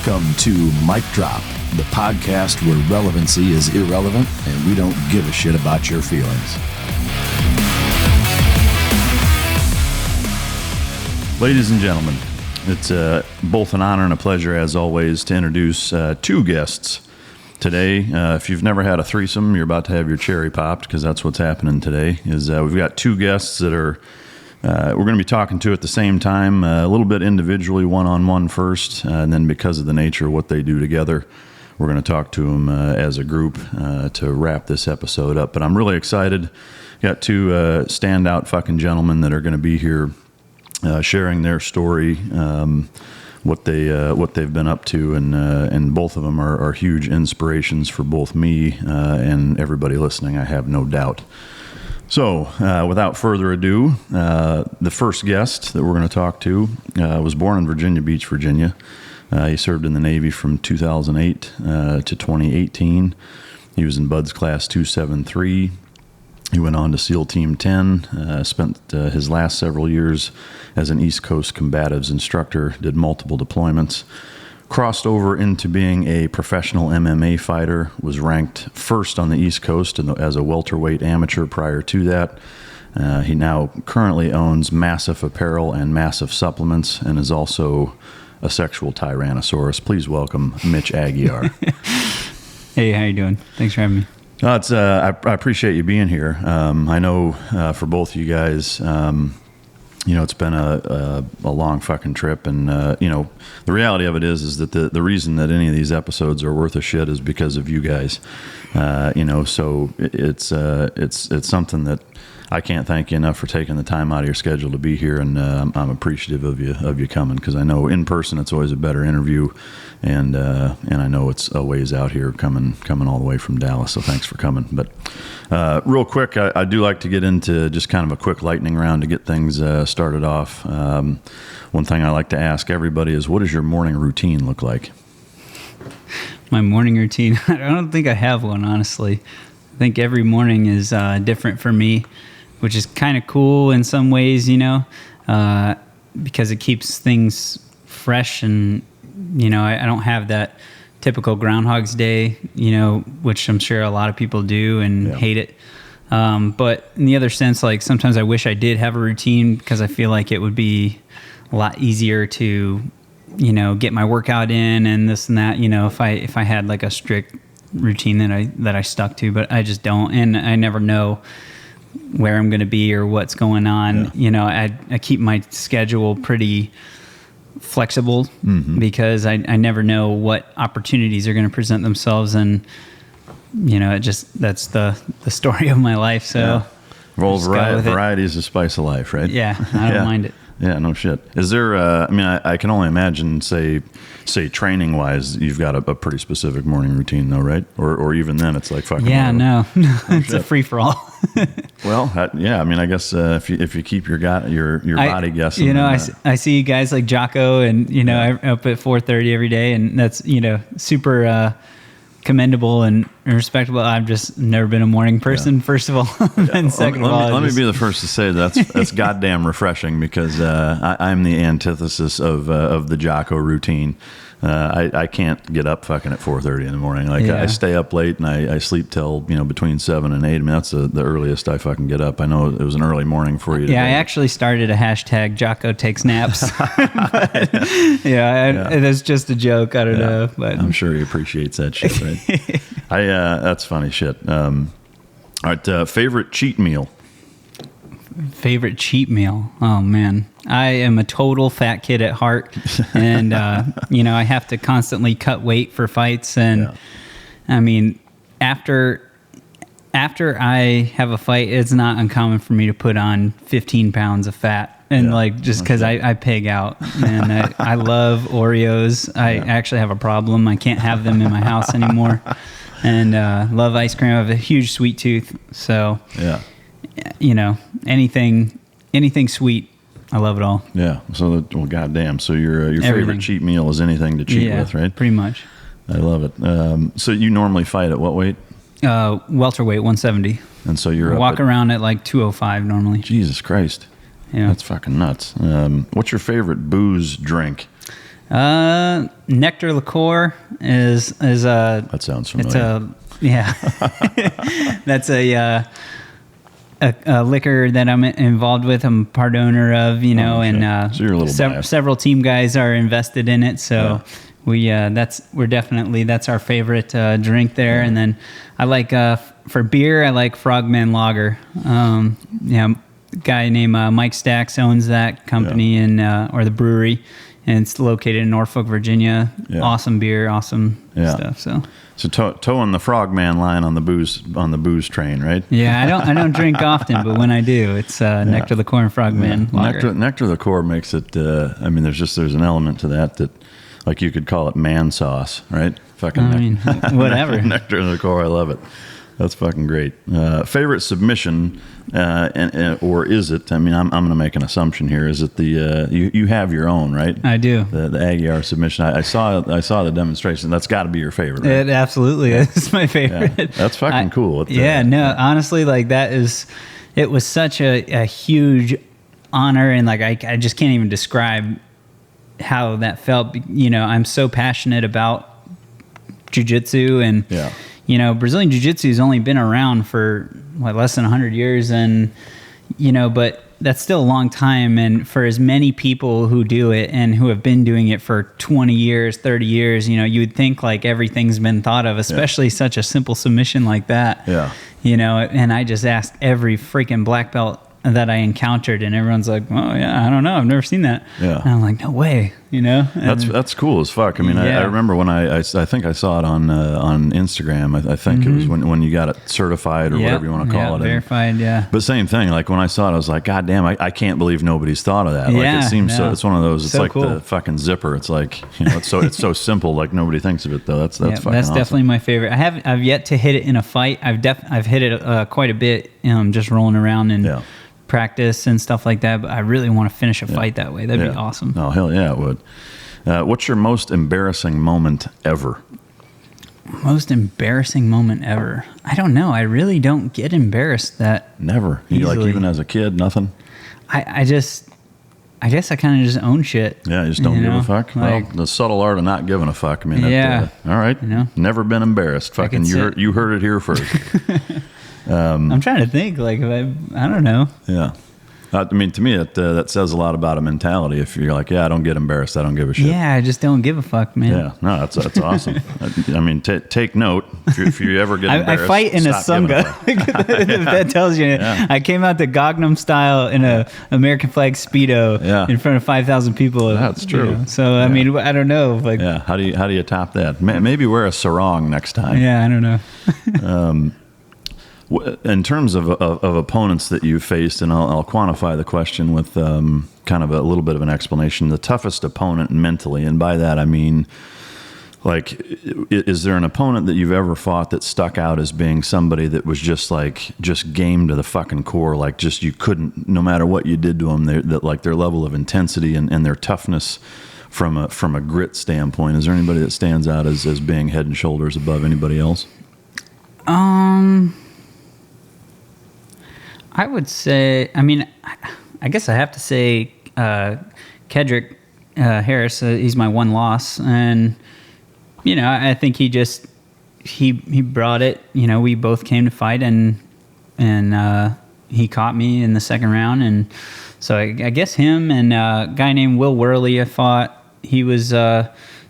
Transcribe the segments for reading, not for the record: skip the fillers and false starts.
Welcome to Mic Drop, the podcast where relevancy is irrelevant and we don't give a shit about your feelings. Ladies and gentlemen, it's both an honor and a pleasure, as always, to introduce two guests today. If you've never had a threesome, you're about to have your cherry popped, because that's what's happening today. We've got two guests that are we're going to be talking to at the same time, a little bit individually, one-on-one first, and then because of the nature of what they do together, we're going to talk to them as a group to wrap this episode up. But I'm really excited. Got two standout fucking gentlemen that are going to be here sharing their story, what they've been up to, and both of them are huge inspirations for both me and everybody listening, I have no doubt. So, without further ado, the first guest that we're going to talk to was born in Virginia Beach, Virginia. He served in the Navy from 2008 to 2018. He was in Bud's Class 273. He went on to SEAL Team 10, spent his last several years as an East Coast combatives instructor, did multiple deployments, crossed over into being a professional MMA fighter, was ranked first on the East Coast as a welterweight amateur prior to that. He now currently owns Massive Apparel and Massive Supplements and is also a sexual tyrannosaurus. Please welcome Mitch Aguiar. Hey, how you doing? Thanks for having me. I appreciate you being here. I know for both of you guys, it's been a long fucking trip, and the reality of it is that the reason that any of these episodes are worth a shit is because of you guys. So it's something that I can't thank you enough for taking the time out of your schedule to be here, and I'm appreciative of you coming, because I know in person it's always a better interview, and I know it's a ways out here coming all the way from Dallas. So thanks for coming. But real quick, I do like to get into just kind of a quick lightning round to get things started off. One thing I like to ask everybody is, what does your morning routine look like? My morning routine? I don't think I have one, honestly. I think every morning is different for me, which is kind of cool in some ways, because it keeps things fresh, and I don't have that typical Groundhog's Day, which I'm sure a lot of people do and hate it. But in the other sense, like sometimes I wish I did have a routine, because I feel like it would be a lot easier to, get my workout in and this and that, if I had like a strict routine that I stuck to, but I just don't, and I never know where I'm going to be or what's going on. I keep my schedule pretty flexible, because I never know what opportunities are going to present themselves, and that's the story of my life. So well, variety is the spice of life, right? Yeah, I don't mind it. Yeah, no shit. Is there, I can only imagine, say training wise, you've got a pretty specific morning routine though, right? Or even then it's like fucking. Yeah, no, it's a free for all. Well, I guess if you keep your body guessing. I see you guys like Jocko, and I'm up at 4:30 every day, and that's super commendable and respectable. I've just never been a morning person, first of all. And second of all, let me be the first to say that's goddamn refreshing, because I'm the antithesis of the Jocko routine. I can't get up fucking at 4:30 in the morning. I stay up late, and I sleep till between 7 and 8. I mean, that's the earliest I fucking get up. I know it was an early morning for you today. I actually started a hashtag Jocko takes naps. But, that's just a joke. I don't know, but I'm sure he appreciates that shit, right? That's funny shit. All right, favorite cheat meal. Favorite cheat meal? Oh man, I am a total fat kid at heart, and I have to constantly cut weight for fights, and I mean, after I have a fight, it's not uncommon for me to put on 15 pounds of fat, and just because I pig out, and I love Oreos. I actually have a problem; I can't have them in my house anymore, and love ice cream. I have a huge sweet tooth, so anything sweet, I love it all. Yeah. So, goddamn. So your favorite cheat meal is anything to cheat with, right? Pretty much. I love it. So you normally fight at what weight? Welterweight, 170. And so you're walk around at like 205 normally. Jesus Christ. Yeah. That's fucking nuts. What's your favorite booze drink? Nectar liqueur is a. That sounds familiar. It's that's a liquor that I'm involved with. I'm part owner of, and So you're a little biased. several team guys are invested in it. So that's our favorite drink there. Yeah. And then I like for beer, I like Frogman Lager. Guy named Mike Stacks owns that company or the brewery, and it's located in Norfolk, Virginia. Yeah. Awesome beer, awesome stuff. So towing the Frogman line on the booze train, right? Yeah, I don't drink often, but when I do, it's Nectar liqueur and Frogman Lager. Nectar liqueur makes it. There's an element to that, like you could call it man sauce, right? Fucking whatever. Nectar liqueur, I love it. That's fucking great. Favorite submission, or is it? I'm going to make an assumption here. Is it the you have your own, right? I do. The Aguiar submission. I saw the demonstration. That's got to be your favorite. Right? It absolutely is my favorite. Yeah, that's fucking cool. Honestly, like it was such a huge honor, and like I just can't even describe how that felt. I'm so passionate about jiu-jitsu, and Brazilian jiu-jitsu has only been around for less than 100 years, and but that's still a long time. And for as many people who do it and who have been doing it for 20 years, 30 years, you would think like everything's been thought of, especially such a simple submission like that. Yeah. And I just asked every freaking black belt that I encountered, and everyone's like, "Oh yeah, I don't know, I've never seen that." Yeah. And I'm like, "No way," That's cool as fuck. I remember when I think I saw it on Instagram. I think it was when you got it certified or whatever you want to call it. Verified, But same thing. Like when I saw it, I was like, "God damn, I can't believe nobody's thought of that." Like it seems so. It's one of those. It's so like cool. The fucking zipper. It's like it's so simple. Like nobody thinks of it though. That's fucking awesome. Definitely my favorite. I've yet to hit it in a fight. I've hit it quite a bit. Just rolling around and. Practice and stuff like that, but I really want to finish a fight that way. That'd be awesome. Oh hell yeah, it would. What's your most embarrassing moment ever? Most embarrassing moment ever? I don't know. I really don't get embarrassed that never. You like even as a kid, nothing. I guess I kind of just own shit. Yeah, you just don't give a fuck. Like, well, the subtle art of not giving a fuck. All right. Never been embarrassed. Fucking you heard it here first. I'm trying to think. Like, I don't know. Yeah. To me, that says a lot about a mentality. If you're like, I don't get embarrassed, I don't give a shit. Yeah, I just don't give a fuck, man. Yeah, no, that's awesome. Take note if you ever get embarrassed. I fight in a Sunga. If that tells you. Yeah. I came out the Gangnam style in a American flag Speedo in front of 5,000 people. That's true. So I mean, I don't know. Like, how do you top that? Maybe wear a sarong next time. Yeah, I don't know. In terms of opponents that you've faced, and I'll quantify the question with kind of a little bit of an explanation. The toughest opponent mentally, and by that I mean, like, is there an opponent that you've ever fought that stuck out as being somebody that was just game to the fucking core, like just you couldn't, no matter what you did to them, that like their level of intensity and their toughness from a grit standpoint? Is there anybody that stands out as being head and shoulders above anybody else? I would say, I guess I have to say Kedrick Harris. He's my one loss, and I think he brought it. We both came to fight, and he caught me in the second round, and so I guess him and a guy named Will Worley I fought. He was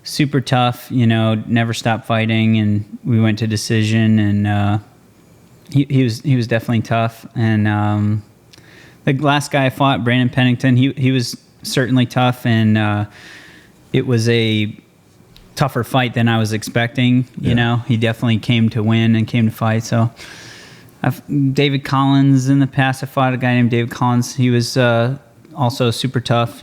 super tough, never stopped fighting, and we went to decision, and He was definitely tough, and the last guy I fought, Brandon Pennington, he was certainly tough, and it was a tougher fight than I was expecting. He definitely came to win and came to fight. So, David Collins in the past, I fought a guy named David Collins. He was also super tough.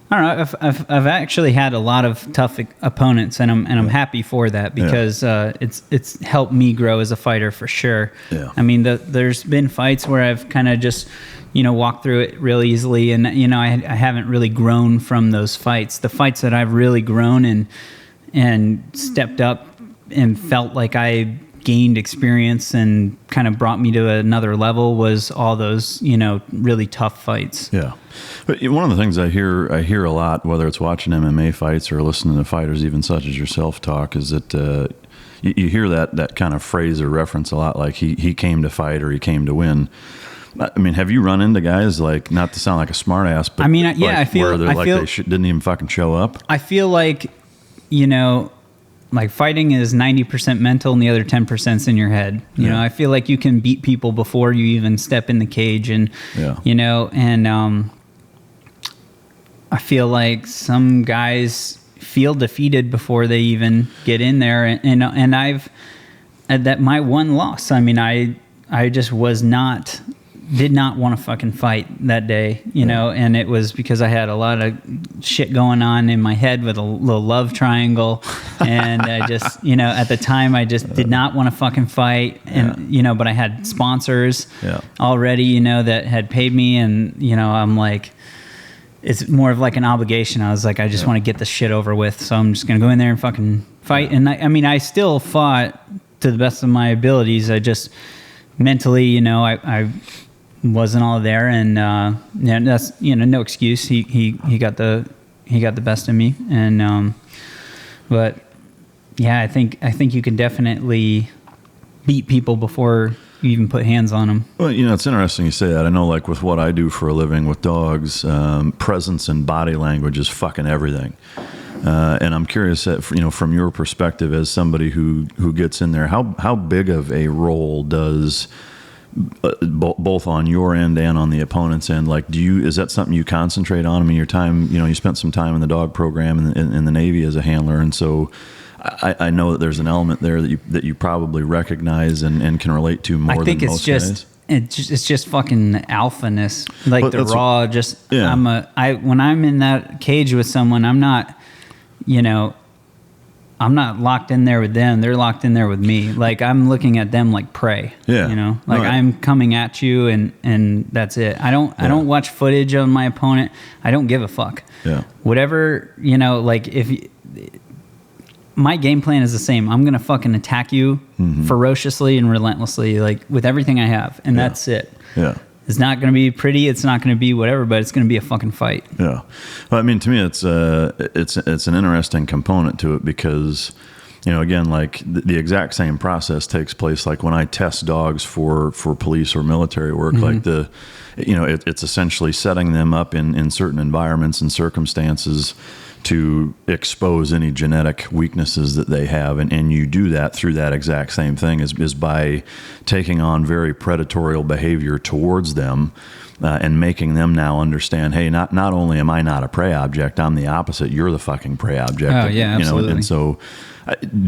I don't know. I've actually had a lot of tough opponents, and I'm happy for that because it's helped me grow as a fighter for sure. Yeah. There's been fights where I've kind of just walked through it real easily, and I haven't really grown from those fights. The fights that I've really grown and stepped up and felt like I gained experience and kind of brought me to another level was all those, really tough fights. Yeah. But one of the things I hear a lot, whether it's watching MMA fights or listening to fighters, even such as yourself, talk, is that you hear that kind of phrase or reference a lot, like he came to fight or he came to win. I mean, have you run into guys, like, not to sound like a smart ass, but I feel where they didn't even fucking show up? I feel like, like fighting is 90% mental and the other 10%'s in your head. You know, I feel like you can beat people before you even step in the cage, and I feel like some guys feel defeated before they even get in there, and I've that my one loss. I mean, I just did not want to fucking fight that day, and it was because I had a lot of shit going on in my head with a little love triangle, and I just, at the time I just did not want to fucking fight, and but I had sponsors already, that had paid me, and I'm like, it's more of like an obligation. I was like, I just want to get this shit over with, so I'm just gonna go in there and fucking fight. And I still fought to the best of my abilities. I just mentally, I wasn't all there, and that's no excuse. He got the best of me, and but yeah, I think you can definitely beat people before you even put hands on them. Well, it's interesting you say that. I know, like, with what I do for a living with dogs, presence and body language is fucking everything. And I'm curious that, from your perspective as somebody who gets in there, how big of a role does both on your end and on the opponent's end, like, is that something you concentrate on? I mean, your time, you spent some time in the dog program in the Navy as a handler, and so I know that there's an element there that you probably recognize and can relate to more than most guys. It's just fucking alphaness, like the raw. When I'm in that cage with someone, I'm not locked in there with them. They're locked in there with me. Like, I'm looking at them like prey. Yeah. I'm coming at you, and that's it. I don't watch footage of my opponent. I don't give a fuck. Yeah. Whatever, like, my game plan is the same. I'm going to fucking attack you ferociously and relentlessly, like, with everything I have. And that's it. Yeah. It's not going to be pretty. It's not going to be whatever, but it's going to be a fucking fight. Yeah. Well, I mean, to me, it's an interesting component to it because, again, like, the exact same process takes place. Like, when I test dogs for police or military work, like it's essentially setting them up in certain environments and circumstances to expose any genetic weaknesses that they have. And you do that through that exact same thing is by taking on very predatory behavior towards them and making them now understand, hey, not only am I not a prey object, I'm the opposite. You're the fucking prey object. Oh, yeah, absolutely. And so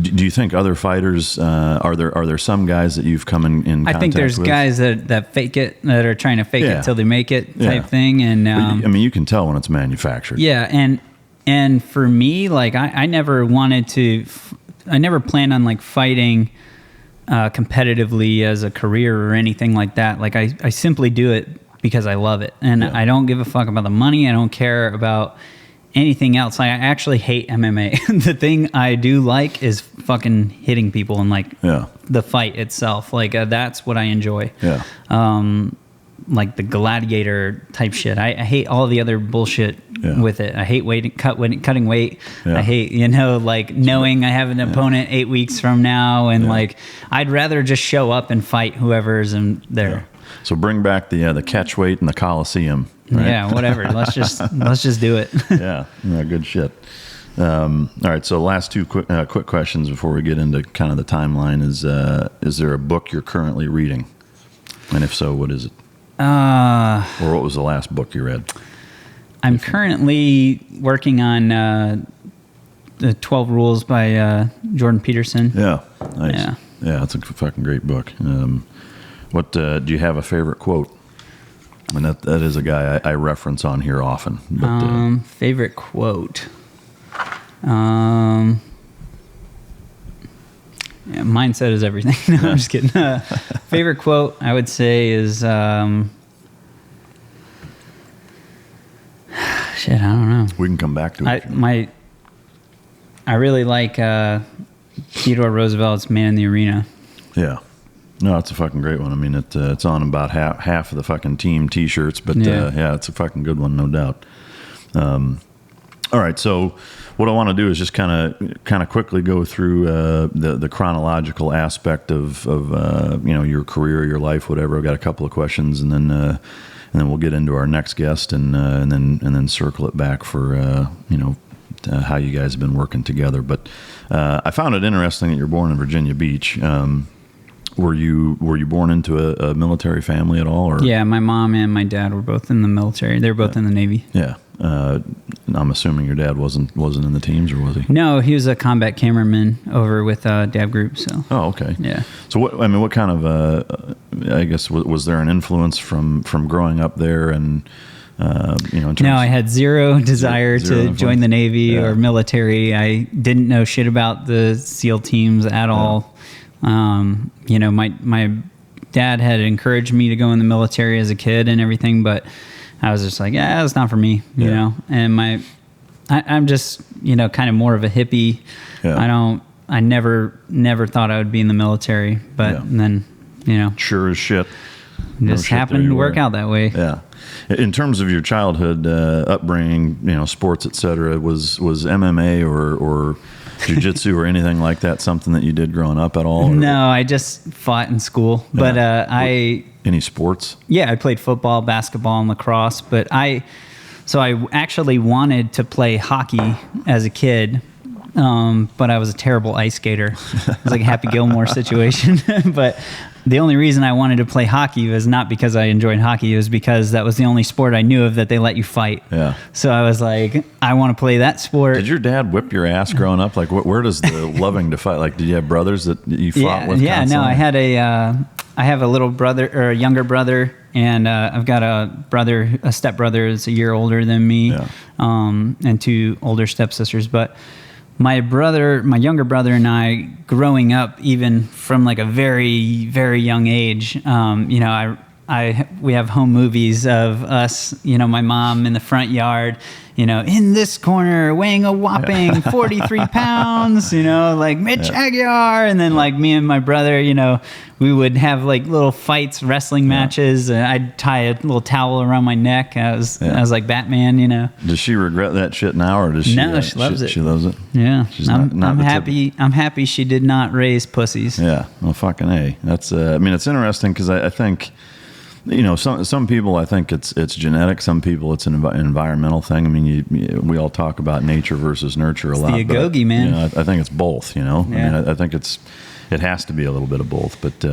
do you think other fighters, are there some guys that you've come in contact with? I think there's guys that fake it, that are trying to fake it till they make it type thing. And I mean, you can tell when it's manufactured. Yeah, and for me, like, I never planned on, like, fighting competitively as a career or anything like that. Like, I simply do it because I love it, and I don't give a fuck about the money. I don't care about anything else. I actually hate MMA. The thing I do like is fucking hitting people and, like, the fight itself. Like, that's what I enjoy. Yeah. Like the gladiator type shit. I hate all the other bullshit with it. I hate cutting weight. I hate, like, knowing I have an opponent 8 weeks from now, and like, I'd rather just show up and fight whoever's in there. Yeah. So bring back the catch weight and the Coliseum. Right? Yeah, whatever. let's just do it. Yeah, good shit. All right, so last two quick questions before we get into kind of the timeline is there a book you're currently reading? And if so, what is it? Or what was the last book you read? I'm currently working on the 12 Rules by Jordan Peterson. Yeah, nice. Yeah, that's a fucking great book. What do you have a favorite quote? And that is a guy I reference on here often. But, favorite quote. Yeah, mindset is everything. No, I'm just kidding. Favorite quote, I would say, is shit, I don't know. We can come back to it. I really like Theodore Roosevelt's Man in the Arena. Yeah. No, it's a fucking great one. I mean, it's on about half of the fucking team T-shirts, but yeah, it's a fucking good one, no doubt. All right, so what I want to do is just kind of quickly go through the chronological aspect of your career, your life, whatever. I've got a couple of questions, and then we'll get into our next guest, and then circle it back for how you guys have been working together. But I found it interesting that you're born in Virginia Beach. Were you born into a military family at all? Or? Yeah, my mom and my dad were both in the military. They're both in the Navy. Yeah. I'm assuming your dad wasn't in the teams, or was he? No, he was a combat cameraman over with Dab Group. So. Oh, okay. Yeah. So what kind of I guess was there an influence from growing up there and No, I had zero desire to join the Navy or military. I didn't know shit about the SEAL teams at all. My dad had encouraged me to go in the military as a kid and everything, but I was just like, yeah, it's not for me, you know? And I'm just, kind of more of a hippie. Yeah. I never thought I would be in the military, but then, Sure as shit. Just happened to work out that way. Yeah. In terms of your childhood upbringing, sports, et cetera, was MMA or jiu-jitsu or anything like that something that you did growing up at all? No, I just fought in school. But any sports? Yeah, I played football, basketball, and lacrosse. But I actually wanted to play hockey as a kid, but I was a terrible ice skater. It was like a Happy Gilmore situation. But the only reason I wanted to play hockey was not because I enjoyed hockey. It was because that was the only sport I knew of that they let you fight. Yeah. So I was like, I want to play that sport. Did your dad whip your ass growing up? Like, where does the loving to fight? Like, did you have brothers that you fought with? Yeah. Constantly? No, I have a little brother or a younger brother, and I've got a stepbrother that's a year older than me, and two older stepsisters. But my younger brother and I, growing up, even from like a very, very young age, we have home movies of us, my mom in the front yard, in this corner, weighing a whopping 43 pounds, like Mitch Aguiar. And then like me and my brother, we would have like little fights, wrestling matches. I'd tie a little towel around my neck. I was like Batman, Does she regret that shit now, or does she? No, she loves it. She loves it. Yeah. I'm happy. I'm happy she did not raise pussies. Yeah. Well, fucking A. That's, it's interesting because I think, some people, I think it's genetic. Some people, it's an environmental thing. I mean, we all talk about nature versus nurture a lot. The agoge, man. I think it's both. I mean, I think it has to be a little bit of both. But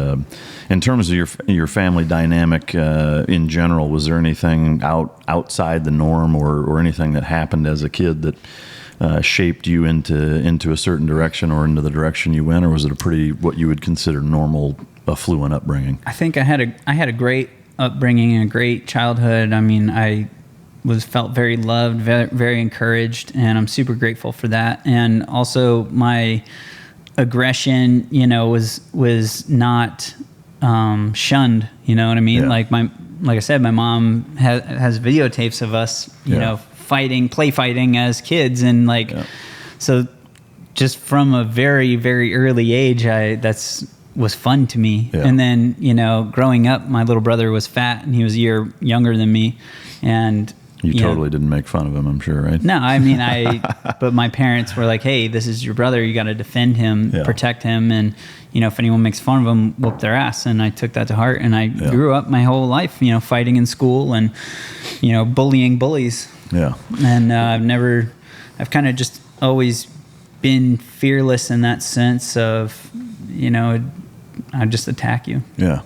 in terms of your family dynamic in general, was there anything outside the norm or anything that happened as a kid that shaped you into a certain direction or into the direction you went, or was it a pretty what you would consider normal, affluent upbringing? I think I had a great upbringing and a great childhood. I mean, I felt very loved, very, very encouraged, and I'm super grateful for that. And also my aggression, was not shunned. You know what I mean? Yeah. Like I said, my mom has videotapes of us, play fighting as kids, and so just from a very, very early age, was fun to me. Yeah. And then, growing up, my little brother was fat and he was a year younger than me. And you totally didn't make fun of him, I'm sure, right? No, I mean, but my parents were like, hey, this is your brother. You got to defend him, protect him. And, if anyone makes fun of him, whoop their ass. And I took that to heart. And I grew up my whole life, fighting in school and, bullying bullies. Yeah. And I've kind of just always been fearless in that sense of, I just attack you. Yeah.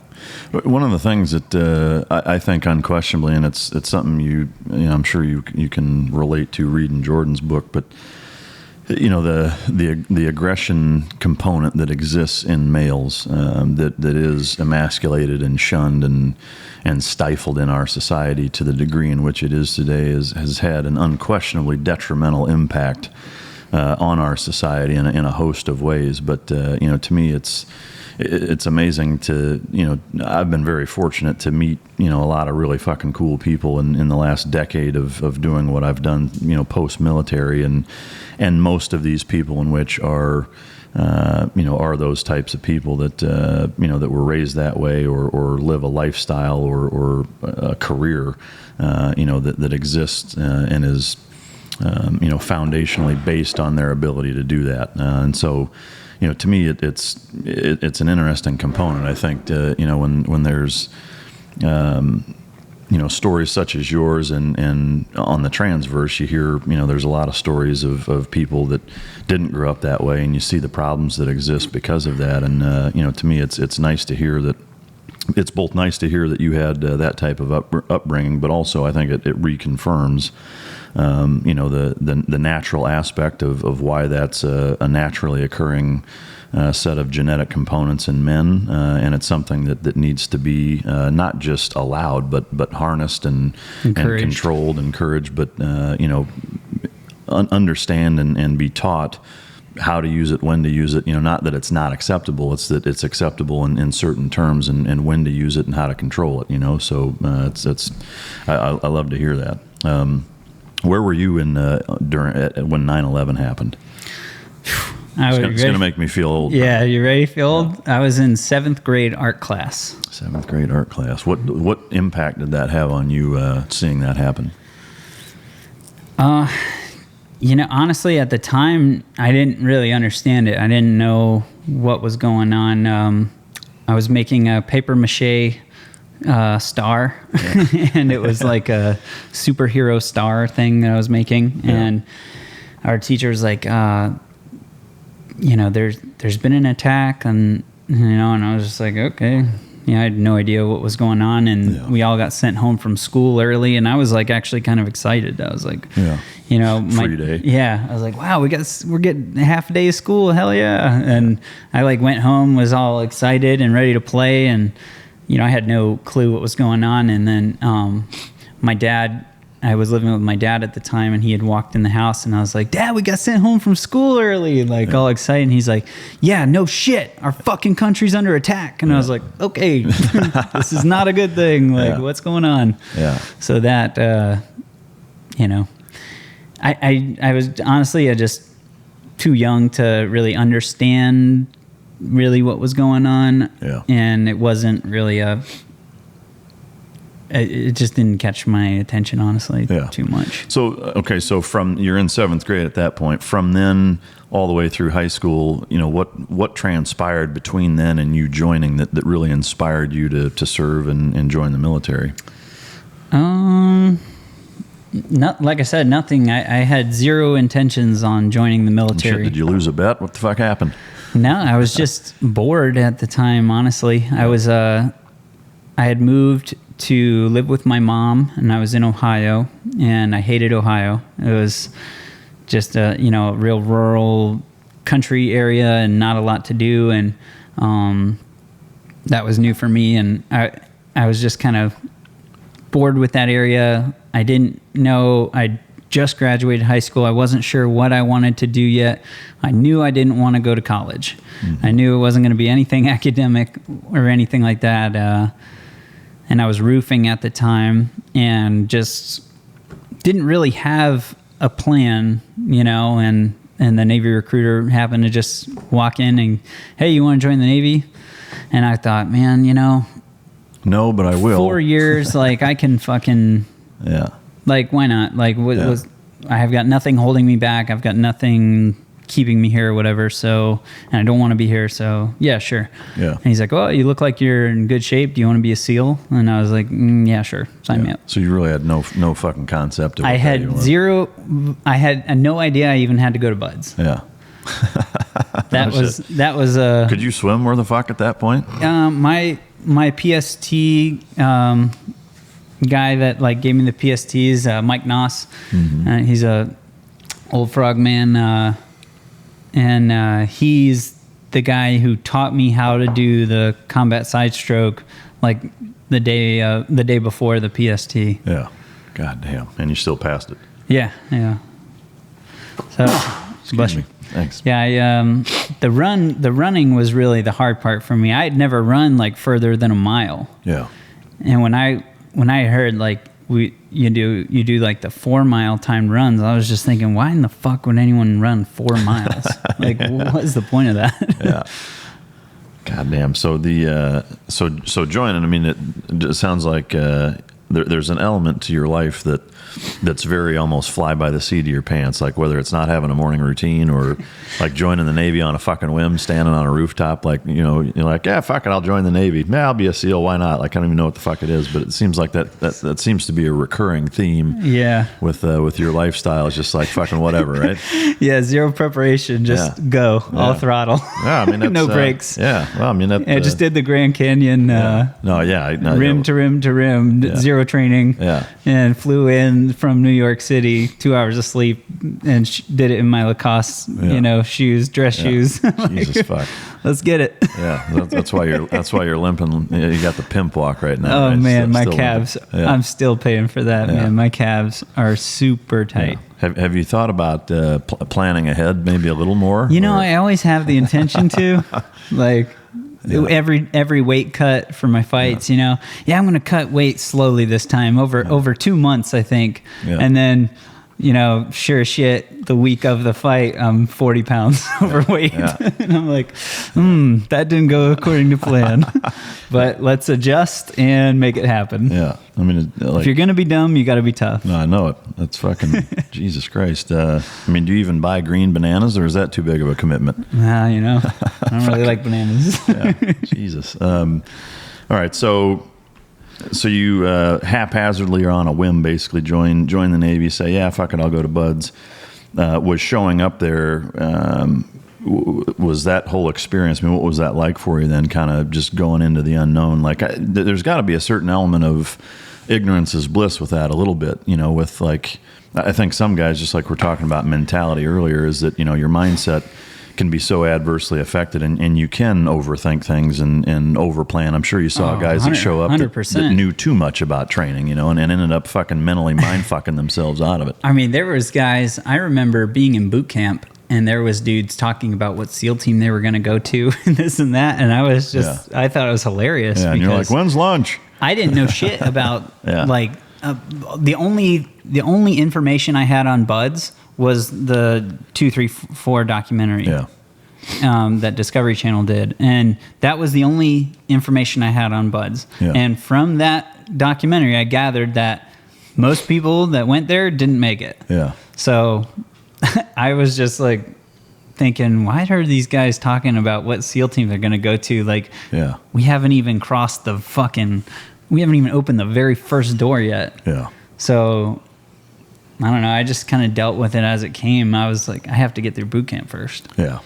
One of the things that I think unquestionably, and it's something I'm sure you can relate to reading Jordan's book, but the aggression component that exists in males that is emasculated and shunned and stifled in our society to the degree in which it is today has had an unquestionably detrimental impact on our society in a host of ways. But to me, it's amazing to, I've been very fortunate to meet, a lot of really fucking cool people in the last decade of doing what I've done, post-military, and most of these people in which are are those types of people that that were raised that way or live a lifestyle or a career that exists and is foundationally based on their ability to do that. And so, to me, it's an interesting component. I think when there's stories such as yours and on the transverse, you hear, there's a lot of stories of people that didn't grow up that way, and you see the problems that exist because of that. And, to me, it's nice to hear that. It's both nice to hear that you had that type of upbringing, but also I think it reconfirms, the natural aspect of why that's a naturally occurring set of genetic components in men, and it's something that needs to be not just allowed, but harnessed and controlled, encouraged, but understand and be taught how to use it, when to use it. Not that it's not acceptable; it's that it's acceptable in certain terms, and when to use it and how to control it. So I love to hear that. Where were you when 9/11 happened? It's going to make me feel old. Yeah, you ready to feel old? I was in 7th grade art class. 7th grade art class. What impact did that have on you, seeing that happen? Honestly, at the time, I didn't really understand it. I didn't know what was going on. I was making a paper mache star, and it was like a superhero star thing that I was making. Yeah. And our teacher was like, there's been an attack, and I was just like, okay. I had no idea what was going on, and we all got sent home from school early, and I was like actually kind of excited. I was like, free day. Yeah, I was like, wow, we're getting half a day of school, hell yeah! And I like went home, was all excited and ready to play, and I had no clue what was going on. And then I was living with my dad at the time, and he had walked in the house, and I was like, Dad, we got sent home from school early, all excited. And he's like, yeah, no shit, our fucking country's under attack. And I was like, okay, this is not a good thing. What's going on? Yeah. So that, I was honestly just too young to really understand really what was going on. Yeah. And it wasn't really it just didn't catch my attention, honestly, too much. So, okay, so you're in 7th grade at that point. From then all the way through high school, what transpired between then and you joining that really inspired you to serve and join the military? Like I said, nothing. I had zero intentions on joining the military. Shit, did you lose a bet? What the fuck happened? No, I was just bored at the time, honestly. I had moved to live with my mom, and I was in Ohio, and I hated Ohio. It was just a real rural country area and not a lot to do, and that was new for me, and I was just kind of bored with that area. I didn't know. I just graduated high school. I wasn't sure what I wanted to do yet. I knew I didn't want to go to college. Mm-hmm. I knew it wasn't going to be anything academic or anything like that. And I was roofing at the time and just didn't really have a plan, and the Navy recruiter happened to just walk in and, hey, you want to join the Navy? And I thought, man, no, but I will. 4 years, I can fucking, why not? I have got nothing holding me back. I've got nothing keeping me here or whatever. So, and I don't want to be here. So yeah, sure. Yeah. And he's like, well, you look like you're in good shape. Do you want to be a SEAL? And I was like, yeah, sure. Sign me up. So you really had no fucking concept of I had zero. I had no idea I even had to go to BUD/S. Yeah. that was Could you swim worth a fuck at that point? My PST guy that gave me the PSTs, Mike Noss. Mm-hmm. He's a old frog man, and he's the guy who taught me how to do the combat side stroke, the day before the PST. Yeah, god damn, and you still passed it. Yeah. So, excuse me. Thanks. Yeah, the running was really the hard part for me. I had never run further than a mile. Yeah. And when I heard you do like the 4 mile timed runs. I was just thinking, why in the fuck would anyone run 4 miles? Like, what is the point of that? Yeah. Goddamn. So so joining, I mean, it sounds like there's an element to your life that's very almost fly by the seat of your pants, like whether it's not having a morning routine or like joining the Navy on a fucking whim, standing on a rooftop, like, you're like, yeah, fuck it, I'll join the Navy. Yeah, I'll be a SEAL. Why not? Like, I don't even know what the fuck it is, but it seems like that seems to be a recurring theme. Yeah. With your lifestyle. It's just like fucking whatever, right? Yeah. Zero preparation. Just go all throttle. Yeah. I mean, that's, no brakes. Yeah. Well, I mean, I just did the Grand Canyon. Rim to rim to rim. Zero training. Yeah. And flew in from New York City, 2 hours of sleep, and did it in my Lacoste, shoes, dress shoes. Jesus fuck. Let's get it. Yeah, that's why you're limping. You got the pimp walk right now. Oh right? man, my still calves. Yeah. I'm still paying for that, man. My calves are super tight. Yeah. Have you thought about planning ahead, maybe a little more? I always have the intention to, like. Yeah. Every weight cut for my fights, I'm going to cut weight slowly this time over 2 months, I think. Yeah. And then, sure as shit, the week of the fight, I'm 40 pounds overweight. Yeah. And I'm like, that didn't go according to plan. But let's adjust and make it happen. Yeah. I mean, if you're going to be dumb, you got to be tough. No, I know it. That's fucking Jesus Christ. I mean, do you even buy green bananas, or is that too big of a commitment? Nah, I don't really like bananas. Yeah. Jesus. All right. So you haphazardly or on a whim basically join the Navy, say, yeah, fuck it, I'll go to Buds. Was showing up there, was that whole experience, I mean, what was that like for you then, kind of just going into the unknown? Like, there's got to be a certain element of ignorance is bliss with that a little bit, with like, I think some guys, just like we're talking about mentality earlier, is that, your mindset can be so adversely affected, and you can overthink things and overplan. I'm sure you saw guys that show up that knew too much about training, and ended up fucking mentally mind fucking themselves out of it. I mean, there was guys, I remember being in boot camp, and there was dudes talking about what SEAL team they were going to go to and this and that, and I was just, I thought it was hilarious. Yeah, and you're like, when's lunch? I didn't know shit about the only information I had on Buds was the 234 documentary that Discovery Channel did. And that was the only information I had on Buds. Yeah. And from that documentary, I gathered that most people that went there didn't make it. Yeah. So I was just like thinking, why are these guys talking about what SEAL team they're going to go to? Like, we haven't even we haven't even opened the very first door yet. Yeah. So I don't know. I just kind of dealt with it as it came. I was like, I have to get through boot camp first. Yeah.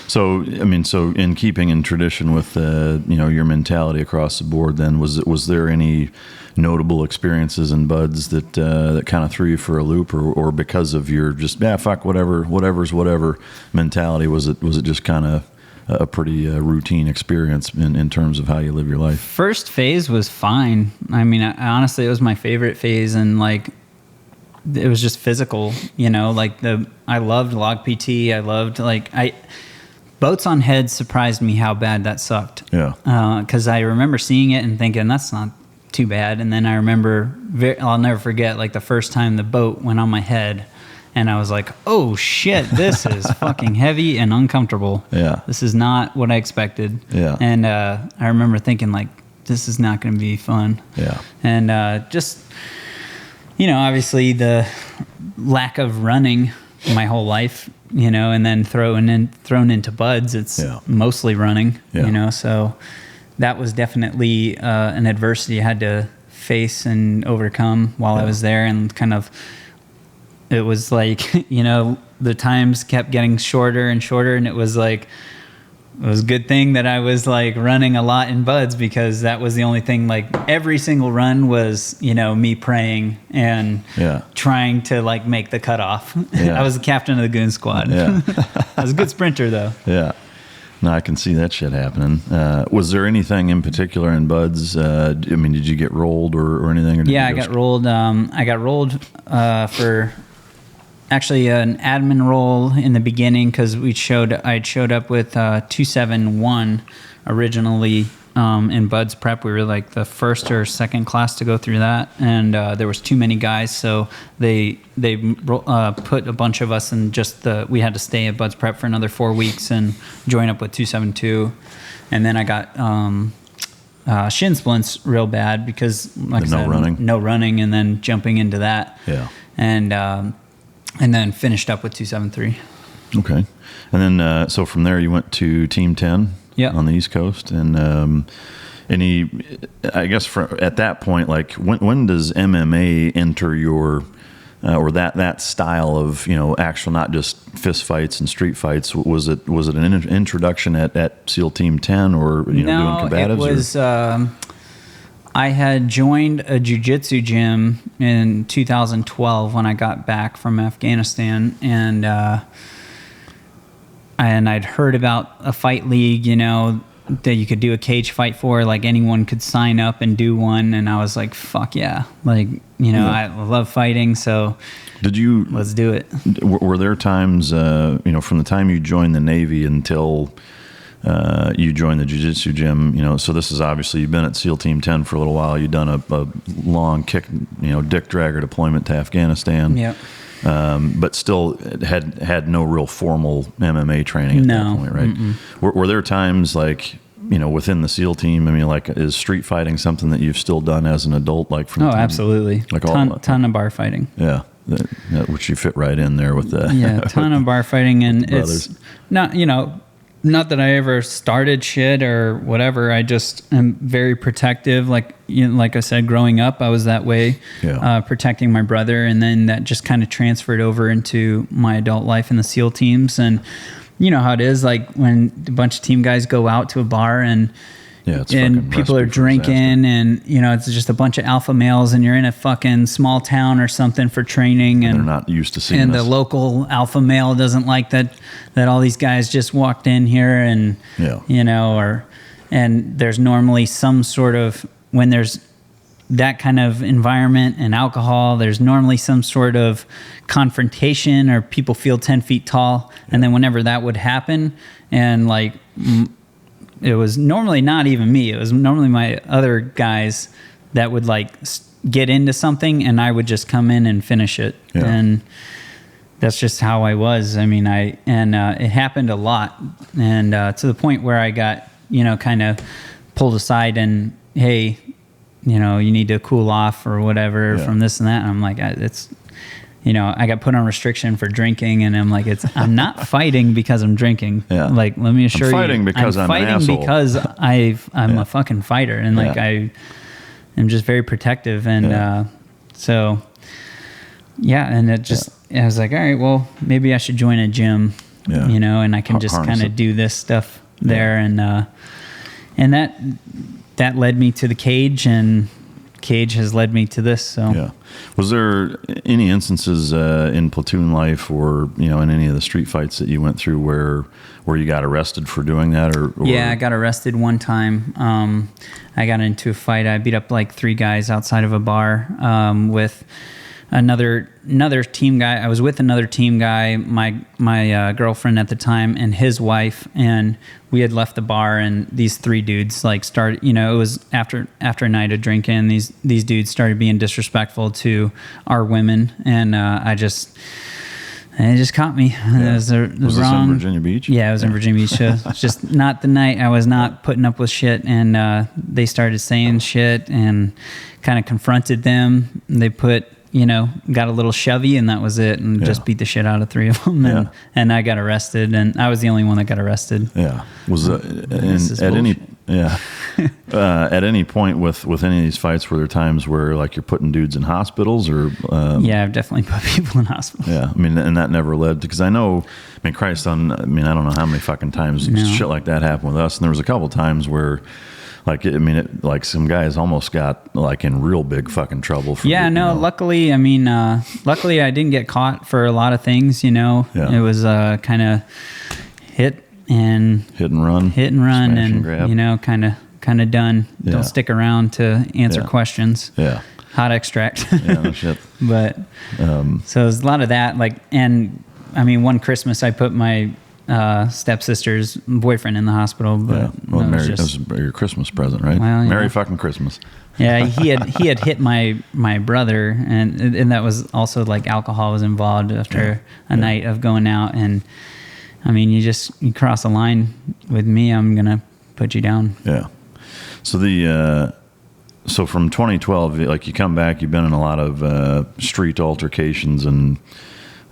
So, I mean, in keeping in tradition with, your mentality across the board, then was there any notable experiences in Buds that kind of threw you for a loop, or because of your just, fuck, whatever's whatever mentality, was it just kind of a pretty routine experience in terms of how you live your life? First phase was fine. I mean, honestly, it was my favorite phase, and like, it was just physical, like I loved log PT. I loved boats on heads surprised me how bad that sucked. Yeah. Cause I remember seeing it and thinking that's not too bad. And then I remember I'll never forget the first time the boat went on my head, and I was like, oh shit, this is fucking heavy and uncomfortable. Yeah. This is not what I expected. Yeah. And, I remember thinking this is not going to be fun. Yeah. And, just, obviously the lack of running my whole life, and then thrown into Buds, it's mostly running, so that was definitely an adversity I had to face and overcome while I was there. And kind of, it was the times kept getting shorter and shorter, and it was it was a good thing that I was running a lot in Buds, because that was the only thing. Every single run was me praying and trying to make the cutoff. I was the captain of the goon squad. Yeah. I was a good sprinter though. Yeah. No, I can see that shit happening. Was there anything in particular in Buds? I mean, did you get rolled or anything? Or I got rolled. I got rolled for actually an admin role in the beginning, because I'd showed up with 271 originally in Bud's prep. We were like the first or second class to go through that, and there was too many guys, so they put a bunch of us in we had to stay at Bud's prep for another 4 weeks and join up with 272, and then I got shin splints real bad because like I said, no running, and then jumping into that, and then finished up with 273. Okay, and then so from there you went to Team 10. Yeah, on the East Coast, and I guess at that point, like when does MMA enter your or that style of actual, not just fist fights and street fights? Was it an introduction at SEAL Team 10 or doing combatives? It was. I had joined a jiu-jitsu gym in 2012 when I got back from Afghanistan, and I'd heard about a fight league, that you could do a cage fight for, like anyone could sign up and do one. And I was like, fuck yeah. Like, I love fighting. So let's do it. Were there times, from the time you joined the Navy until you joined the jiu-jitsu gym, so this is obviously, you've been at SEAL Team 10 for a little while. You've done a long kick, dick dragger deployment to Afghanistan. Yep. But still had no real formal MMA training at that point, right? Were there times like, within the SEAL team, I mean, like, is street fighting something that you've still done as an adult? Like from absolutely. Like ton of bar fighting. Yeah. Which you fit right in there with the... Yeah, ton of bar fighting. And it's not, not that I ever started shit or whatever. I just am very protective. Like I said, growing up, I was that way, protecting my brother. And then that just kind of transferred over into my adult life in the SEAL teams. And you know how it is, like when a bunch of team guys go out to a bar and people are drinking and, it's just a bunch of alpha males and you're in a fucking small town or something for training. And they're not used to seeing and this. The local alpha male doesn't like that all these guys just walked in here and, and there's normally some sort of, when there's that kind of environment and alcohol, there's normally some sort of confrontation or people feel 10 feet tall. And then whenever that would happen and like, it was normally not even me. It was normally my other guys that would like get into something and I would just come in and finish it. Yeah. And that's just how I was. I mean, it happened a lot. And to the point where I got, kind of pulled aside and, hey, you need to cool off or whatever from this and that. And I'm like, I got put on restriction for drinking, and I'm like, I'm not fighting because I'm drinking. Yeah. Like, let me assure you, I'm fighting because I'm an asshole. Because I'm a fucking fighter, and like I am just very protective, and and it just I was like, all right, well, maybe I should join a gym, and I can just kind of do this stuff there, and that led me to the cage, and cage has led me to this. So was there any instances in platoon life or in any of the street fights that you went through where you got arrested for doing that or I got arrested one time. I got into a fight. I beat up like 3 guys outside of a bar with another team guy. I was with another team guy, my girlfriend at the time, and his wife, and we had left the bar, and these 3 dudes like started, it was after a night of drinking, these dudes started being disrespectful to our women, and it just caught me. Yeah. Was this in Virginia Beach? Yeah, it was in Virginia Beach. It's just not the night. I was not putting up with shit, and they started saying shit and kind of confronted them. They got a little shovey, and that was it, and just beat the shit out of 3 of them, and I got arrested, and I was the only one that got arrested. Yeah, was at any point with any of these fights, were there times where like you're putting dudes in hospitals or? I've definitely put people in hospitals. Yeah, I mean, and that never led to, because I know, I don't know how many fucking times shit like that happened with us, and there was a couple times where. Like some guys almost got like in real big fucking trouble. Luckily, I didn't get caught for a lot of things. It was kind of hit and run, and grab. kind of done. Yeah. Don't stick around to answer questions. Yeah, hot extract. Yeah, no shit. But so there's a lot of that. Like, and one Christmas I put my stepsister's boyfriend in the hospital. But Yeah. Well, it Merry, that was your Christmas present, right? Well, yeah. Merry fucking Christmas. Yeah, he had hit my brother, and that was also like alcohol was involved after a night of going out. And I mean, you cross a line with me, I'm gonna put you down. Yeah. So so from 2012, like you come back, you've been in a lot of street altercations and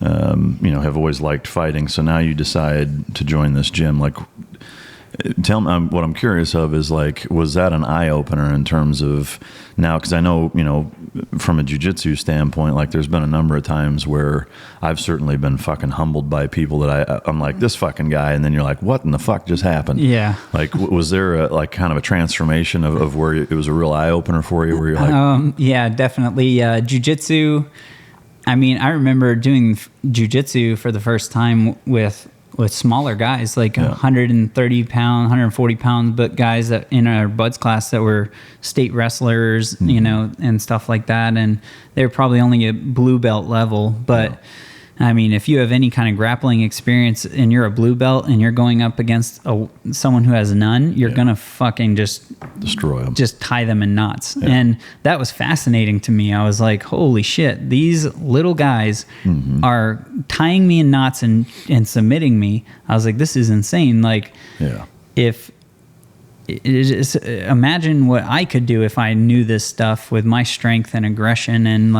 have always liked fighting. So now you decide to join this gym. Like, tell me, what I'm curious of is like, was that an eye opener in terms of now? Because I know, from a jiu-jitsu standpoint, like there's been a number of times where I've certainly been fucking humbled by people that I'm like, this fucking guy, and then you're like, what in the fuck just happened? Yeah. Like, was there kind of a transformation of where it was a real eye opener for you, where you're like, yeah, definitely. Jiu-jitsu. I mean, I remember doing jiu-jitsu for the first time with smaller guys, like 130 pounds, 140 pounds, but guys that in our buds class that were state wrestlers, and stuff like that. And they were probably only at blue belt level. But I mean, if you have any kind of grappling experience and you're a blue belt and you're going up against someone who has none, you're going to fucking just destroy them, just tie them in knots. Yeah. And that was fascinating to me. I was like, holy shit, these little guys are tying me in knots and submitting me. I was like, this is insane. Like, imagine what I could do if I knew this stuff with my strength and aggression and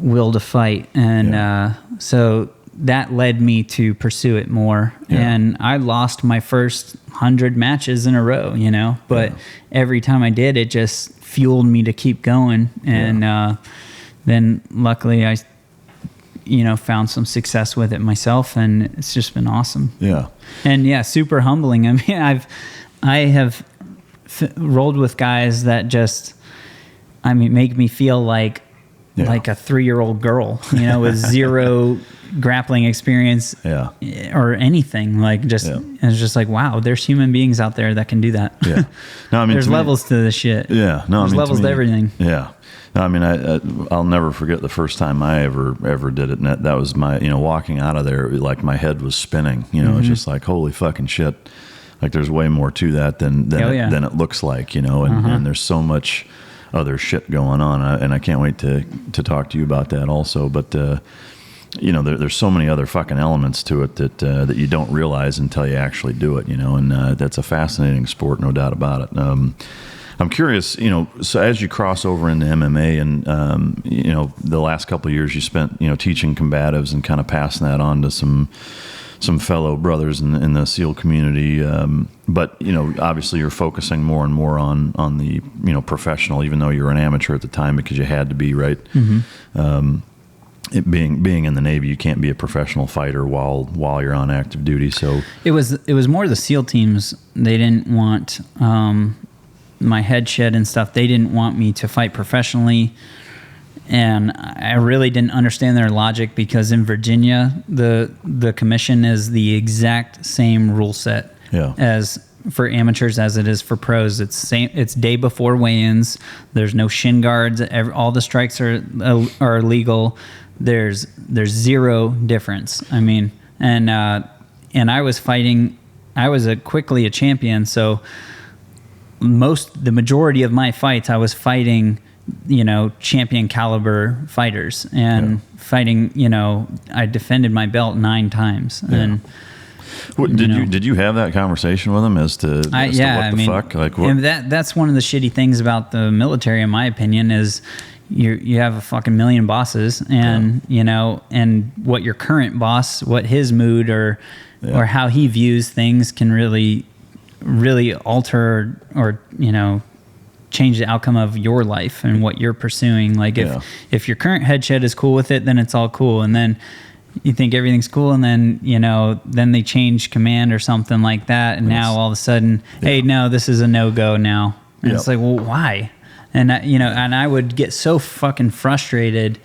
will to fight. And so that led me to pursue it more. And I lost my first 100 matches in a row, but every time I did, it just fueled me to keep going. And then luckily I found some success with it myself, and it's just been awesome. And super humbling. I mean, I have rolled with guys that just make me feel like a 3-year-old girl, with zero grappling experience or anything. Like, and it's just like, wow, there's human beings out there that can do that. No, I mean, there's levels to this shit. There's levels to everything. No, I mean, I'll never forget the first time I ever did it. And that was my, walking out of there, like my head was spinning. It's just like, holy fucking shit. Like, there's way more to that than it looks like, and there's so much other shit going on, and I can't wait to talk to you about that also. But there's so many other fucking elements to it that you don't realize until you actually do it, and that's a fascinating sport, no doubt about it. I'm curious, so as you cross over into MMA and the last couple of years you spent teaching combatives and kind of passing that on to some fellow brothers in the SEAL community, but obviously you're focusing more and more on the professional, even though you were an amateur at the time because you had to be, right? It being in the Navy, you can't be a professional fighter while you're on active duty. So it was more the SEAL teams. They didn't want my head shed and stuff. They didn't want me to fight professionally. And I really didn't understand their logic because in Virginia, the commission is the exact same rule set as for amateurs as it is for pros. It's day before weigh-ins. There's no shin guards. All the strikes are legal. There's zero difference. I mean, and I was fighting. I was quickly a champion. So the majority of my fights, I was fighting champion caliber fighters and fighting, I defended my belt 9 times. And did you have that conversation with him as to what the fuck? Like, what? And that's one of the shitty things about the military, in my opinion, is you have a fucking million bosses and, and what your current boss, what his mood or how he views things can really alter or change the outcome of your life and what you're pursuing. Like if your current head shed is cool with it, then it's all cool. And then you think everything's cool. And then, then they change command or something like that. And now all of a sudden, hey, no, this is a no-go now. And it's like, well, why? And and I would get so fucking frustrated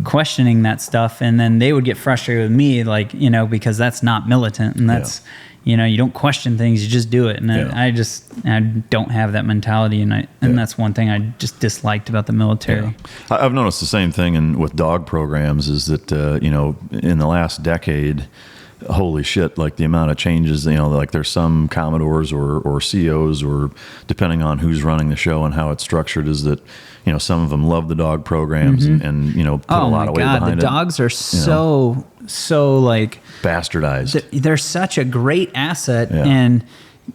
questioning that stuff. And then they would get frustrated with me, like, because that's not militant and that's, you don't question things, you just do it. And I don't have that mentality, and that's one thing I just disliked about the military. Yeah. I've noticed the same thing with dog programs is that, in the last decade, holy shit, like the amount of changes, like there's some Commodores or COs, or depending on who's running the show and how it's structured, is that, some of them love the dog programs and put a lot of weight behind it. The dogs are so like bastardized. They're such a great asset, and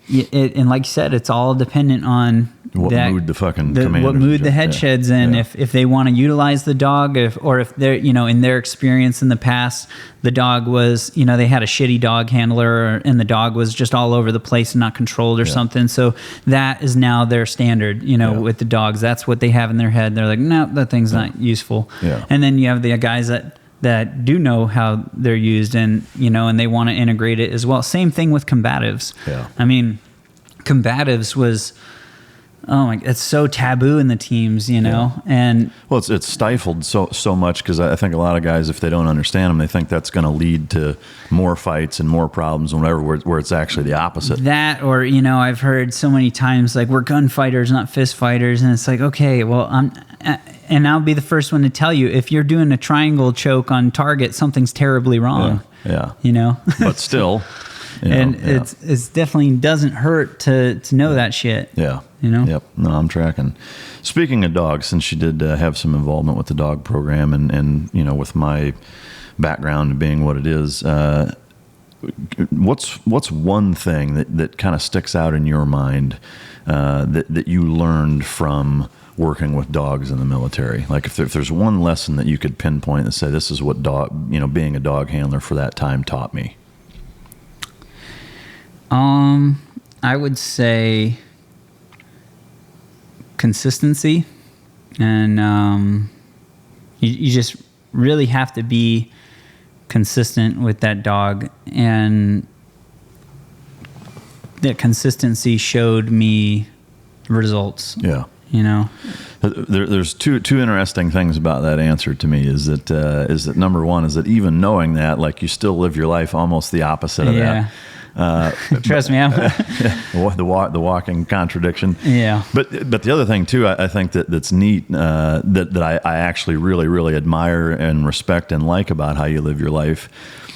like you said, it's all dependent on what mood the fucking commanders, what mood the head sheds in. If they want to utilize the dog, or if they're in their experience in the past, the dog was they had a shitty dog handler, and the dog was just all over the place and not controlled or something. So that is now their standard. With the dogs, that's what they have in their head. They're like, no, that thing's not useful. Yeah. And then you have the guys that do know how they're used, and and they want to integrate it as well. Same thing with combatives. Yeah. I mean, combatives was, it's so taboo in the teams, and well, it's stifled so much, because I think a lot of guys, if they don't understand them, they think that's going to lead to more fights and more problems and whatever, where it's actually the opposite. That, or I've heard so many times, like, we're gunfighters, not fist fighters, and it's like, okay, well, and I'll be the first one to tell you, if you're doing a triangle choke on target, something's terribly wrong. Yeah. But still, it's definitely doesn't hurt to know that shit. Yeah. Yep. No, I'm tracking. Speaking of dogs, since you did have some involvement with the dog program, and with my background being what it is, what's one thing that kind of sticks out in your mind that you learned from working with dogs in the military? Like, if there's one lesson that you could pinpoint and say, this is what being a dog handler for that time taught me. I would say consistency, and you just really have to be consistent with that dog, and that consistency showed me results. Yeah. There's two interesting things about that answer to me. Is that number one is that even knowing that, like, you still live your life almost the opposite of that. Trust me, I'm the walking contradiction. Yeah. But the other thing too, I think that's neat, that I actually really, really admire and respect and like about how you live your life,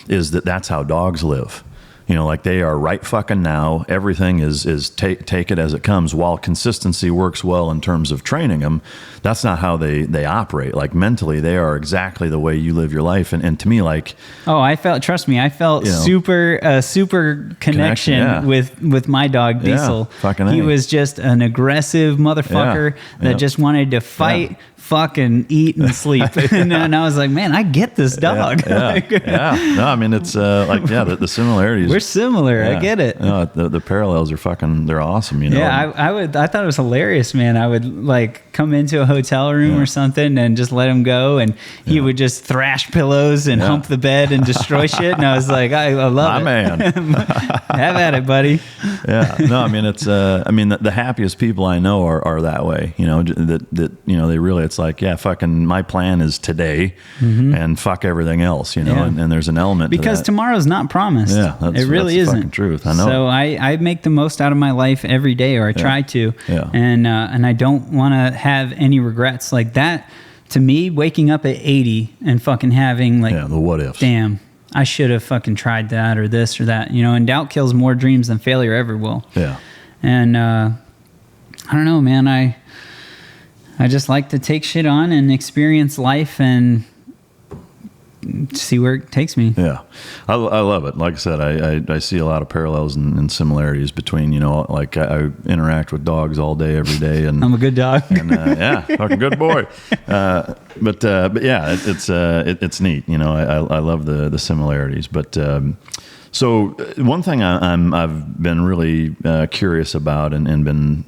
is that's how dogs live. Like, they are right fucking now. Everything is take it as it comes. While consistency works well in terms of training them, that's not how they operate. Like, mentally, they are exactly the way you live your life. And to me, like, I felt super connection with my dog Diesel. He was just an aggressive motherfucker that just wanted to fight, fuck, and eat and sleep. and I was like, man, I get this dog. No, I mean, it's the similarities. We're similar. I get it. No, the parallels are they're awesome. Yeah, I thought it was hilarious, man. I would like come into a hotel room or something and just let him go, and he would just thrash pillows and hump the bed and destroy shit. And I was like, I love it. Man. Have at it, buddy. Yeah. No, I mean, it's the happiest people I know are that way. They really, it's like, fucking my plan is today, and fuck everything else, and there's an element because to that. Tomorrow's not promised. Yeah, it really that's isn't. The fucking truth. I know. So I make the most out of my life every day, or I try to. Yeah. And I don't want to have any regrets like that. To me, waking up at 80 and fucking having like the what ifs. Damn, I should have fucking tried that or this or that. And doubt kills more dreams than failure ever will. Yeah. And I don't know, man. I just like to take shit on and experience life and see where it takes me. Yeah. I love it. Like I said, I see a lot of parallels and similarities between, like I interact with dogs all day, every day. And I'm a good dog. And, fucking good boy. But yeah, it's neat. I love the similarities. But so one thing I've been really curious about and been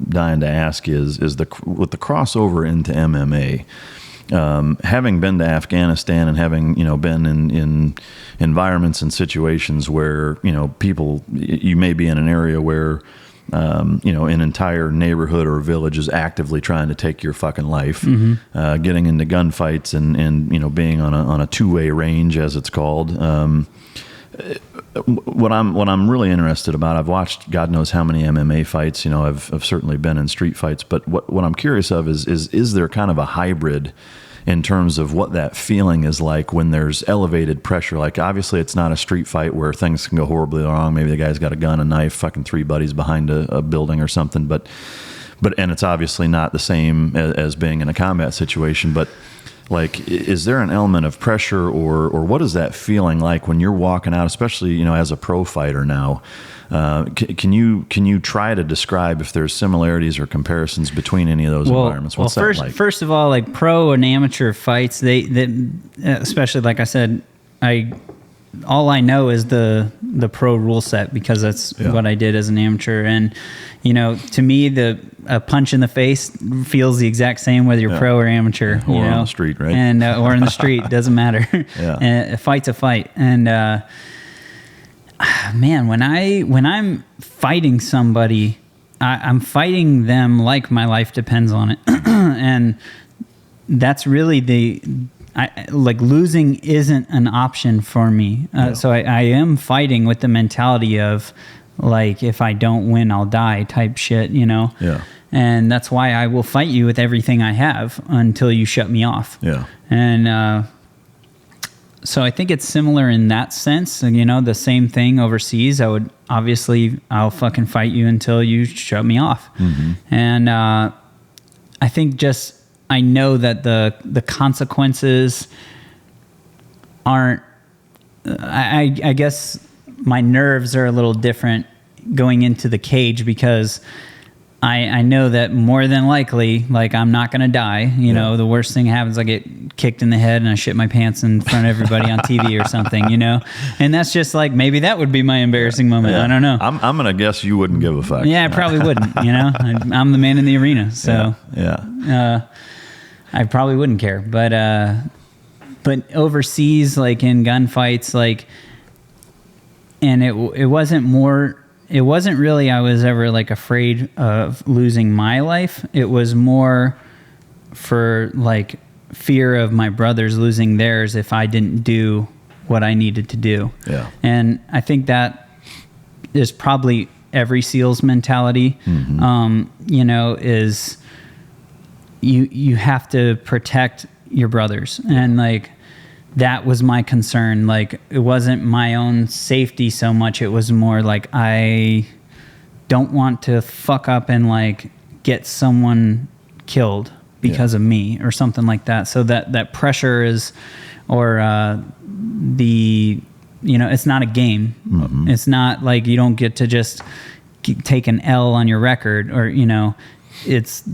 dying to ask is with the crossover into MMA. Having been to Afghanistan and having been in environments and situations where people, you may be in an area where an entire neighborhood or village is actively trying to take your fucking life, getting into gunfights and being on a two-way range, as it's called. What I'm really interested about, I've watched God knows how many MMA fights. You know, I've certainly been in street fights, but what I'm curious of is there kind of a hybrid in terms of what that feeling is like when there's elevated pressure? Like, obviously it's not a street fight where things can go horribly wrong. Maybe the guy's got a gun, a knife, fucking 3 buddies behind a building or something, but and it's obviously not the same as being in a combat situation, but like, is there an element of pressure, or what is that feeling like when you're walking out, especially, you know, as a pro fighter now? Can you try to describe if there's similarities or comparisons between any of those environments? What's that like? First of all, like pro and amateur fights, they especially, like I said, all I know is the pro rule set, because that's what I did as an amateur. And, you know, to me, a punch in the face feels the exact same whether you're pro or amateur. Or on the street, right? And or in the street, doesn't matter. And a fight's a fight. And man, when I'm fighting somebody, I'm fighting them like my life depends on it. And that's really like losing isn't an option for me. So I am fighting with the mentality of, like, if I don't win, I'll die type shit, you know? Yeah. And that's why I will fight you with everything I have until you shut me off. Yeah. And so I think it's similar in that sense. You know, the same thing overseas. I'll fucking fight you until you shut me off. Mm-hmm. And I think I know that the consequences aren't, I guess my nerves are a little different going into the cage, because I know that more than likely, like, I'm not going to die. You know, the worst thing happens, I get kicked in the head and I shit my pants in front of everybody on TV or something, you know? And that's just like, maybe that would be my embarrassing moment. Yeah. I don't know. I'm going to guess you wouldn't give a fuck. Yeah, I probably wouldn't, you know? I'm the man in the arena, so. Yeah. I probably wouldn't care. But overseas, like in gunfights, like, and it wasn't really I was ever like afraid of losing my life. It was more for like fear of my brothers losing theirs if I didn't do what I needed to do. Yeah. And I think that is probably every SEAL's mentality. Mm-hmm. You know, is you have to protect your brothers. And like, that was my concern. Like, it wasn't my own safety so much. It was more like, I don't want to fuck up and like get someone killed because of me or something like that. So that pressure is, or you know, it's not a game. Mm-hmm. It's not like you don't get to just take an L on your record, or, you know, it's,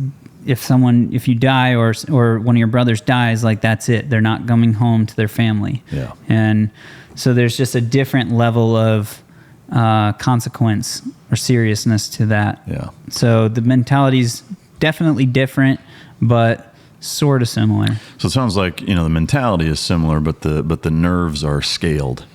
if you die or one of your brothers dies, like, that's it. They're not coming home to their family. Yeah. And so there's just a different level of consequence or seriousness to that. Yeah. So the mentality's definitely different, but sort of similar. So it sounds like, you know, the mentality is similar, but the nerves are scaled.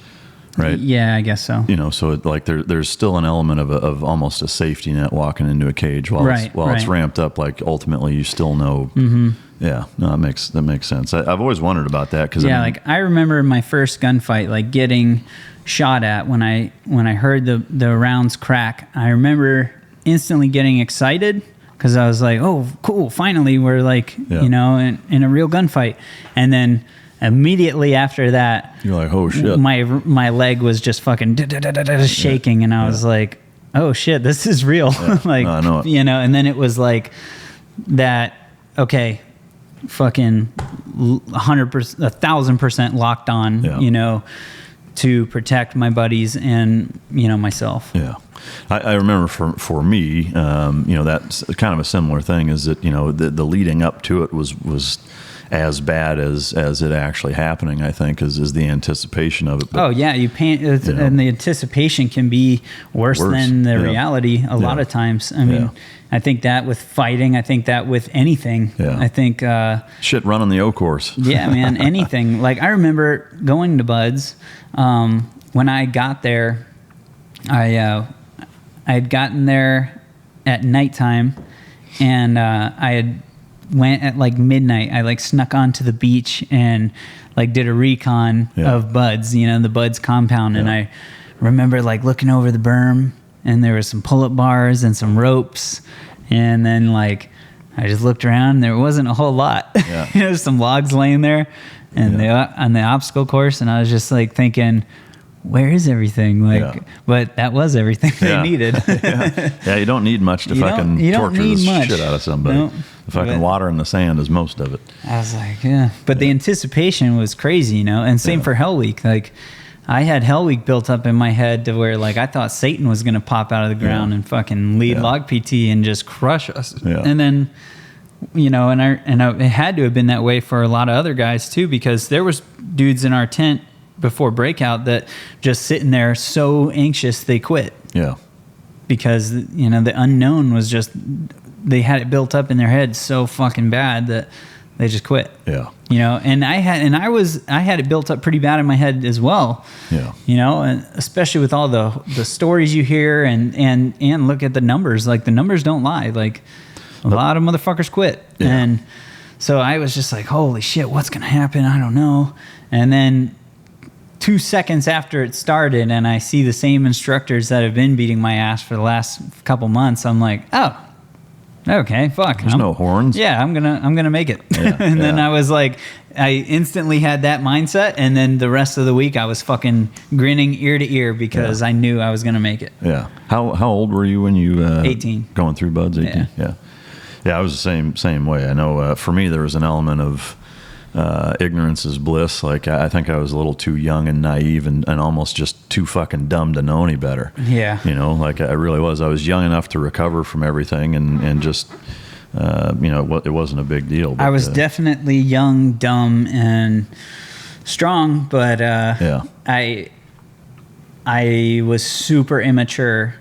Right. Yeah, I guess so. You know, so like there's still an element of almost a safety net walking into a cage while it's ramped up. Like, ultimately, you still know. Mm-hmm. Yeah, no, that makes sense. I've always wondered about that, because like, I remember my first gunfight, like, getting shot at when I heard the rounds crack. I remember instantly getting excited, because I was like, oh, cool, finally we're like, you know, in a real gunfight. And then immediately after that, you're like, oh shit, my leg was just fucking shaking, and I was like, oh shit, this is real. Like, no, I know it. You know, and then it was like that, okay, fucking 100%, 1,000% locked on, you know, to protect my buddies and, you know, myself. Yeah. I remember for me, you know, that's kind of a similar thing, is that, you know, the leading up to it was as bad as it actually happening, I think, is the anticipation of it. But, and the anticipation can be worse than the reality a lot of times. I mean, I think that with fighting, I think that with anything. Yeah. I think shit running the O course. Yeah, man, anything. Like, I remember going to Bud's when I got there. I had gotten there at nighttime, and I had went at like midnight. I like snuck onto the beach and like did a recon of Bud's, the Bud's compound. And I remember like looking over the berm, and there was some pull-up bars and some ropes. And then like I just looked around, and there wasn't a whole lot. There's some logs laying there and on the obstacle course. And I was just like thinking, where is everything? But that was everything they needed. You don't need much to fucking torture the shit out of somebody. Nope. The fucking water and the sand is most of it. I was like, But the anticipation was crazy, And same for Hell Week. Like, I had Hell Week built up in my head to where, like, I thought Satan was going to pop out of the ground and fucking lead log PT and just crush us. And then, it had to have been that way for a lot of other guys too, because there was dudes in our tent before breakout that just sitting there so anxious they quit. Because, the unknown was just, they had it built up in their head so fucking bad that they just quit. And I had it built up pretty bad in my head as well. And especially with all the stories you hear and look at the numbers. Like, the numbers don't lie. Like, a lot of motherfuckers quit. And so I was just like, holy shit, what's going to happen? I don't know. And then 2 seconds after it started, and I see the same instructors that have been beating my ass for the last couple months, I'm like, oh, okay, fuck. There's no horns. Yeah, I'm gonna make it. And then I was like, I instantly had that mindset, and then the rest of the week I was fucking grinning ear to ear because I knew I was gonna make it. How old were you when you 18 going through Buds? 18. I was the same way. I know for me there was an element of ignorance is bliss. Like, I think I was a little too young and naive and almost just too fucking dumb to know any better. Like I really was. I was young enough to recover from everything and just, it wasn't a big deal. But, I was definitely young, dumb, and strong, but I was super immature.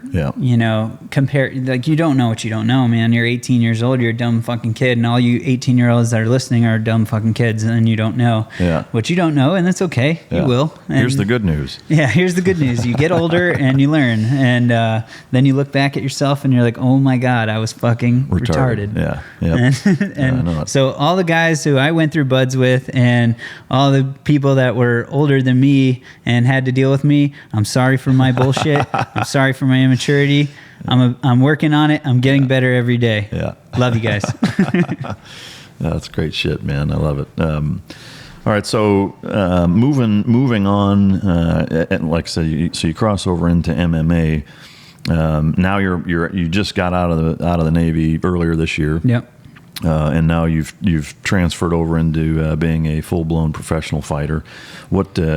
Compared, like, you don't know what you don't know, man. You're 18 years old, you're a dumb fucking kid, and all you 18-year-olds that are listening are dumb fucking kids, and you don't know what you don't know, and that's okay. You will. And here's the good news. Here's the good news. You get older and you learn, and then you look back at yourself and you're like, oh my God, I was fucking retarded. And so all the guys who I went through Buds with and all the people that were older than me and had to deal with me, I'm sorry for my bullshit. I'm sorry for my immaturity. I'm working on it. I'm getting better every day. Love you guys. That's great shit, man. I love it. All right, so moving on, and like I said, so you cross over into MMA. Now you just got out of the Navy earlier this year. And now you've transferred over into being a full-blown professional fighter.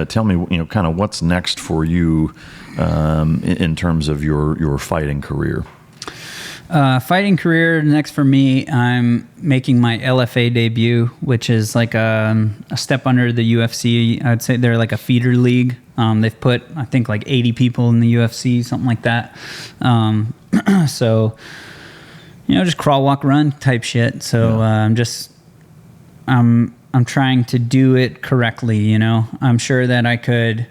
Tell me, kind of what's next for you in terms of your fighting career? Fighting career next for me, I'm making my LFA debut, which is like a step under the UFC. I'd say they're like a feeder league. They've put, I think, like 80 people in the UFC, something like that. So, just crawl, walk, run type shit. So I'm trying to do it correctly. I'm sure that I could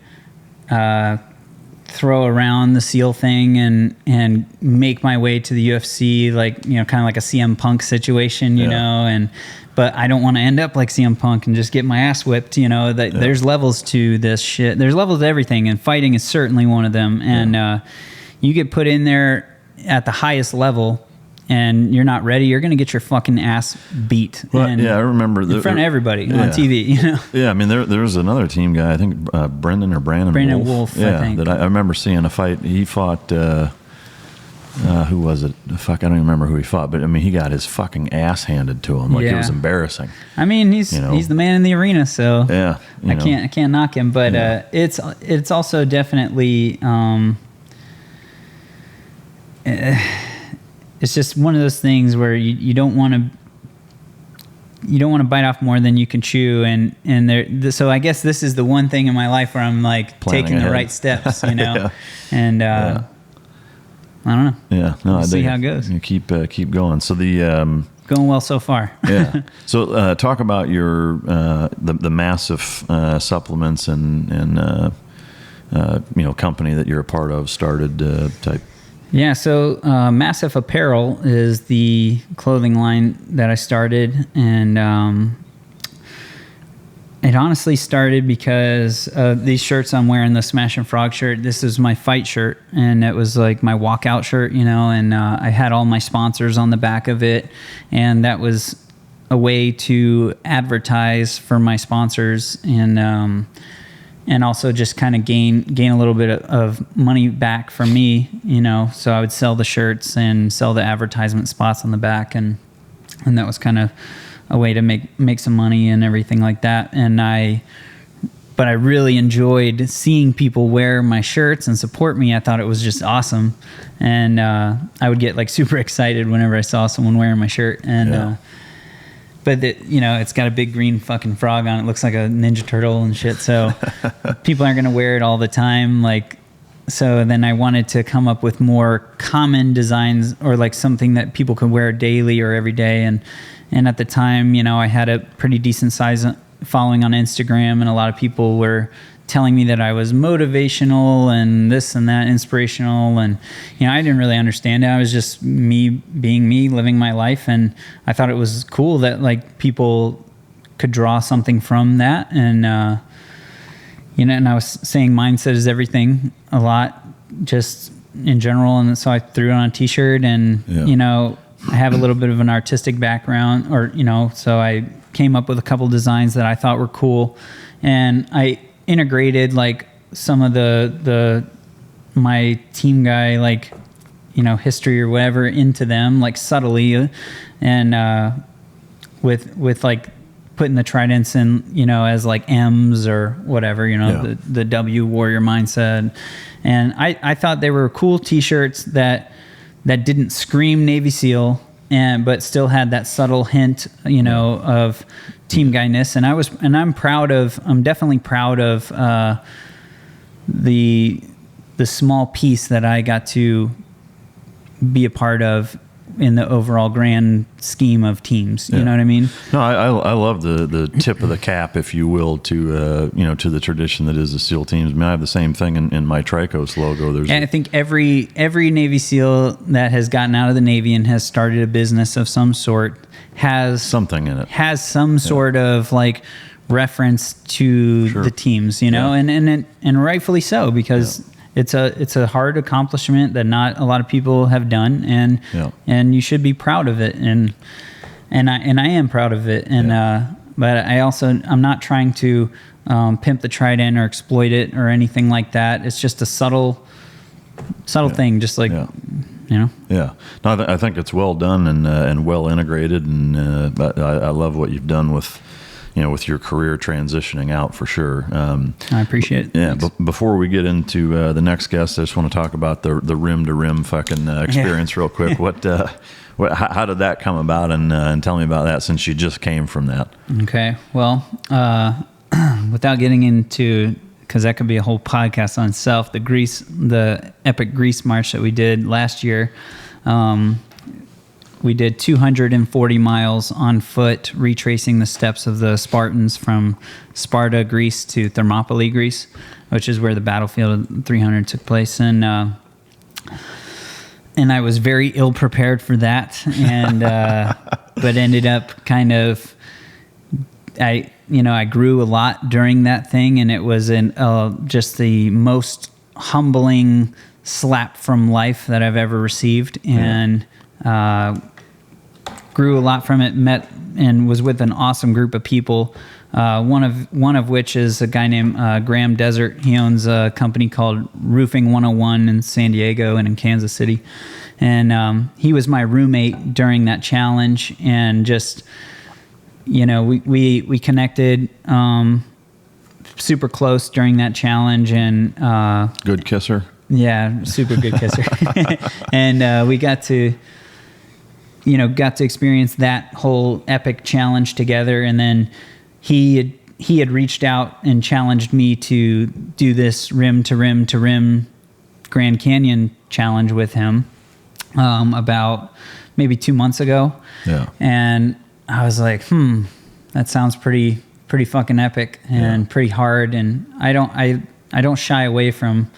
throw around the SEAL thing and make my way to the UFC, like, kind of like a CM Punk situation, but I don't want to end up like CM Punk and just get my ass whipped. There's levels to this shit. There's levels to everything, and fighting is certainly one of them. And you get put in there at the highest level, and you're not ready, you're going to get your fucking ass beat. Well, I remember in front of everybody on TV. I mean, there was another team guy, I think Brandon Wolf. I think. That I remember seeing a fight. He fought. Who was it? Fuck, I don't even remember who he fought. But I mean, he got his fucking ass handed to him. Like, it was embarrassing. I mean, he's the man in the arena, so I can't knock him. But it's also definitely. It's just one of those things where you don't want to bite off more than you can chew, and so I guess this is the one thing in my life where I'm like taking the right steps, and I don't know. We'll see how it goes. You keep going. So the going well so far. So talk about your the massive supplements and company that you're a part of started type. Yeah, so Massive Apparel is the clothing line that I started, and it honestly started because these shirts I'm wearing, the Smash and Frog shirt, this is my fight shirt, and it was like my walkout shirt, and I had all my sponsors on the back of it, and that was a way to advertise for my sponsors, and also just kind of gain a little bit of money back for me, so I would sell the shirts and sell the advertisement spots on the back, and that was kind of a way to make some money and everything like that. But I really enjoyed seeing people wear my shirts and support me. I thought it was just awesome, and I would get like super excited whenever I saw someone wearing my shirt, and but it's got a big green fucking frog on it. It looks like a Ninja Turtle and shit. So people aren't going to wear it all the time. So then I wanted to come up with more common designs, or like something that people could wear daily or every day. And at the time, I had a pretty decent size following on Instagram, and a lot of people were telling me that I was motivational and this and that, inspirational, and I didn't really understand it. I was just me being me, living my life, and I thought it was cool that like people could draw something from that, and and I was saying mindset is everything a lot, just in general, and so I threw it on a t-shirt, and I have a little bit of an artistic background, or so I came up with a couple designs that I thought were cool, and I integrated like some of my team guy history or whatever into them, like subtly, and with like putting the tridents in as like M's or whatever, the W warrior mindset, and I thought they were cool t-shirts that didn't scream Navy SEAL, but still had that subtle hint, of team guyness. And I'm definitely proud of the small piece that I got to be a part of in the overall grand scheme of teams. You know what I mean? No, I love the tip of the cap, if you will, to to the tradition that is the SEAL teams. I mean, I have the same thing in my Tricos logo. And I think every Navy SEAL that has gotten out of the Navy and has started a business of some sort has something in it, has some sort of like reference to the teams, and rightfully so, because it's a hard accomplishment that not a lot of people have done, and you should be proud of it, and I am proud of it, and but I'm not trying to pimp the trident or exploit it or anything like that. It's just a subtle thing, just like No, I think it's well done and well integrated, and I love what you've done with with your career transitioning out, for sure. I appreciate it. Yeah, but before we get into the next guest, I just want to talk about the rim to rim fucking experience real quick. How did that come about, and tell me about that, since you just came from that. Okay, well, without getting into, because that could be a whole podcast on itself, the epic Greece march that we did last year. We did 240 miles on foot, retracing the steps of the Spartans from Sparta, Greece, to Thermopylae, Greece, which is where the battlefield of 300 took place. And I was very ill prepared for that, and but ended up kind of, I grew a lot during that thing, and it was just the most humbling slap from life that I've ever received, and grew a lot from it. Met and was with an awesome group of people. One of which is a guy named Graham Desert. He owns a company called Roofing 101 in San Diego and in Kansas City, and he was my roommate during that challenge, and just we connected super close during that challenge, and good kisser. Yeah, super good kisser. And we got to experience that whole epic challenge together. And then he had reached out and challenged me to do this rim to rim to rim Grand Canyon challenge with him about maybe 2 months ago. Yeah. And I was like, that sounds pretty fucking epic and pretty hard. And I don't shy away from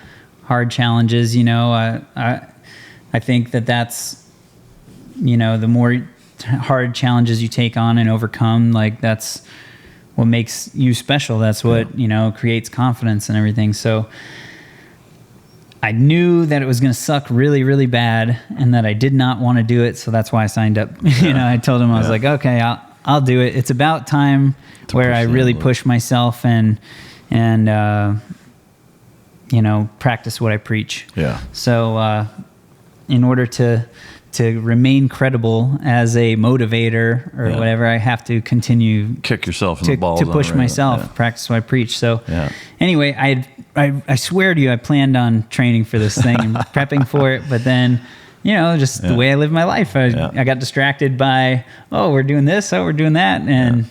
hard challenges. I think that's, the more hard challenges you take on and overcome, like that's what makes you special. That's what, creates confidence and everything. So I knew that it was going to suck really, really bad and that I did not want to do it. So that's why I signed up. I told him, I was like, okay, I'll do it. It's about time where I really push myself and practice what I preach. Yeah. So, in order to remain credible as a motivator or whatever, I have to continue kick yourself in the balls to push myself, practice what I preach. So anyway, I swear to you, I planned on training for this thing and prepping for it, but then, just the way I live my life, I got distracted by, we're doing this, we're doing that. And,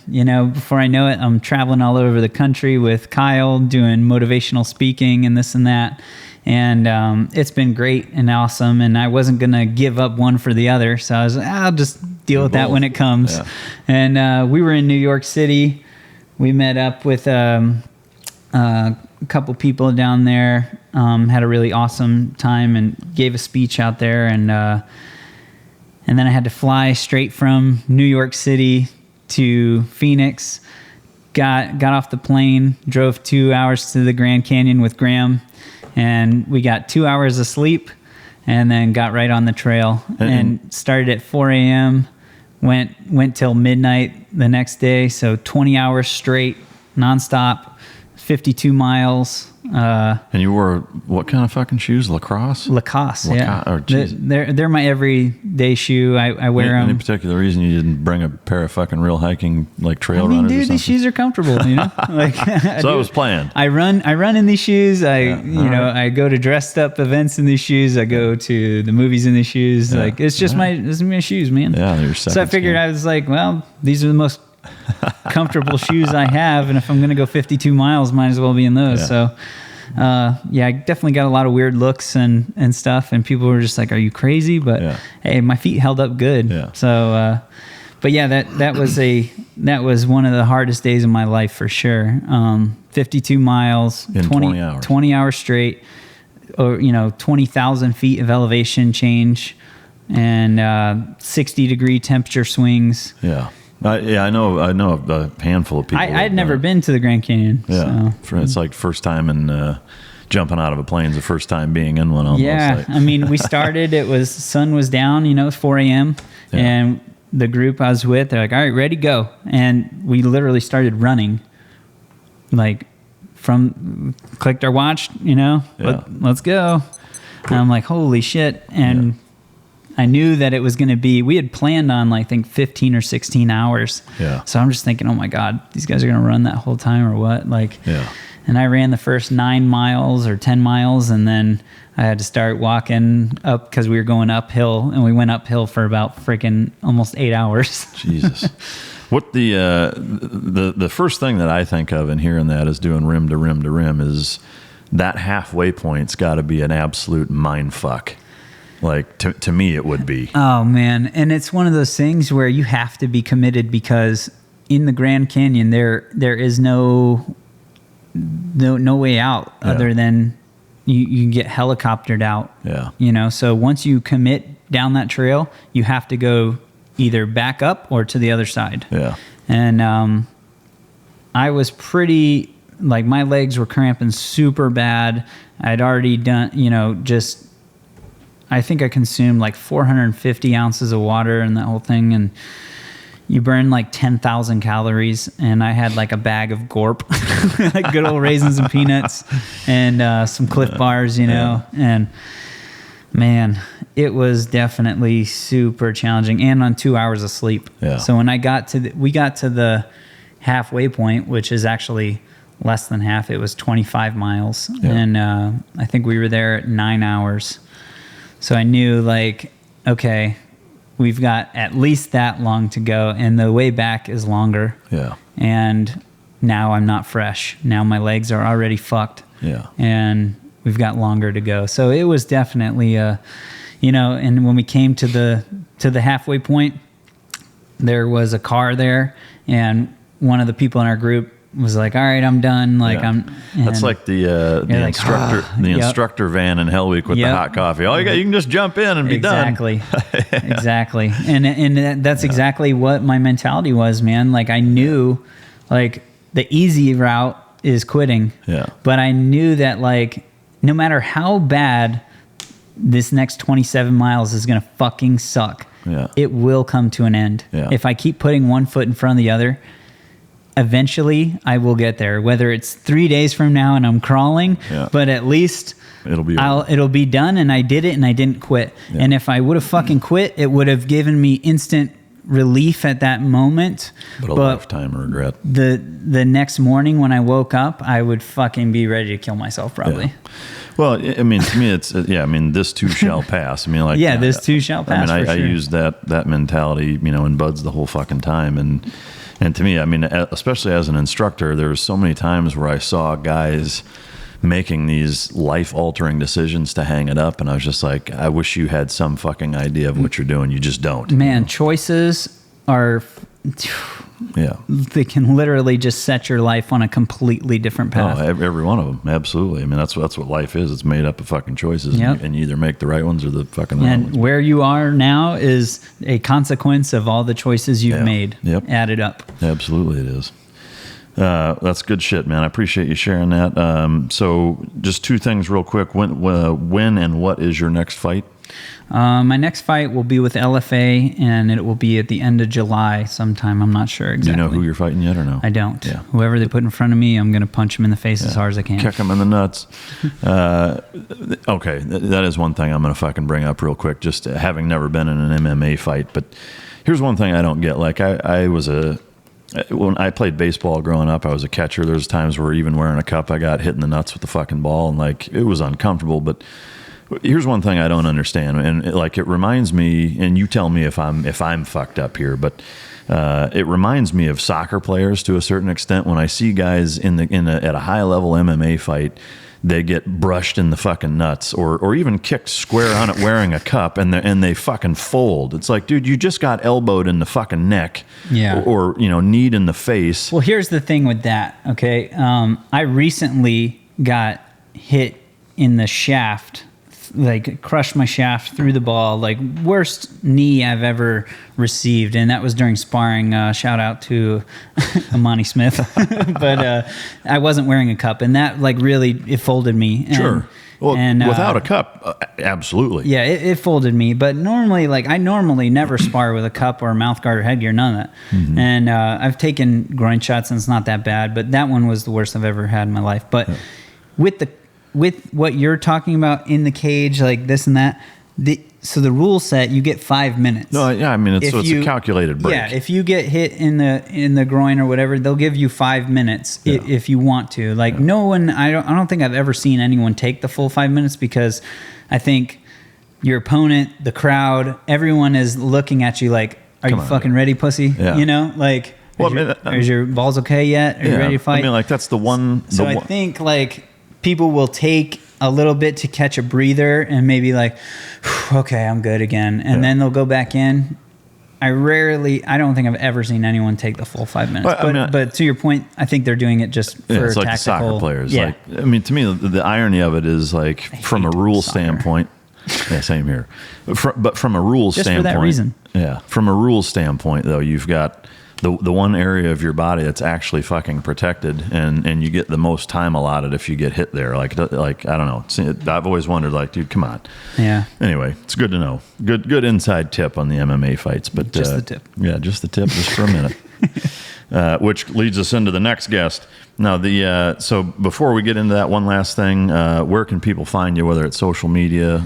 before I know it, I'm traveling all over the country with Kyle doing motivational speaking and this and that. And it's been great and awesome. And I wasn't going to give up one for the other. So I was like, I'll just deal with that when it comes. Yeah. And we were in New York City. We met up with a couple people down there, had a really awesome time and gave a speech out there. And then I had to fly straight from New York City to Phoenix. Got off the plane, drove 2 hours to the Grand Canyon with Graham. And we got 2 hours of sleep and then got right on the trail and started at 4 a.m., went till midnight the next day. So 20 hours straight, nonstop, 52 miles. And you wore what kind of fucking shoes? Lacoste, yeah. Oh, they're my everyday shoe. I wear them. Any particular reason you didn't bring a pair of fucking real hiking trail runners? Dude, these shoes are comfortable. Like so I was planned. I run in these shoes. I go to dressed up events in these shoes. I go to the movies in these shoes. Yeah. Like it's just my shoes, man. Yeah, you're so I figured I was like, well, these are the most comfortable shoes I have, and if I'm gonna go 52 miles, might as well be in those. So I definitely got a lot of weird looks and stuff, and people were just like, are you crazy? But hey, my feet held up good. So but that was one of the hardest days of my life for sure. 52 miles in 20 hours straight, or 20,000 feet of elevation change, and 60-degree temperature swings. I know a handful of people. I'd never been to the Grand Canyon. Yeah, so. It's like first time in jumping out of a plane is the first time being in one. Almost. Yeah, I mean, we started. Sun was down. It was 4 a.m. And the group I was with, they're like, "All right, ready, go!" And we literally started running. Like, clicked our watch. Let's go. And I'm like, "Holy shit!" And I knew that it was going to be, we had planned on 15 or 16 hours. Yeah. So I'm just thinking, oh my God, these guys are going to run that whole time or what? And I ran the first 9 miles or 10 miles, and then I had to start walking up because we were going uphill, and we went uphill for about freaking almost 8 hours. Jesus. What the first thing that I think of in hearing that is doing rim to rim to rim is that halfway point's got to be an absolute mind fuck. Like to me, it would be. Oh man, and it's one of those things where you have to be committed, because in the Grand Canyon there is no way out other than you get helicoptered out. Yeah. So once you commit down that trail, you have to go either back up or to the other side. Yeah. And I was pretty, my legs were cramping super bad. I'd already done, I think I consumed 450 ounces of water and that whole thing, and you burn 10,000 calories, and I had a bag of Gorp, good old raisins and peanuts, and some Cliff Bars, and man, it was definitely super challenging, and on 2 hours of sleep. Yeah. So when we got to the halfway point, which is actually less than half, it was 25 miles, and I think we were there at 9 hours. So I knew okay, we've got at least that long to go, and the way back is longer. Yeah. And now I'm not fresh. Now my legs are already fucked. Yeah. And we've got longer to go. So it was definitely and when we came to the halfway point, there was a car there, and one of the people in our group was like, all right, I'm done. Like that's like the instructor, instructor van in Hell Week with the hot coffee. All you can just jump in and be done. Exactly. And that's exactly what my mentality was, man. Like I knew like the easy route is quitting. Yeah. But I knew that like, no matter how bad this next 27 miles is going to fucking suck, it will come to an end. Yeah. If I keep putting one foot in front of the other, eventually I will get there, whether it's 3 days from now and I'm crawling, but at least it'll be done. And I did it and I didn't quit. Yeah. And if I would have fucking quit, it would have given me instant relief at that moment, but a lifetime of regret. The next morning when I woke up, I would fucking be ready to kill myself probably. Yeah. Well, I mean, to me, it's this too shall pass. I mean, like this too shall pass. I use that mentality, in buds the whole fucking time, and to me, I mean, especially as an instructor, there were so many times where I saw guys making these life-altering decisions to hang it up, and I was just like, I wish you had some fucking idea of what you're doing. You just don't. Man, choices are... They can literally just set your life on a completely different path. Oh, every one of them. Absolutely. I mean, that's what life is. It's made up of fucking choices, and you either make the right ones or the fucking wrong ones. And where you are now is a consequence of all the choices you've made added up. Absolutely it is. That's good shit, man. I appreciate you sharing that. So just two things real quick. When and what is your next fight? My next fight will be with Lfa, and it will be at the end of July sometime. I'm not sure exactly. Do you know who you're fighting yet or no? I don't. Yeah. Whoever they put in front of me, I'm going to punch him in the face as hard as I can. Kick him in the nuts. Okay, that is one thing I'm going to fucking bring up real quick, just having never been in an MMA fight. But here's one thing I don't get. Like when I played baseball growing up, I was a catcher. There's times where even wearing a cup, I got hit in the nuts with the fucking ball, and like it was uncomfortable. But here's one thing I don't understand, and it reminds me, and you tell me if I'm fucked up here, but it reminds me of soccer players to a certain extent. When I see guys at a high level MMA fight, they get brushed in the fucking nuts, or even kicked square on it wearing a cup, and they fucking fold. It's like, dude, you just got elbowed in the fucking neck, or kneed in the face. Well, here's the thing with that. Okay, I recently got hit in the shaft. Like crushed my shaft through the ball, like worst knee I've ever received, and that was during sparring. Shout out to Amani Smith, but I wasn't wearing a cup, and that like really it folded me. Sure. Well, and without a cup, absolutely. Yeah, it folded me. But normally, I normally never spar with a cup or a mouth guard or headgear, none of that. Mm-hmm. And I've taken groin shots, and it's not that bad. But that one was the worst I've ever had in my life. But with what you're talking about in the cage, like this and that, so the rule set, you get 5 minutes. No, yeah, I mean, it's a calculated break. Yeah, if you get hit in the groin or whatever, they'll give you 5 minutes if you want to. Like no one, I don't think I've ever seen anyone take the full 5 minutes, because I think your opponent, the crowd, everyone is looking at you like, are you fucking ready, pussy? Yeah. Like, is your balls okay yet? Are you ready to fight? I mean, like that's the one. So I think like people will take a little bit to catch a breather and maybe like, okay, I'm good again. And then they'll go back in. I don't think I've ever seen anyone take the full 5 minutes. But to your point, I think they're doing it just for it's like tactical. Soccer players. Yeah. Like, I mean, to me, the irony of it is like from a rule standpoint. Yeah, same here. But from a rules standpoint. Just for that reason. Yeah. From a rules standpoint, though, you've got the one area of your body that's actually fucking protected, and you get the most time allotted if you get hit there. Like I don't know. I've always wondered, like, dude, come on. Yeah. Anyway, it's good to know. Good inside tip on the MMA fights, but just the tip. Yeah, just the tip, just for a minute. Which leads us into the next guest. Now, so before we get into that, one last thing, where can people find you? Whether it's social media,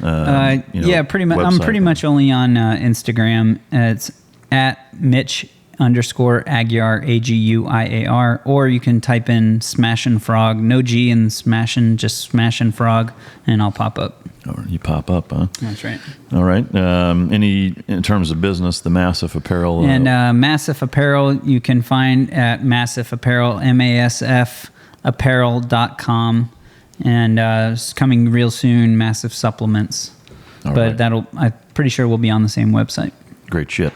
pretty much. I'm pretty much only on Instagram. It's at Mitch _Aguiar, Aguiar, or you can type in Smashin' Frog, no G in Smashin', just Smashin' Frog, and I'll pop up. Or you pop up, huh? That's right. All right. In terms of business, the Massive Apparel? And Massive Apparel, you can find at Massive Apparel, MASFapparel.com. And it's coming real soon, Massive Supplements. I'm pretty sure we'll be on the same website. Great shit.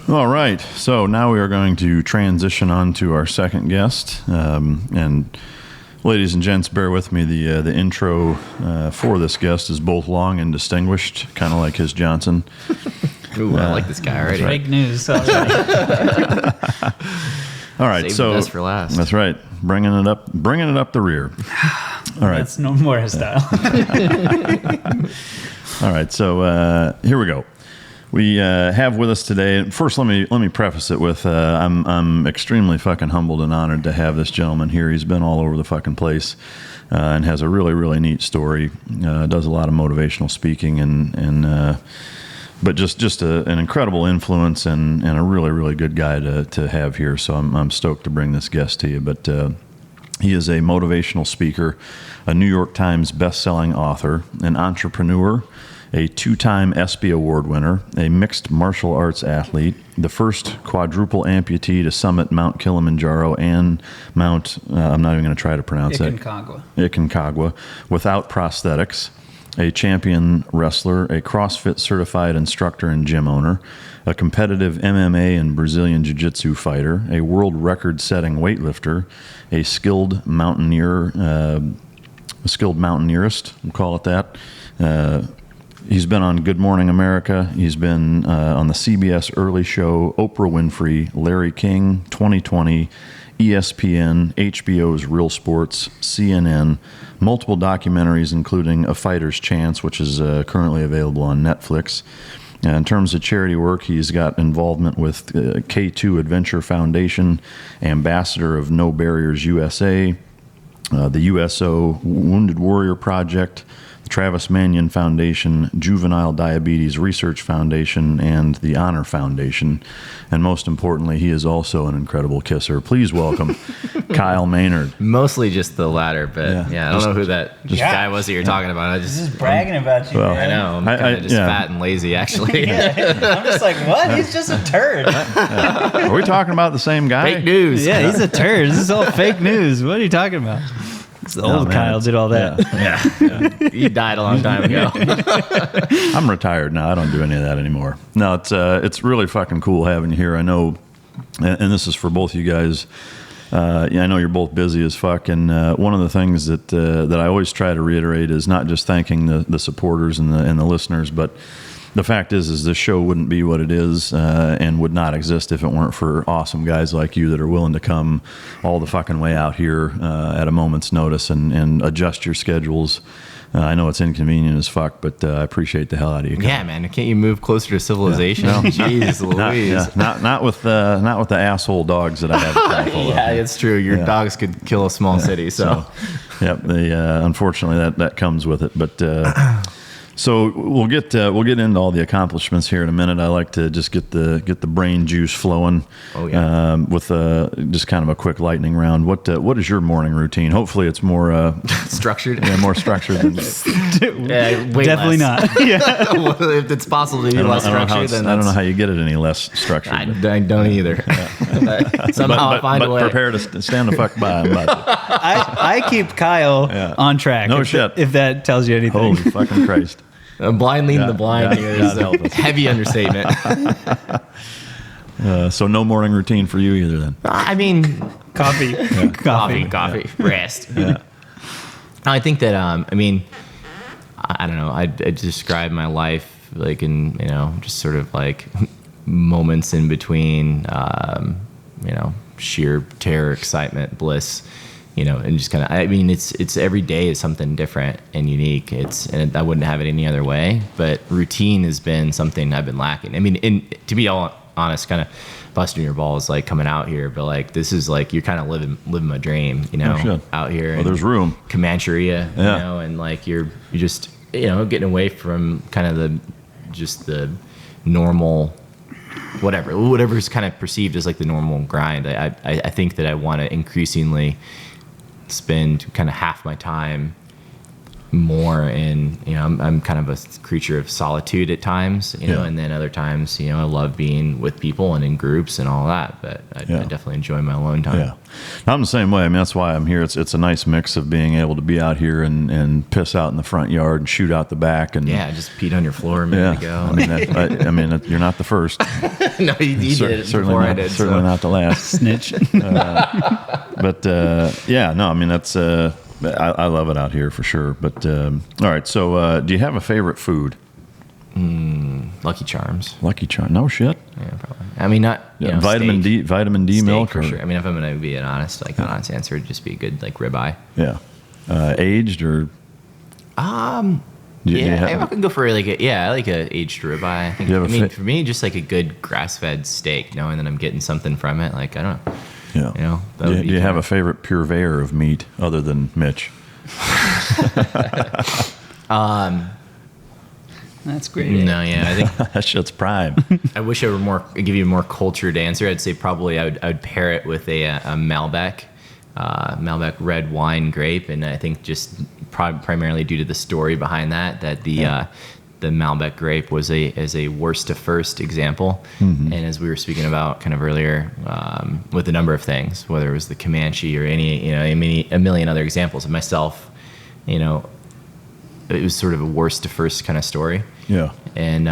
All right, so now we are going to transition on to our second guest. And ladies and gents, bear with me. The intro for this guest is both long and distinguished, kind of like his Johnson. Ooh, I like this guy already. Fake news. All right, Save so the best for last. That's right, bringing it up the rear. All right, That's no more his style. all right. So here we go. We have with us today. First, let me preface it with I'm extremely fucking humbled and honored to have this gentleman here. He's been all over the fucking place and has a really, really neat story. Does a lot of motivational speaking and but just an incredible influence and a really, really good guy to have here. So I'm stoked to bring this guest to you. But he is a motivational speaker, a New York Times best-selling author, an entrepreneur, a 2-time ESPY Award winner, a mixed martial arts athlete, the first quadruple amputee to summit Mount Kilimanjaro and Mount, I'm not even going to try to pronounce it. Aconcagua, without prosthetics, a champion wrestler, a CrossFit certified instructor and gym owner, a competitive MMA and Brazilian Jiu-Jitsu fighter, a world record-setting weightlifter, a skilled mountaineerist, we'll call it that. He's been on Good Morning America. He's been on the CBS Early Show, Oprah Winfrey, Larry King, 2020, ESPN, HBO's Real Sports, CNN, multiple documentaries including A Fighter's Chance, which is currently available on Netflix. In terms of charity work, he's got involvement with K2 Adventure Foundation, ambassador of No Barriers USA, the USO Wounded Warrior Project, the Travis Manion Foundation, Juvenile Diabetes Research Foundation, and the Honor Foundation. And most importantly, he is also an incredible kisser. Please welcome Kyle Maynard. Mostly just the latter, but I don't know who that guy was that you're talking about. I just bragging about you. I know. I'm kind of just fat and lazy, actually. I'm just like, what? He's just a turd. Are we talking about the same guy? Fake news. Yeah, he's a turd. This is all fake news. What are you talking about? The old Kyle did all that. Yeah. He died a long time ago. I'm retired now. I don't do any of that anymore. No, it's really fucking cool having you here. I know, and this is for both you guys. I know you're both busy as fuck, and one of the things that I always try to reiterate is not just thanking the supporters and the listeners, but the fact is this show wouldn't be what it is and would not exist if it weren't for awesome guys like you that are willing to come all the fucking way out here at a moment's notice and adjust your schedules. I know it's inconvenient as fuck, but I appreciate the hell out of you. Yeah, man. Can't you move closer to civilization? Yeah. No. Jeez Louise. Not with the asshole dogs that I have. Yeah, it's true. Your dogs could kill a small city. So yep. Unfortunately, that comes with it, but. So we'll get into all the accomplishments here in a minute. I like to just get the brain juice flowing. Oh yeah. With just kind of a quick lightning round. What is your morning routine? Hopefully it's more structured. Yeah, more structured than definitely not. Yeah. Well, if it's possible to be less structured, then I don't know how you get it any less structured. I don't either. Somehow I find a way. But prepare to stand the fuck by. I keep Kyle on track. No shit. If that tells you anything. Holy fucking Christ. Blind leading the blind here is a heavy understatement. So no morning routine for you either then? I mean, coffee. Coffee, rest. Yeah. I think that, I don't know, I describe my life like in, just sort of like moments in between, sheer terror, excitement, bliss, and just kind of, it's every day is something different and unique. And I wouldn't have it any other way, but routine has been something I've been lacking. To be all honest, kind of busting your balls, like coming out here, but like, this is like, you're kind of living my dream, out here. Well, there's room. Comancheria, and like, you're just, getting away from kind of the normal, whatever is kind of perceived as like the normal grind. I think that I want to increasingly spend kind of half my time more in, I'm kind of a creature of solitude at times, and then other times, I love being with people and in groups and all that, but I definitely enjoy my alone time. Yeah. I'm the same way. I mean, that's why I'm here. It's a nice mix of being able to be out here and piss out in the front yard and shoot out the back. And just peed on your floor a minute ago. I mean, you're not the first. No, you did it certainly before not, I did. Certainly not the last. Snitch. I mean, that's, I love it out here for sure. But, all right. So, do you have a favorite food? Lucky Charms. Lucky Charms. No shit. Yeah, probably. I mean, not vitamin D steak milk for sure. I mean, if I'm gonna be an honest answer, it'd just be a good ribeye. Yeah. Aged or? I can go for I like a aged ribeye. I think. For me, just like a good grass-fed steak, knowing that I'm getting something from it. Like I don't know. Yeah. Do you have a favorite purveyor of meat other than Mitch? That's great. No, I think that shit's prime. I wish I were give you a more cultured answer. I'd say probably I would pair it with a Malbec red wine grape, and I think just primarily due to the story behind that the Malbec grape was a worst to first example. Mm-hmm. And as we were speaking about kind of earlier, with a number of things, whether it was the Comanche or a million other examples of myself, it was sort of a worst to first kind of story. Yeah. And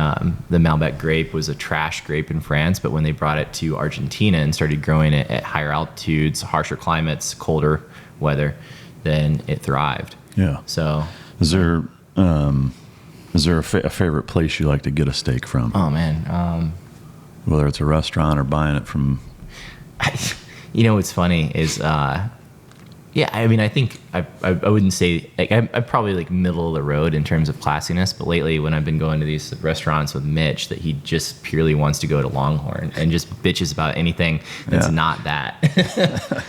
the Malbec grape was a trash grape in France, but when they brought it to Argentina and started growing it at higher altitudes, harsher climates, colder weather, then it thrived. Yeah. So is there a favorite place you like to get a steak from? Oh man. Whether it's a restaurant or buying it from. What's funny is, I mean, I think I wouldn't say I'm probably like middle of the road in terms of classiness, but lately when I've been going to these restaurants with Mitch, that he just purely wants to go to Longhorn and just bitches about anything that's not that.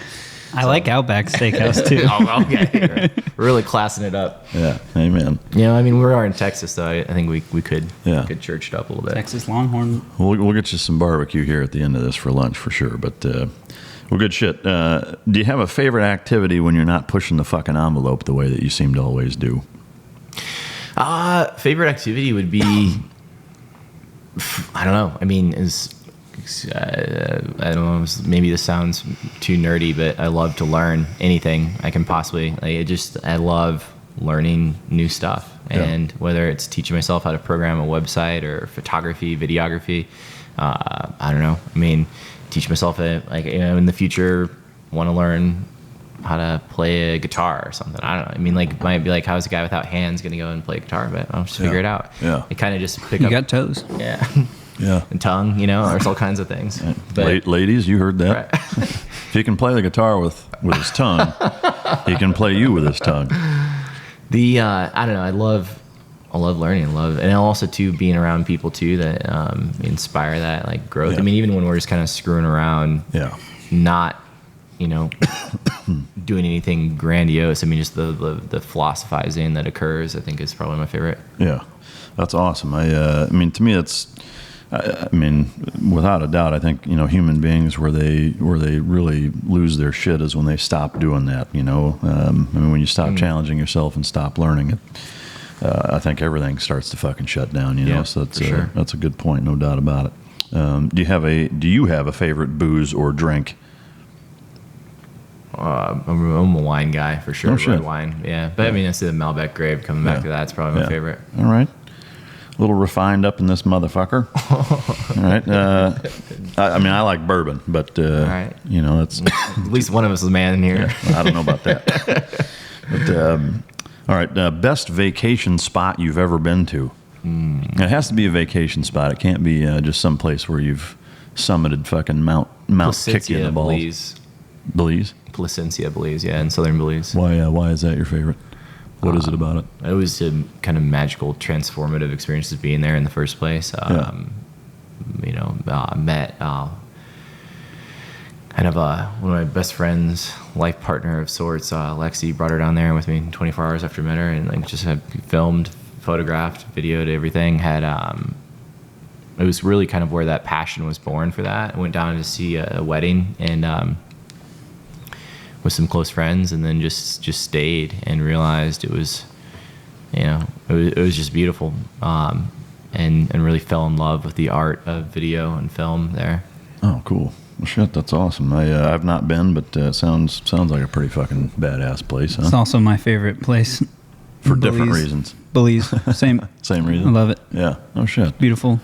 I like Outback Steakhouse too. Oh, okay. Right. We're really classing it up. Yeah, amen. I mean, we are in Texas, though. I think we could church it up a little bit. Texas Longhorn. We'll get you some barbecue here at the end of this for lunch for sure. But well, good shit. Do you have a favorite activity when you're not pushing the fucking envelope the way that you seem to always do? Favorite activity would be, I don't know. I mean, I don't know, maybe this sounds too nerdy, but I love to learn anything I can possibly. I love learning new stuff. And whether it's teaching myself how to program a website or photography, videography, I don't know. I mean, teach myself in the future, want to learn how to play a guitar or something. I don't know. I mean, might be like, how's a guy without hands going to go and play guitar? But I'll just figure it out. Yeah. It kind of just pick up. You got toes. Yeah. Yeah. And tongue, there's all kinds of things. But, ladies, you heard that. Right. If he can play the guitar with his tongue, he can play you with his tongue. I don't know. I love learning, and also too being around people too that inspire that growth. Yeah. I mean, even when we're just kind of screwing around, not doing anything grandiose. I mean, just the philosophizing that occurs, I think, is probably my favorite. Yeah, that's awesome. I mean, to me, it's. I mean, without a doubt, I think human beings where they really lose their shit is when they stop doing that. I mean, when you stop challenging yourself and stop learning it, I think everything starts to fucking shut down. So that's a good point, no doubt about it. Do you have a favorite booze or drink? I'm a wine guy for sure. Oh, shit. Red wine, yeah. But I mean, I see the Malbec grape coming back to that. It's probably my favorite. All right. A little refined up in this motherfucker. All right. I mean, I like bourbon, but it's at least one of us is a man in here. Yeah, I don't know about that. But all right, best vacation spot you've ever been to. It has to be a vacation spot. It can't be just some place where you've summited fucking Mount kick you in the balls. Belize. Placencia, Belize, in southern Belize. Why is that your favorite? What is it about it? It was a kind of magical, transformative experiences being there in the first place. Met kind of one of my best friends, life partner of sorts, Lexi, brought her down there with me 24 hours after I met her, and just had filmed, photographed, videoed everything. It was really kind of where that passion was born for that. I went down to see a wedding and with some close friends, and then just stayed and realized it was it was just beautiful, and really fell in love with the art of video and film there. Oh, cool. Well, shit, that's awesome. I've not been, but sounds like a pretty fucking badass place, huh? It's also my favorite place. For different reasons. Belize, same reason. I love it. Yeah. Oh shit. Beautiful,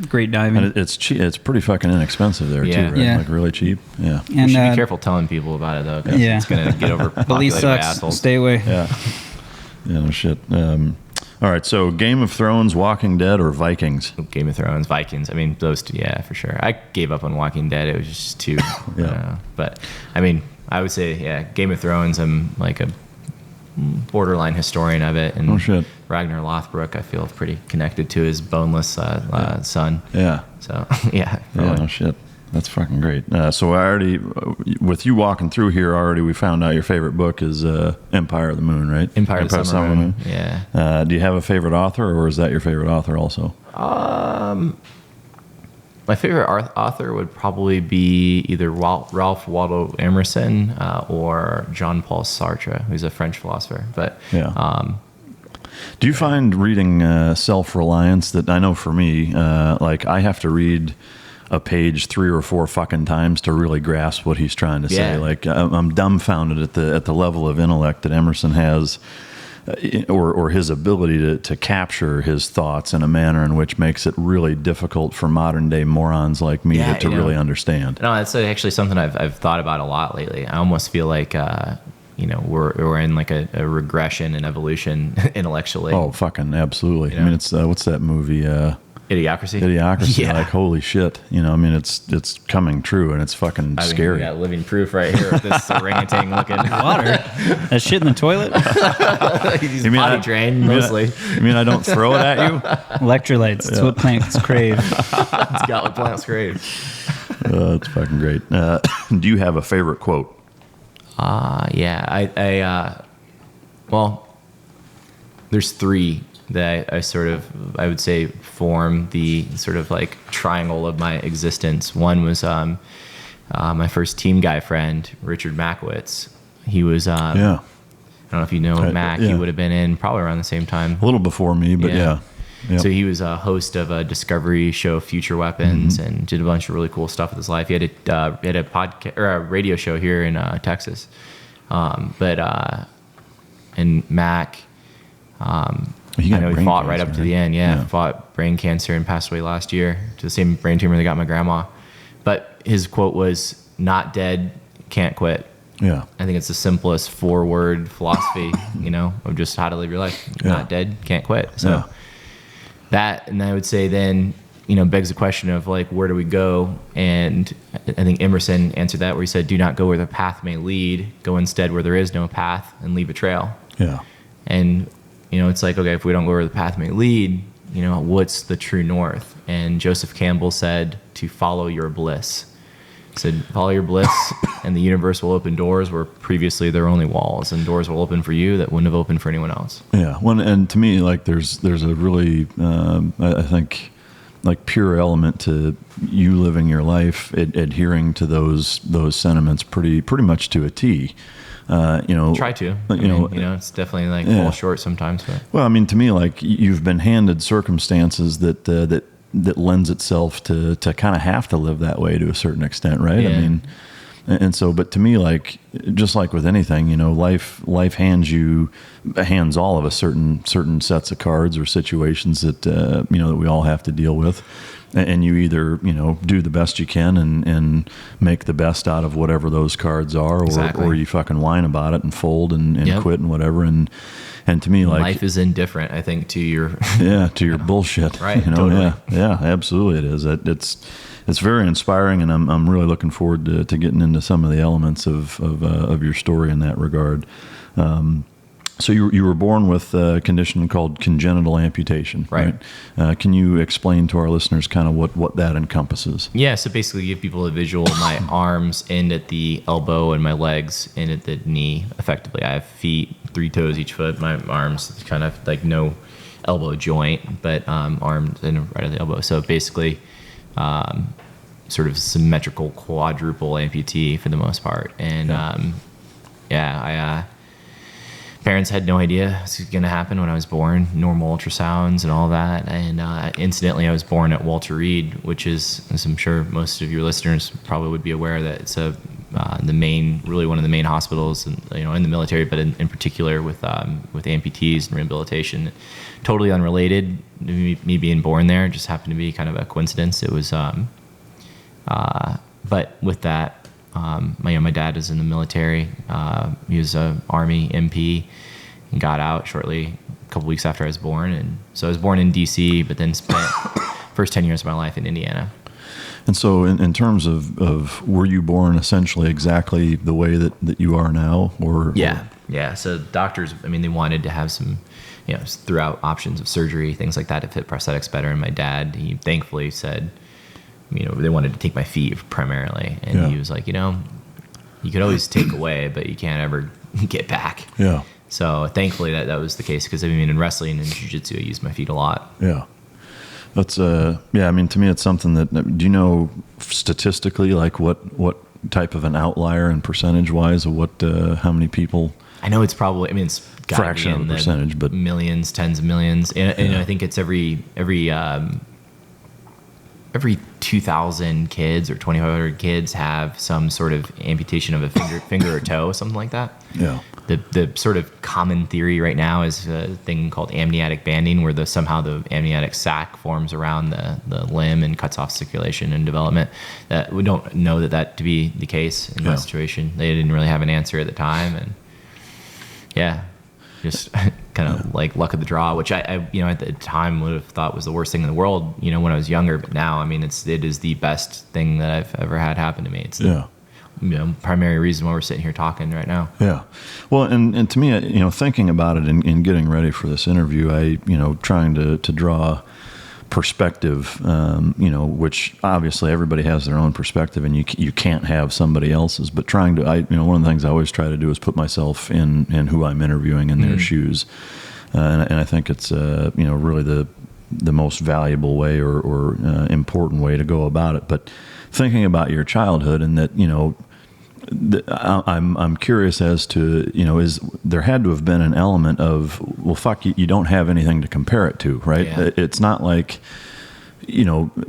great diving. And it's cheap. It's pretty fucking inexpensive there too, right? Yeah. Like really cheap. Yeah. You And should be careful telling people about it though, 'cause Yeah. it's gonna get Belize overpopulated by sucks. assholes. Stay away. Yeah. Yeah. No shit. All right. So Game of Thrones, Walking Dead, or Vikings? Game of Thrones, Vikings. I mean, those two, yeah, for sure. I gave up on Walking Dead. It was just too. Yeah. But I mean, I would say, yeah, Game of Thrones. I'm like a borderline historian of it, and Oh shit. Ragnar Lothbrok, I feel pretty connected to his boneless son. Yeah. So yeah, Yeah. No shit. That's fucking great. So I already, with you walking through here already, we found out your favorite book is Empire of the Moon, right? Empire of the Summer Moon. Yeah. Do you have a favorite author, or is that your favorite author also? My favorite author would probably be either Ralph Waldo Emerson or Jean-Paul Sartre, who's a French philosopher. But yeah. Do you find reading Self-Reliance that, I know for me, like I have to read a page 3 or 4 fucking times to really grasp what he's trying to say. Yeah. Like I'm dumbfounded at the level of intellect that Emerson has, or his ability to capture his thoughts in a manner in which makes it really difficult for modern day morons like me to really understand. No, that's actually something I've thought about a lot lately. I almost feel like we're in like a regression and evolution intellectually. Oh, fucking absolutely. I mean, it's what's that movie? Idiocracy. Yeah. Like, holy shit. I mean, it's coming true, and it's fucking scary. We got living proof right here with this orangutan looking Water. That shit in the toilet. He's You mean potty I- trained mostly. You mean I don't throw it at you? Electrolytes. It's what plants crave. It's got what plants crave. It's fucking great. Do you have a favorite quote? Yeah. Well, there's 3 that I would say form the sort of like triangle of my existence. One was my first team guy friend, Richard Makowitz. He was, I don't know if you know Mac, yeah. he would have been in probably around the same time. A little before me, but yeah. Yep. So he was a host of a Discovery show, Future Weapons, and did a bunch of really cool stuff with his life. He had a podcast or a radio show here in Texas, and Mac, He got I know he brain fought right cancer, up to the end. Yeah. Fought brain cancer and passed away last year to the same brain tumor that got my grandma. But his quote was, "Not dead, can't quit." Yeah. I think it's the simplest 4-word philosophy, of just how to live your life. Yeah. Not dead, can't quit. So Yeah. that, and I would say then, begs the question of like, where do we go? And I think Emerson answered that where he said, "Do not go where the path may lead. Go instead where there is no path and leave a trail." Yeah. And, it's like, okay, if we don't go where the path may lead, what's the true north? And Joseph Campbell said to follow your bliss. He said, follow your bliss and the universe will open doors where previously there were only walls, and doors will open for you that wouldn't have opened for anyone else. Yeah. And to me, like there's a really, I think, like pure element to you living your life, adhering to those sentiments pretty much to a T. Try to. It's definitely like fall short sometimes. But. Well, I mean, to me, like you've been handed circumstances that lends itself to kind of have to live that way to a certain extent, right? Yeah. I mean, and so, but to me, like just like with anything, life hands all of us certain sets of cards or situations that that we all have to deal with. And you either, do the best you can and make the best out of whatever those cards are, or you fucking whine about it and fold and quit and whatever. And to me, like life is indifferent, I think, to your to your bullshit. Right. Totally. Yeah, absolutely, it is. It's very inspiring, and I'm really looking forward to getting into some of the elements of your story in that regard. So you were born with a condition called congenital amputation, right? Can you explain to our listeners kind of what that encompasses? Yeah, so basically give people a visual. My arms end at the elbow and my legs end at the knee, effectively. I have feet, 3 toes each foot. My arms kind of like no elbow joint, but arms and right at the elbow. So basically sort of symmetrical quadruple amputee for the most part. And I parents had no idea this was going to happen when I was born, normal ultrasounds and all that. And incidentally, I was born at Walter Reed, which is, as I'm sure most of your listeners probably would be aware, that it's really one of the main hospitals, in the military, but in particular with amputees and rehabilitation. Totally unrelated to me being born there, just happened to be kind of a coincidence. It was, but with that, my dad was in the military. He was a Army MP and got out shortly, a couple weeks after I was born. And so I was born in DC, but then spent first 10 years of my life in Indiana. And so in terms of were you born essentially exactly the way that you are now? Yeah. So doctors, they wanted to have some, throughout options of surgery, things like that to fit prosthetics better. And my dad, he thankfully said, they wanted to take my feet primarily. And he was like, you could always take away, but you can't ever get back. Yeah. So thankfully that was the case, because in wrestling and jiu-jitsu, I used my feet a lot. Yeah. That's to me, it's something that, do you know statistically, like what type of an outlier and percentage wise of how many people? I know it's probably, it's gotta fraction be in of a percentage, but millions, tens of millions. And I think it's every 2,000 kids or 2,500 kids have some sort of amputation of a finger or toe, something like that. Yeah. The sort of common theory right now is a thing called amniotic banding, where somehow the amniotic sac forms around the limb and cuts off circulation and development. That we don't know that to be the case in that situation. They didn't really have an answer at the time, and just kind of like luck of the draw, which I at the time would have thought was the worst thing in the world, when I was younger. But now, it is the best thing that I've ever had happen to me. It's the primary reason why we're sitting here talking right now. Yeah. Well, and to me, thinking about it and getting ready for this interview, I, trying to draw perspective, which obviously everybody has their own perspective, and you can't have somebody else's, but trying to, one of the things I always try to do is put myself in who I'm interviewing in their shoes. And I think it's, really the most valuable way or important way to go about it. But thinking about your childhood, and that, I'm curious as to, is there had to have been an element of, well, fuck, you don't have anything to compare it to, right? Yeah. It's not like,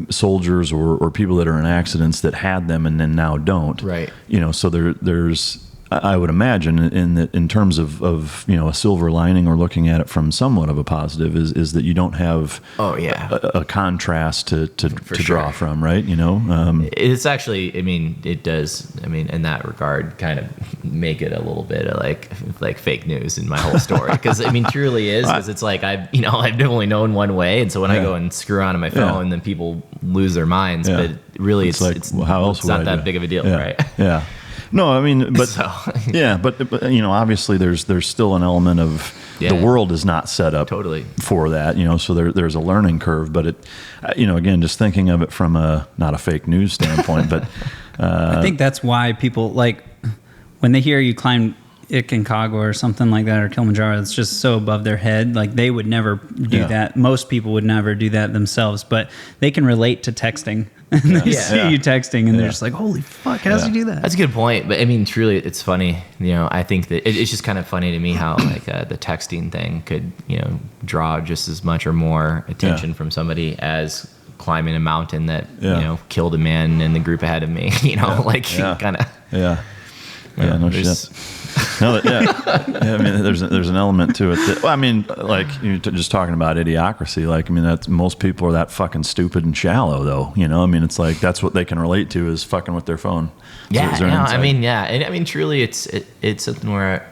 soldiers or people that are in accidents that had them and then now don't. Right. So there's, I would imagine in terms of a silver lining, or looking at it from somewhat of a positive, is that you don't have a contrast to draw from, right? It's actually, it does, in that regard, kind of make it a little bit of like fake news in my whole story, because truly is, because it's like I've only known one way, and so when I go and screw around on my phone, then people lose their minds. But really, it's how else it's not that big of a deal, right? Yeah. No, but but obviously there's still an element of the world is not set up for that, so there's a learning curve. But it, again, just thinking of it from not a fake news standpoint, but I think that's why people, like, when they hear you climb Aconcagua or something like that, or Kilimanjaro, it's just so above their head. Like, they would never do that. Most people would never do that themselves, but they can relate to texting. And they see you texting, and they're just like, holy fuck, how does he do that? That's a good point. But truly, it's funny. I think that it's just kind of funny to me how the texting thing could, draw just as much or more attention from somebody as climbing a mountain that, killed a man in the group ahead of me, kind of. Yeah. Yeah, no shit. No, there's an element to it. That, you're just talking about idiocracy. That's, most people are that fucking stupid and shallow, though. It's like that's what they can relate to, is fucking with their phone. And truly, it's something where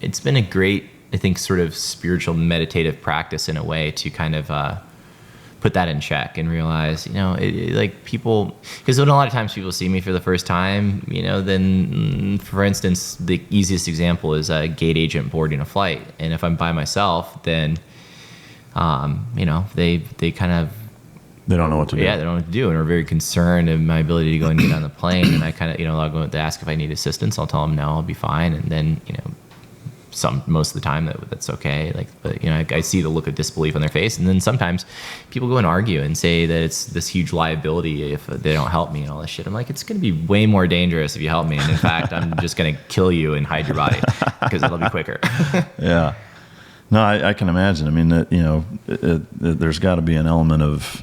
it's been a great, I think, sort of spiritual meditative practice in a way to kind of put that in check and realize, people, because when a lot of times people see me for the first time, then, for instance, the easiest example is a gate agent boarding a flight. And if I'm by myself, then, they kind of, they don't know what to do. Yeah, they don't know what to do, and are very concerned of my ability to go and get on the plane. And I kind of, I'll go to ask if I need assistance. I'll tell them no, I'll be fine. And then, most of the time that's okay. Like, but you know, I see the look of disbelief on their face, and then sometimes people go and argue and say that it's this huge liability if they don't help me and all this shit. I'm like, it's going to be way more dangerous if you help me, and in fact, I'm just going to kill you and hide your body because it'll be quicker. Yeah. No, I can imagine. I mean, you know, there's got to be an element of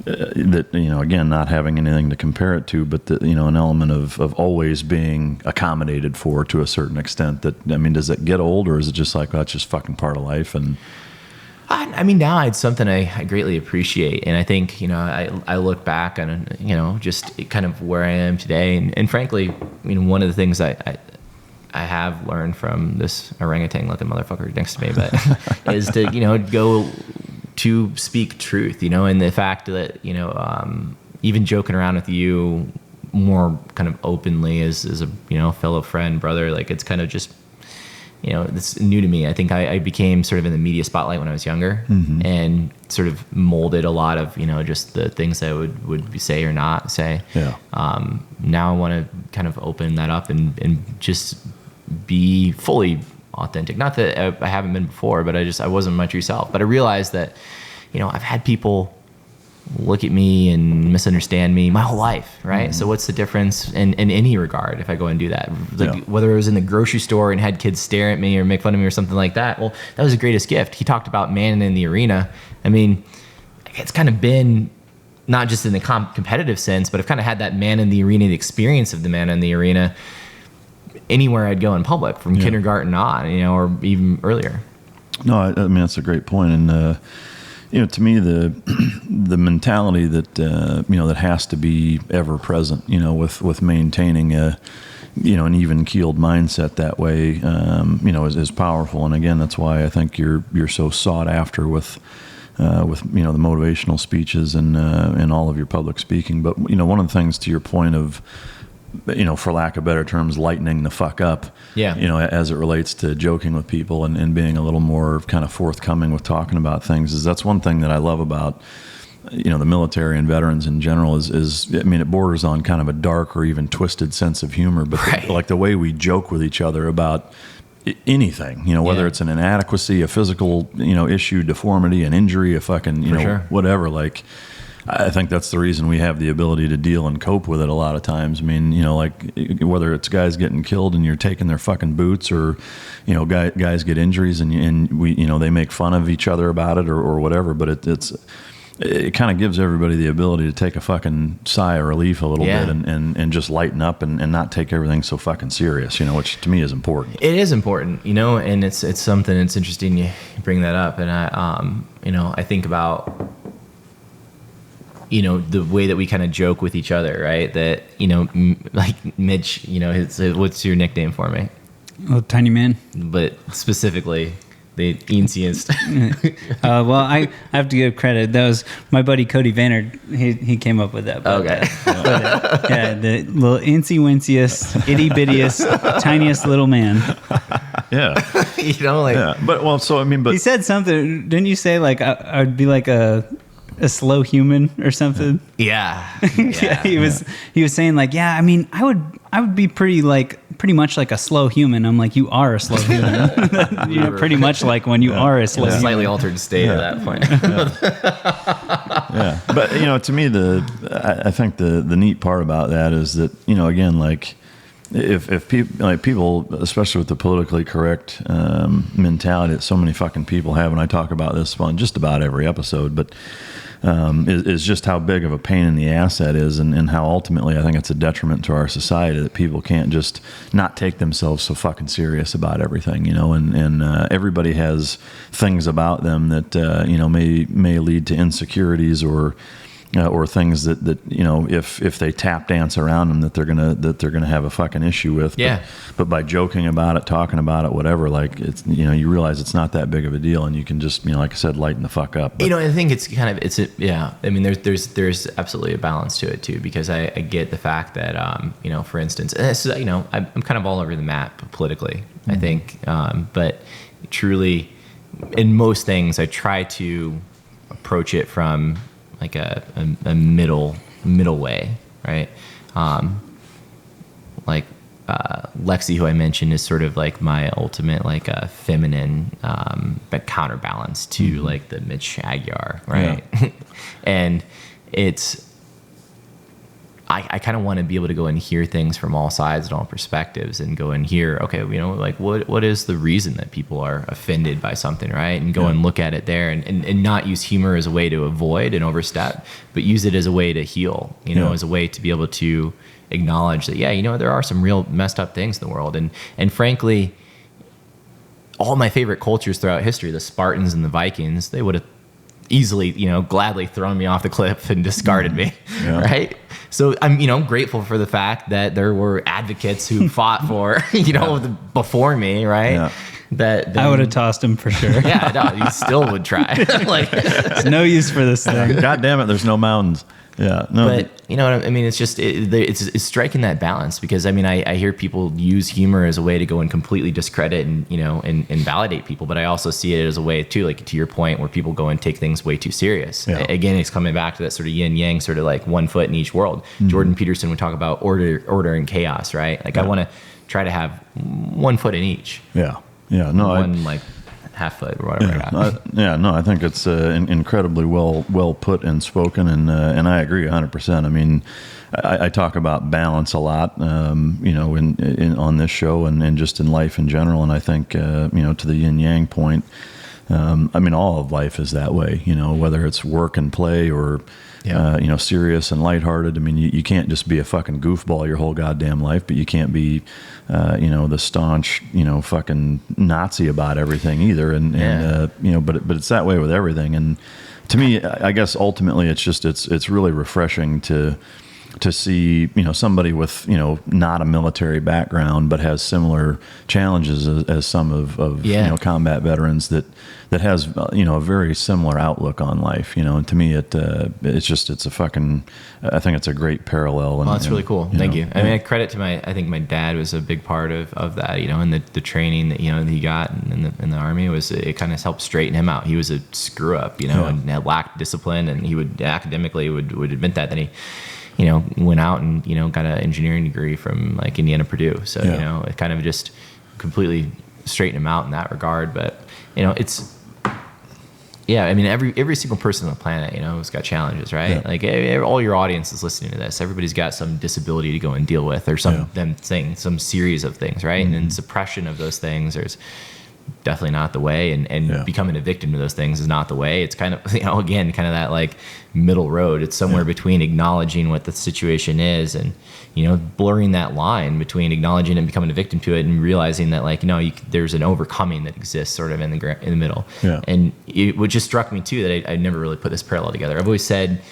that, you know, again, not having anything to compare it to, but you know, an element of always being accommodated for to a certain extent. That, I mean, does it get old, or is it just like, well, that's just fucking part of life? And I mean, now it's something I greatly appreciate, and I think, you know, I look back on, you know, just kind of where I am today, and frankly, you know, one of the things I have learned from this orangutan looking motherfucker next to me, but is to, you know, go to speak truth, you know, and the fact that, you know, even joking around with you more kind of openly as a, you know, fellow friend, brother, like, it's kind of just, you know, it's new to me. I think I became sort of in the media spotlight when I was younger, and sort of molded a lot of, you know, just the things that I would say or not say. Yeah. Now I want to kind of open that up and just be fully authentic. Not that I haven't been before, but I wasn't my true self. But I realized that, you know, I've had people look at me and misunderstand me my whole life, right? So what's the difference in any regard if I go and do that? Like, whether it was in the grocery store and had kids stare at me or make fun of me or something like that, well, that was the greatest gift. He talked about man in the arena. I mean, it's kind of been not just in the competitive sense, but I've kind of had that man in the arena, the experience of the man in the arena anywhere I'd go in public, from kindergarten on, you know, or even earlier. No, I mean, that's a great point. And, you know, to me, the mentality that, you know, that has to be ever present, you know, with maintaining a, you know, an even keeled mindset that way, you know, is powerful. And again, that's why I think you're so sought after with, you know, the motivational speeches and all of your public speaking. But, you know, one of the things, to your point of, you know, for lack of better terms, lightening the fuck up, you know, as it relates to joking with people and being a little more kind of forthcoming with talking about things, is that's one thing that I love about, you know, the military and veterans in general is I mean, it borders on kind of a dark or even twisted sense of humor, but like the way we joke with each other about anything, you know, whether it's an inadequacy, a physical, you know, issue, deformity, an injury, a fucking, you know, whatever, like, I think that's the reason we have the ability to deal and cope with it a lot of times. I mean, you know, like, whether it's guys getting killed and you're taking their fucking boots, or, you know, guys get injuries and we, you know, they make fun of each other about it or whatever, but it kind of gives everybody the ability to take a fucking sigh of relief a little bit and just lighten up and not take everything so fucking serious, you know, which to me is important. It is important, you know, and it's something that's interesting you bring that up. And I, you know, I think about, you know, the way that we kind of joke with each other, right? That, you know, like Mitch, you know, what's your nickname for me? Oh, Tiny Man. But specifically, the easiest. Well, I have to give credit. That was my buddy Cody Maynard. He came up with that. But, okay. Yeah, the little incy winciest, itty bittiest, tiniest little man. Yeah. You know, like. Yeah. But, well, so, I mean, but. He said something. Didn't you say, like, I'd be like a slow human or something? Yeah. Yeah. He was saying, like, yeah, I mean, I would be pretty much like a slow human. I'm like, you are a slow human. You know, pretty much like when you are a slow human. Slightly altered state at that point. Yeah. But, you know, to me, I think the neat part about that is that, you know, again, like, if people, especially with the politically correct mentality that so many fucking people have, and I talk about this on just about every episode, but is just how big of a pain in the ass that is, and how ultimately I think it's a detriment to our society that people can't just not take themselves so fucking serious about everything, you know, and everybody has things about them that you know, may lead to insecurities or things that you know, if they tap dance around them, that they're gonna have a fucking issue with. Yeah. But by joking about it, talking about it, whatever, like, it's, you know, you realize it's not that big of a deal, and you can just, you know, like I said, lighten the fuck up. But, you know, I think it's kind of yeah. I mean, there's absolutely a balance to it too, because I get the fact that you know, for instance, you know, I'm kind of all over the map politically. Mm-hmm. I think, but truly, in most things, I try to approach it from like a middle way, right? Like, Lexi, who I mentioned, is sort of like my ultimate like feminine but counterbalance to like the Mitch Aguiar, right? Yeah. And it's I kind of want to be able to go and hear things from all sides and all perspectives, and go and hear, okay, you know, like what is the reason that people are offended by something, right? And go and look at it there, and not use humor as a way to avoid and overstep, but use it as a way to heal, you know, as a way to be able to acknowledge that, yeah, you know, there are some real messed up things in the world. And frankly, all my favorite cultures throughout history, the Spartans and the Vikings, they would have easily, you know, gladly thrown me off the cliff and discarded me, right? So I'm, you know, grateful for the fact that there were advocates who fought for, you know, before me, right? Yeah. That then, I would have tossed him for sure. Yeah, no, you still would try. Like, it's no use for this thing. God damn it, there's no mountains. Yeah, no. But you know what I mean? It's just it's striking that balance, because I mean I hear people use humor as a way to go and completely discredit and, you know, and validate people, but I also see it as a way too, like to your point, where people go and take things way too serious. Yeah. Again, it's coming back to that sort of yin yang, sort of like one foot in each world. Jordan Peterson would talk about order and chaos, right? Like I want to try to have 1 foot in each. Yeah, yeah, no, like half foot or whatever. I think it's incredibly well put and spoken, and I agree 100%. I mean, I talk about balance a lot, you know, in on this show and just in life in general. And I think, you know, to the yin yang point, I mean, all of life is that way, you know, whether it's work and play or, you know, serious and lighthearted. I mean, you can't just be a fucking goofball your whole goddamn life, but you can't be, you know, the staunch, you know, fucking Nazi about everything either. And you know, but it's that way with everything. And to me, I guess ultimately it's really refreshing to see, you know, somebody with, you know, not a military background, but has similar challenges as some of you know, combat veterans that has, you know, a very similar outlook on life, you know. And to me, it's a fucking, I think it's a great parallel. And, that's really cool. Thank you. I mean, I credit to I think my dad was a big part of that, you know, and the training that, you know, that he got in the Army it kind of helped straighten him out. He was a screw up, you know, and lacked discipline, and he would academically would admit that. Then he, you know, went out and, you know, got an engineering degree from like Indiana Purdue. So, you know, it kind of just completely straightened him out in that regard. But, you know, I mean, every single person on the planet, you know, has got challenges, right? Yeah. Like all your audience is listening to this. Everybody's got some disability to go and deal with, or some series of things, right? And then suppression of those things, there's definitely not the way, and becoming a victim to those things is not the way. It's kind of, you know, again, kind of that like middle road. It's somewhere between acknowledging what the situation is and, you know, blurring that line between acknowledging and becoming a victim to it, and realizing that, like, you know, there's an overcoming that exists sort of in the middle. Yeah. And what just struck me too, that I never really put this parallel together. I've always said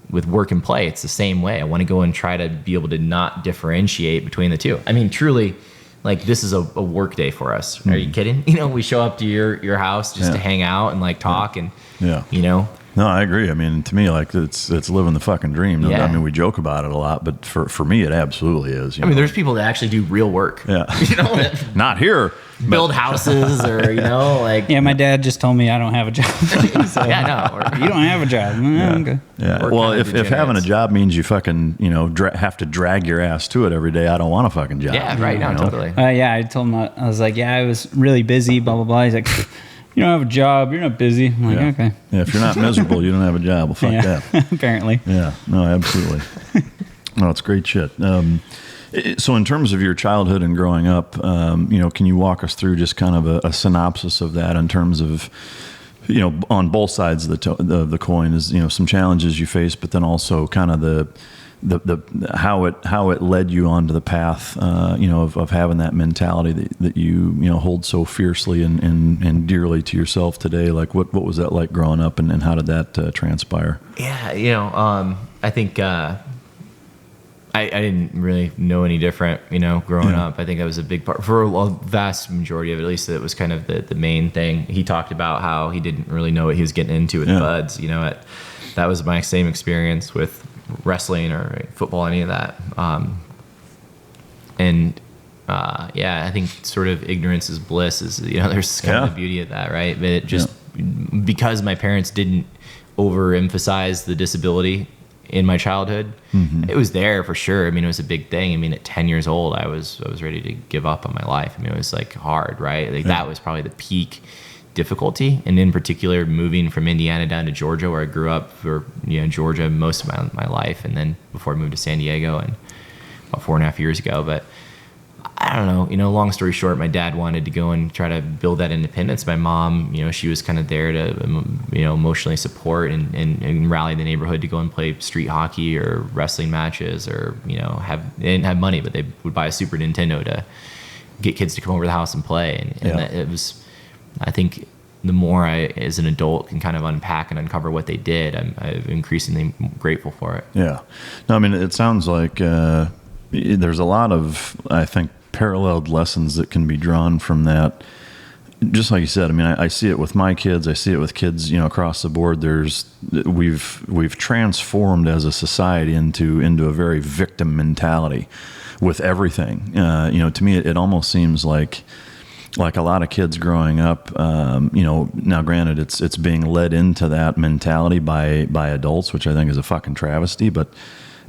with work and play, it's the same way. I want to go and try to be able to not differentiate between the two. I mean, truly, like, this is a work day for us. Are you kidding? You know, we show up to your house just to hang out and like talk and, you know. No, I agree. I mean, to me, like, it's living the fucking dream. I mean, we joke about it a lot, but for me, it absolutely is. I mean, there's people that actually do real work. Yeah. You know, not here. Build houses, or, you know, like. Yeah, my dad just told me I don't have a job. So, you don't have a job. Okay. Yeah. Well, if having a job means you fucking, you know, have to drag your ass to it every day, I don't want a fucking job. Yeah, right. No, totally. I told him, I was like, I was really busy, blah, blah, blah. He's like, you don't have a job, you're not busy. I'm like, okay. Yeah, if you're not miserable, you don't have a job. Well, fuck that. Apparently. Yeah, no, absolutely. No, it's great shit. So in terms of your childhood and growing up, you know, can you walk us through just kind of a synopsis of that in terms of, you know, on both sides of the coin, is, you know, some challenges you faced, but then also kind of the how it led you onto the path, you know, of having that mentality that you know, hold so fiercely and dearly to yourself today. Like, what was that like growing up, and how did that transpire? Yeah, you know, I think I didn't really know any different, you know, growing up. I think that was a big part for a vast majority of it, at least. That was kind of the main thing. He talked about how he didn't really know what he was getting into with buds. You know, that was my same experience with wrestling or football, any of that. I think sort of ignorance is bliss, is, you know, there's kind of the beauty of that, right? But it just, because my parents didn't overemphasize the disability in my childhood. It was there for sure. I mean, it was a big thing. I mean, at 10 years old, I was ready to give up on my life. I mean, it was like hard, right? Like that was probably the peak difficulty. And in particular, moving from Indiana down to Georgia, where I grew up, for Georgia most of my life, and then before I moved to San Diego and about 4.5 years ago. But I don't know, long story short, my dad wanted to go and try to build that independence. My mom, she was kind of there to, emotionally support and rally the neighborhood to go and play street hockey or wrestling matches, or, they didn't have money, but they would buy a Super Nintendo to get kids to come over to the house and play. And that, it was, I think the more I, as an adult, can kind of unpack and uncover what they did, I'm increasingly grateful for it. Yeah. No, I mean, it sounds like there's a lot of, I think, paralleled lessons that can be drawn from that. Just like you said, I mean, I see it with my kids. I see it with kids, across the board. We've transformed as a society into a very victim mentality with everything. To me, it almost seems like a lot of kids growing up, now granted it's being led into that mentality by adults, which I think is a fucking travesty, but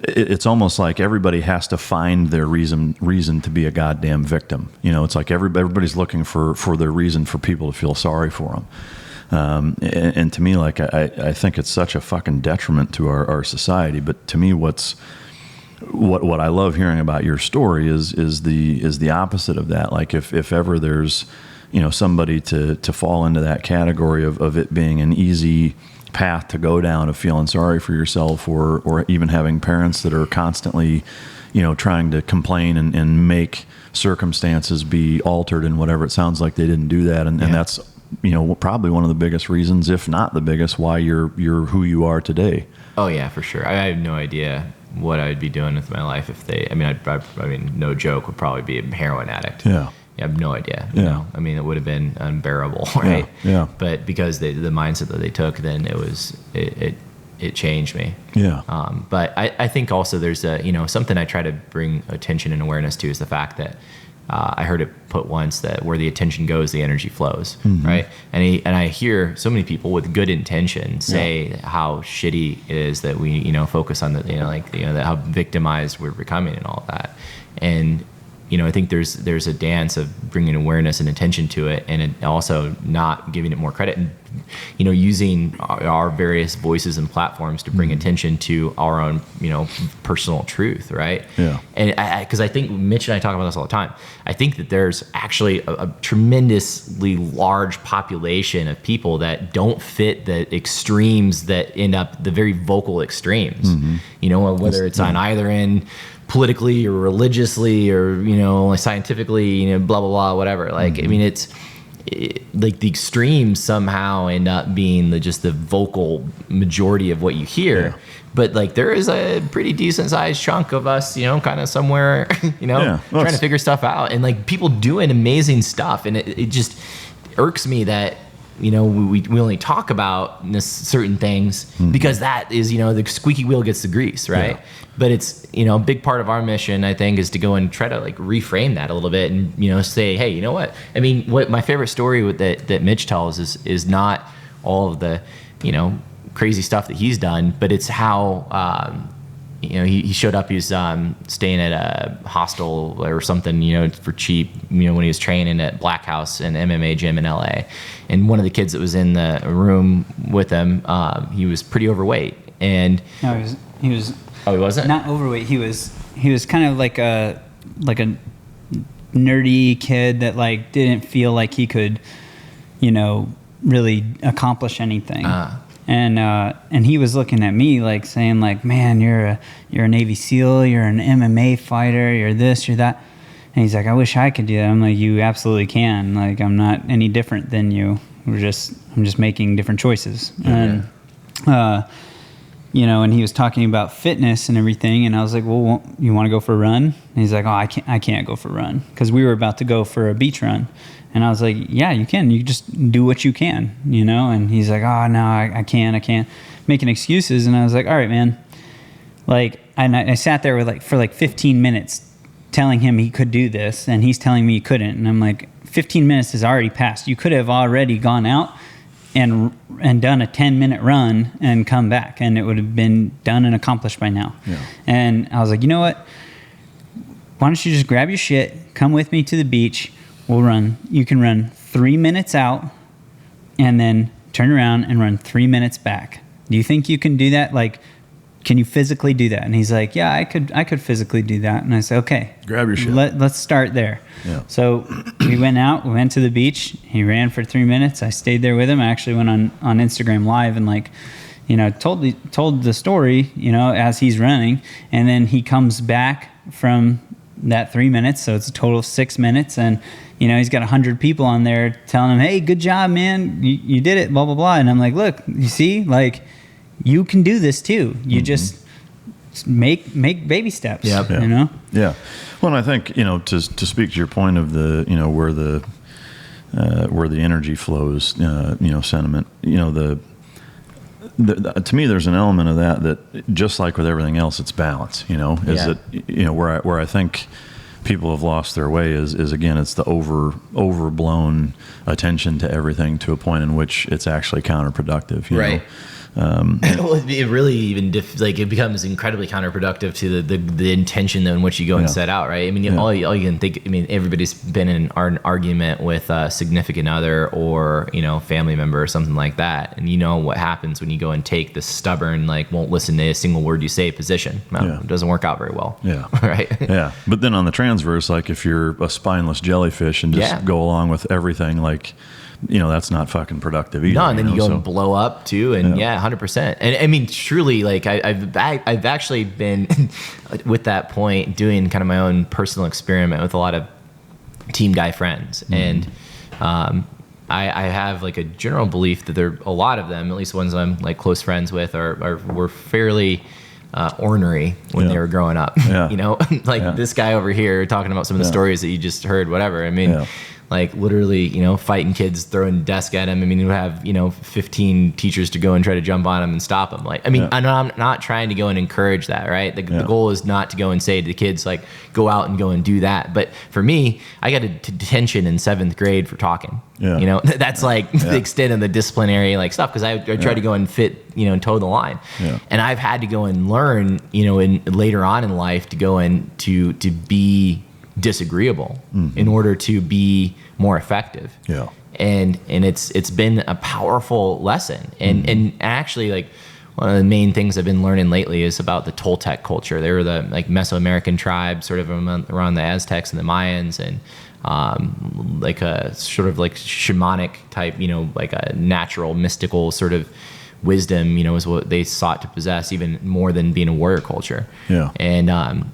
it's almost like everybody has to find their reason to be a goddamn victim. It's like everybody's looking for their reason for people to feel sorry for them. And to me, like, I think it's such a fucking detriment to our society. But to me, what I love hearing about your story is the opposite of that. Like if ever there's, somebody to fall into that category of it being an easy path to go down, of feeling sorry for yourself, or even having parents that are constantly, trying to complain and make circumstances be altered and whatever. It sounds like they didn't do that. And that's, probably one of the biggest reasons, if not the biggest, why you're who you are today. Oh yeah, for sure. I have no idea what I'd be doing with my life if they, I mean, no joke, would probably be a heroin addict. Yeah. I have no idea. I mean, it would have been unbearable, right? Yeah. But because the mindset that they took, then it changed me. Yeah. But I think also there's something I try to bring attention and awareness to is the fact that I heard it put once that where the attention goes, the energy flows, right? And I hear so many people with good intention say how shitty it is that we focus on that how victimized we're becoming and all that. And I think there's a dance of bringing awareness and attention to it, and it also not giving it more credit, and using our various voices and platforms to bring attention to our own personal truth, right? Yeah. And because I think Mitch and I talk about this all the time. I think that there's actually a tremendously large population of people that don't fit the extremes that end up the very vocal extremes. Whether it's on either end, politically or religiously or scientifically, blah blah blah, whatever. Like I mean, it's like the extremes somehow end up being the vocal majority of what you hear. But like there is a pretty decent sized chunk of us, kind of somewhere, trying to figure stuff out, and like people doing amazing stuff, and it just irks me that we only talk about certain things because that is, the squeaky wheel gets the grease, right? Yeah. But it's, a big part of our mission, I think, is to go and try to like reframe that a little bit and, say, hey, you know what? I mean, what my favorite story that Mitch tells is not all of the, crazy stuff that he's done, but it's how, he showed up, he was staying at a hostel or something, for cheap, when he was training at Black House, an MMA gym in LA. And one of the kids that was in the room with him, he was pretty overweight. And no, he was oh, he wasn't? Not overweight. He was kind of like a nerdy kid that like didn't feel like he could, really accomplish anything. And he was looking at me like saying like, man, you're a Navy SEAL, you're an MMA fighter, you're this, you're that. And he's like, I wish I could do that. I'm like, you absolutely can. Like, I'm not any different than you. I'm just making different choices. And, and he was talking about fitness and everything. And I was like, well, you want to go for a run? And he's like, oh, I can't go for a run. Cause we were about to go for a beach run. And I was like, yeah, you can. You just do what you can, And he's like, oh, no, I can't. Making excuses. And I was like, all right, man. Like, and I sat there for 15 minutes telling him he could do this, and he's telling me he couldn't. And I'm like, 15 minutes has already passed. You could have already gone out and done a 10-minute run and come back, and it would have been done and accomplished by now. Yeah. And I was like, you know what? Why don't you just grab your shit, come with me to the beach, we'll run. You can run 3 minutes out and then turn around and run 3 minutes back. Do you think you can do that? Like, can you physically do that? And he's like, yeah, I could physically do that. And I said, okay, grab your shit. Let's start there. Yeah. So we went to the beach. He ran for 3 minutes. I stayed there with him. I actually went on Instagram Live and told the story, as he's running. And then he comes back from that 3 minutes. So it's a total of 6 minutes. And, he's got 100 people on there telling him, hey, good job, man. You did it, blah, blah, blah. And I'm like, look, you see, like, you can do this too. You just make baby steps. Yep. Yeah. Yeah. Well, and I think, to speak to your point of the, where the energy flows, sentiment, to me, there's an element of that just like with everything else, it's balance, where I think people have lost their way is again, it's the overblown attention to everything to a point in which it's actually counterproductive. Right. It really even it becomes incredibly counterproductive to the intention in which you go and set out, right? I mean, all you can think. I mean, everybody's been in an argument with a significant other or family member or something like that, and what happens when you go and take the stubborn, won't listen to a single word you say position. Well, it doesn't work out very well. Yeah. Right. Yeah. But then on the transverse, if you're a spineless jellyfish and just go along with everything, that's not fucking productive either. No, and then you go and blow up too, and 100%. And I mean, truly, I've actually been with that point doing kind of my own personal experiment with a lot of team guy friends, and I have a general belief that a lot of them, at least the ones I'm close friends with, were fairly ornery when they were growing up. Yeah. This guy over here talking about some of the stories that you just heard, whatever. I mean. Literally, fighting kids, throwing desk at him. I mean, you have, 15 teachers to go and try to jump on him and stop him. I'm not trying to go and encourage that, right? The goal is not to go and say to the kids, go out and go and do that. But for me, I got a detention in 7th grade for talking. Yeah. That's the extent of the disciplinary stuff, because I tried to go and fit, and toe the line. Yeah. And I've had to go and learn, later on in life to go and to be disagreeable in order to be more effective. Yeah. And it's been a powerful lesson. And actually one of the main things I've been learning lately is about the Toltec culture. They were the Mesoamerican tribe sort of around the Aztecs and the Mayans, and a sort of shamanic type, a natural mystical sort of wisdom, is what they sought to possess even more than being a warrior culture. Yeah. And,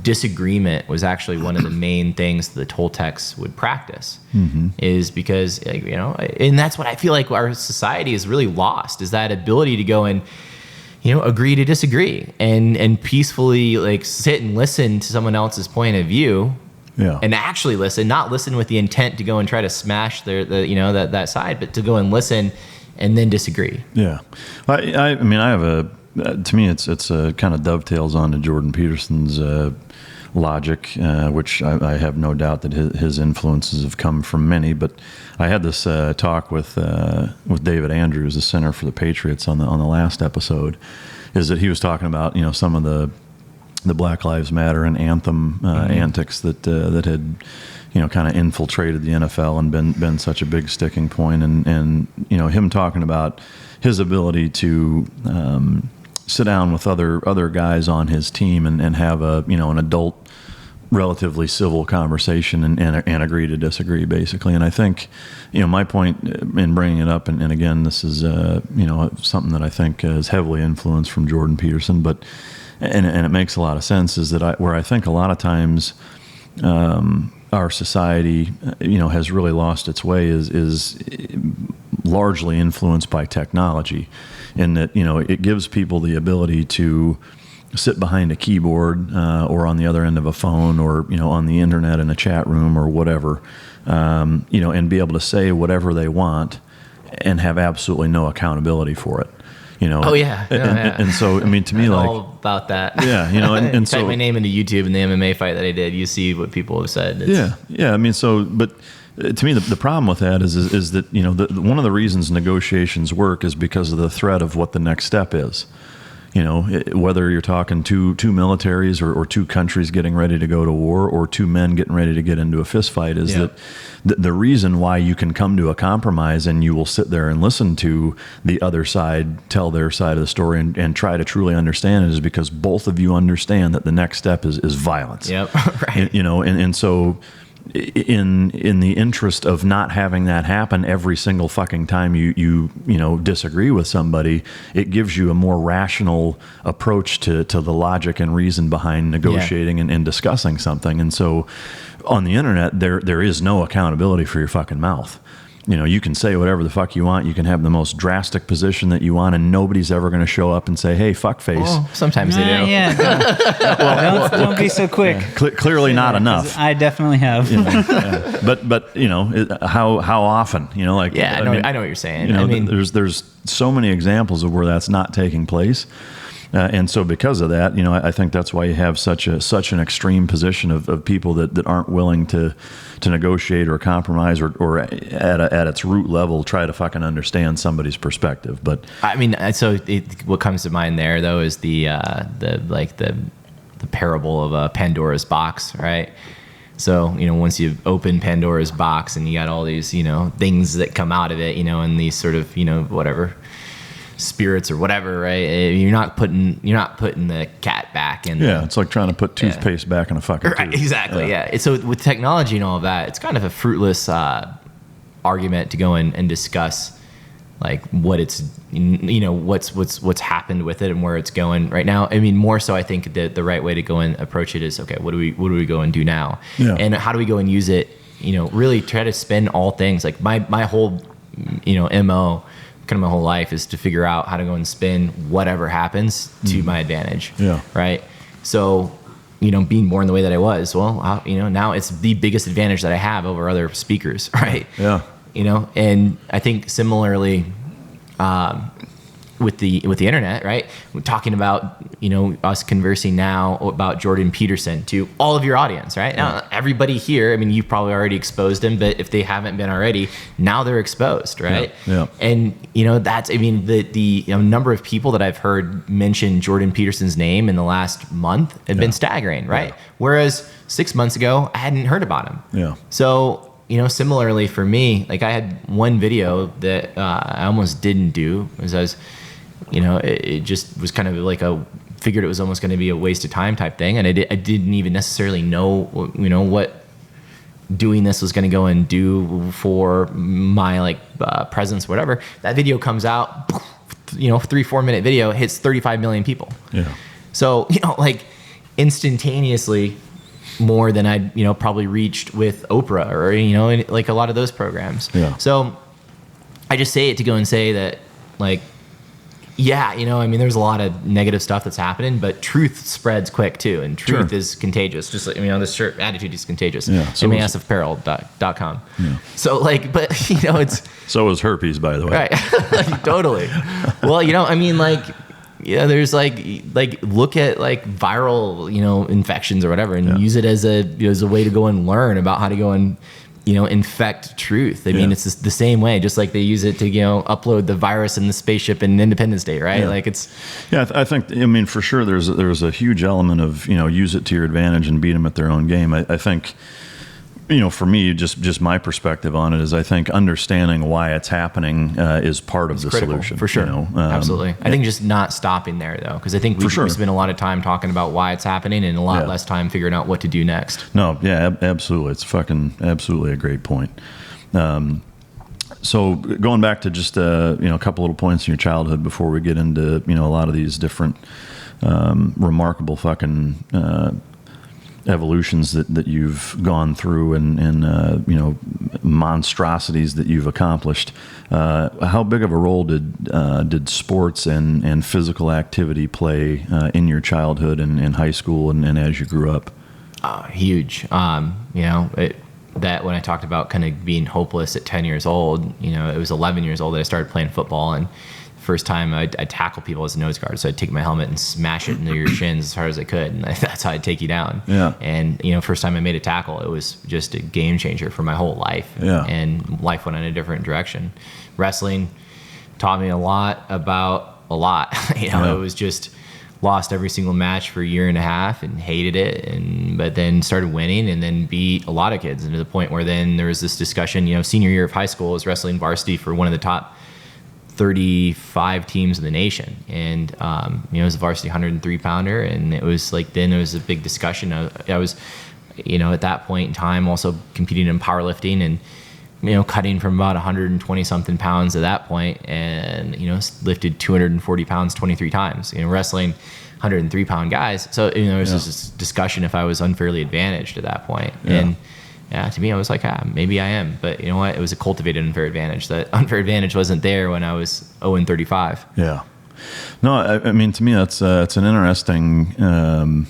disagreement was actually one of the main things the Toltecs would practice, is because, and that's what I feel like our society is really lost, is that ability to go and, agree to disagree and peacefully sit and listen to someone else's point of view. Yeah. And actually not listen with the intent to go and try to smash that side, but to go and listen and then disagree. Yeah. I mean, I have to me, it's kind of dovetails onto Jordan Peterson's logic, which I have no doubt that his influences have come from many. But I had this talk with David Andrews, the center for the Patriots, on the last episode, is that he was talking about, some of the Black Lives Matter and anthem antics that had kind of infiltrated the NFL and been such a big sticking point, and him talking about his ability to sit down with other guys on his team and have an adult, relatively civil conversation and agree to disagree, basically. And I think my point in bringing it up, and again, this is something that I think is heavily influenced from Jordan Peterson, but and it makes a lot of sense, is that where I think a lot of times our society, has really lost its way is largely influenced by technology, in that, it gives people the ability to sit behind a keyboard or on the other end of a phone, or, on the internet in a chat room or whatever, and be able to say whatever they want and have absolutely no accountability for it. Oh yeah. And so, I mean, to me, I'm like, all about that. yeah, and type so my name into YouTube and the MMA fight that I did, you see what people have said. Yeah. I mean, so, but to me, the problem with that is that, one of the reasons negotiations work is because of the threat of what the next step is. Whether you're talking two militaries or two countries getting ready to go to war or two men getting ready to get into a fist fight is that the reason why you can come to a compromise and you will sit there and listen to the other side tell their side of the story and try to truly understand it is because both of you understand that the next step is violence. Yep. Right. And so in the interest of not having that happen every single fucking time you disagree with somebody, it gives you a more rational approach to the logic and reason behind negotiating and discussing something. And so on the internet, there is no accountability for your fucking mouth. You can say whatever the fuck you want. You can have the most drastic position that you want, and nobody's ever going to show up and say, "Hey, fuckface." Well, sometimes they do. Yeah. Don't be so quick. Clearly not enough. I definitely have. But how often? I know what you're saying. I mean, there's so many examples of where that's not taking place. And so because of that, I think that's why you have such an extreme position of people that aren't willing to negotiate or compromise or at its root level try to fucking understand somebody's perspective. But I mean, so what comes to mind there though is the parable of Pandora's box, right? So, once you open Pandora's box and you got all these, things that come out of it, and these sort of, whatever spirits or whatever, right? You're not putting the cat back in. Yeah, it's like trying to put toothpaste back in a fucking tube. Right, exactly. Yeah. So with technology and all of that, it's kind of a fruitless argument to go and discuss like what it's what's happened with it and where it's going right now. I mean, more so I think that the right way to go and approach it is, okay, what do we go and do now? Yeah. And how do we go and use it, really try to spin all things. Like my whole MO kind of my whole life is to figure out how to go and spin whatever happens to my advantage. Yeah. Right. So, being born the way that I was, well, now it's the biggest advantage that I have over other speakers. Right. Yeah. And I think similarly, with the internet, right? We're talking about, us conversing now about Jordan Peterson to all of your audience, right? Now, everybody here, I mean, you've probably already exposed him, but if they haven't been already, now they're exposed, right? Yeah. And, that's, I mean, the number of people that I've heard mention Jordan Peterson's name in the last month have been staggering, right? Yeah. Whereas 6 months ago, I hadn't heard about him. Yeah. So, similarly for me, like I had one video that I almost didn't do because I was, it just was kind of like figured it was almost going to be a waste of time type thing. And I didn't even necessarily know, what doing this was going to go and do for my presence, whatever. That video comes out, 3-4 minute video hits 35 million people. Yeah. So, instantaneously more than I'd, probably reached with Oprah or, like a lot of those programs. Yeah. So I just say it to go and say that there's a lot of negative stuff that's happening, but truth spreads quick too. And truth is contagious. Just like, this shirt, attitude is contagious. Yeah. So MASapparel.com. Yeah. So it's. So is herpes, by the way. Right. Totally. Well, there's look at viral, infections or whatever and use it as a way to go and learn about how to go and, infect truth. I mean, it's the same way, just like they use it to, upload the virus in the spaceship in Independence Day, right? Yeah. I think, for sure there's a huge element of, use it to your advantage and beat them at their own game. I think, for me, just my perspective on it is I think understanding why it's happening is part of the solution. For sure. Absolutely. I think just not stopping there, though, because I think we spend a lot of time talking about why it's happening and a lot less time figuring out what to do next. No, yeah, absolutely. It's fucking absolutely a great point. So going back to just, a couple little points in your childhood before we get into, a lot of these different remarkable fucking evolutions that you've gone through and monstrosities that you've accomplished. How big of a role did sports and physical activity play in your childhood and in high school and as you grew up? Huge. That when I talked about kind of being hopeless at 10 years old, it was 11 years old that I started playing football. And first time I'd tackle people as a nose guard. So I'd take my helmet and smash it into your shins as hard as I could. And that's how I'd take you down. Yeah. And, first time I made a tackle, it was just a game changer for my whole life. Yeah. And life went in a different direction. Wrestling taught me a lot about a lot. It was just lost every single match for a year and a half and hated it, but then started winning and then beat a lot of kids, and to the point where then there was this discussion, senior year of high school, I was wrestling varsity for one of the top 35 teams in the nation, and it was a varsity 103 pounder, and it was like, then it was a big discussion. I was at that point in time also competing in powerlifting and cutting from about 120 something pounds at that point, and lifted 240 pounds 23 times. Wrestling 103 pound guys. So there was this discussion if I was unfairly advantaged at that point. And to me, I was like, maybe I am. But you know what? It was a cultivated unfair advantage. That unfair advantage wasn't there when I was 0-35. Yeah. No, I mean, to me, it's an interesting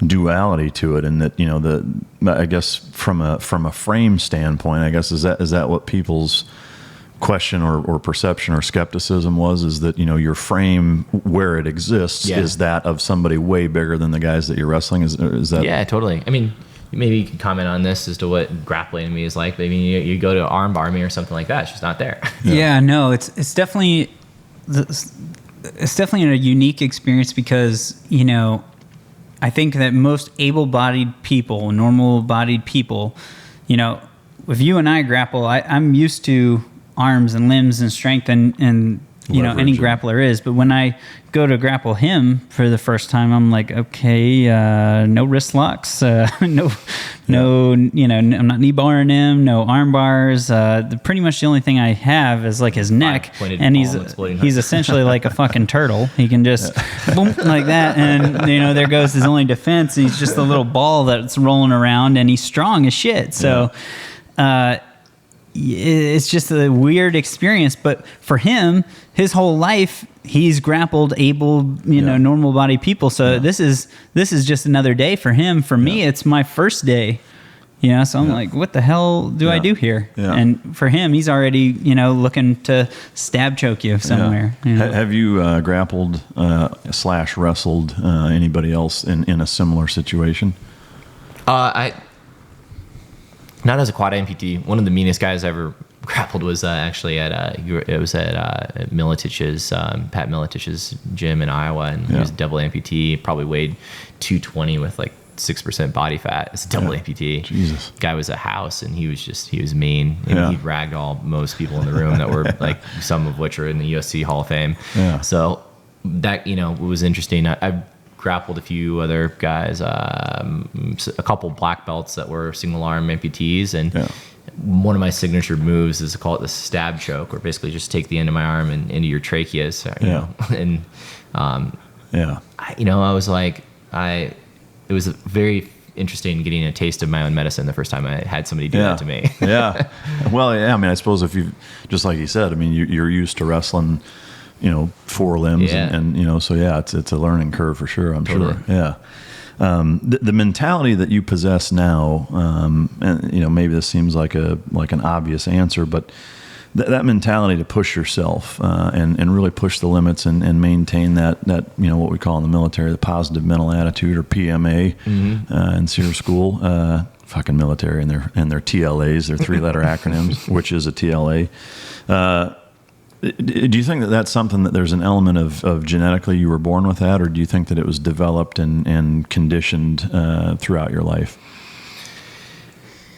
duality to it, and that I guess from a frame standpoint, I guess is that what people's question or perception or skepticism was, is that your frame where it exists is that of somebody way bigger than the guys that you're wrestling? Is that? Yeah, totally. I mean, maybe you can comment on this as to what grappling to me is like. But I mean, you go to arm bar me or something like that, it's just not there. Yeah, no, it's definitely a unique experience because I think that most able-bodied people, normal-bodied people, if you and I grapple, I'm used to arms and limbs and strength and any grappler is. But when I go to grapple him for the first time, I'm like, okay, no wrist locks, I'm not knee barring him, no arm bars. Pretty much the only thing I have is like his neck, and he's essentially like a fucking turtle. He can just boom like that, and there goes his only defense. And he's just a little ball that's rolling around, and he's strong as shit. So. It's just a weird experience, but for him, his whole life, he's grappled able, normal body people. So this is just another day for him. For me, it's my first day, so I'm like, what the hell do I do here? Yeah. And for him, he's already, looking to stab choke you somewhere. Have you grappled / wrestled anybody else in a similar situation? Not as a quad amputee. One of the meanest guys I ever grappled was actually at Militich's, Pat Militich's gym in Iowa, and he was a double amputee. Probably weighed 220 with like 6% body fat. It's a double amputee. Jesus. Guy was a house, and he was mean. And he ragdolled most people in the room that were like, some of which are in the UFC Hall of Fame. Yeah. So that was interesting. I've grappled a few other guys, a couple black belts that were single arm amputees, and one of my signature moves is to call it the stab choke, where basically just take the end of my arm and into your tracheas. And I was like, it was very interesting getting a taste of my own medicine the first time I had somebody do that to me. Well, I mean, I suppose if you, just like you said, I mean, you're used to wrestling, four limbs and so it's a learning curve for sure. I'm sure. Yeah. The mentality that you possess now, and maybe this seems like an obvious answer, but that mentality to push yourself, and really push the limits and maintain that, what we call in the military, the positive mental attitude, or PMA, in SEER school, fucking military and their TLAs, their 3-letter acronyms, which is a TLA. Do you think that that's something that there's an element of genetically you were born with that, or do you think that it was developed and conditioned throughout your life?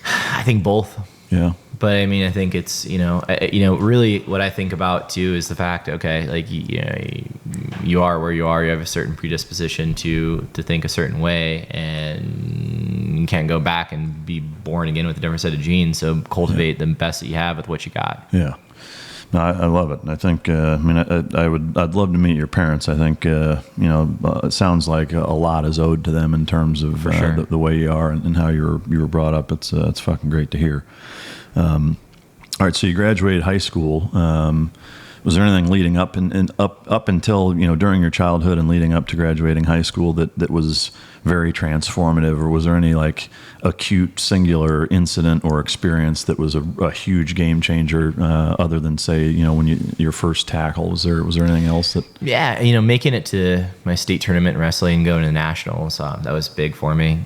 I think both. Yeah. But I mean, I think it's, really what I think about too is the fact, okay, like, you are where you are, you have a certain predisposition to think a certain way, and you can't go back and be born again with a different set of genes. So cultivate the best that you have with what you got. Yeah. No, I love it. I think, I'd love to meet your parents. I think, it sounds like a lot is owed to them in terms of the way you are and how you were brought up. It's fucking great to hear. All right, so you graduated high school. Was there anything leading up and up until, during your childhood and leading up to graduating high school that was very transformative, or was there any like acute singular incident or experience that was a huge game changer, other than say, when your first tackle? Was there anything else that? Yeah, making it to my state tournament in wrestling, going to the nationals, that was big for me.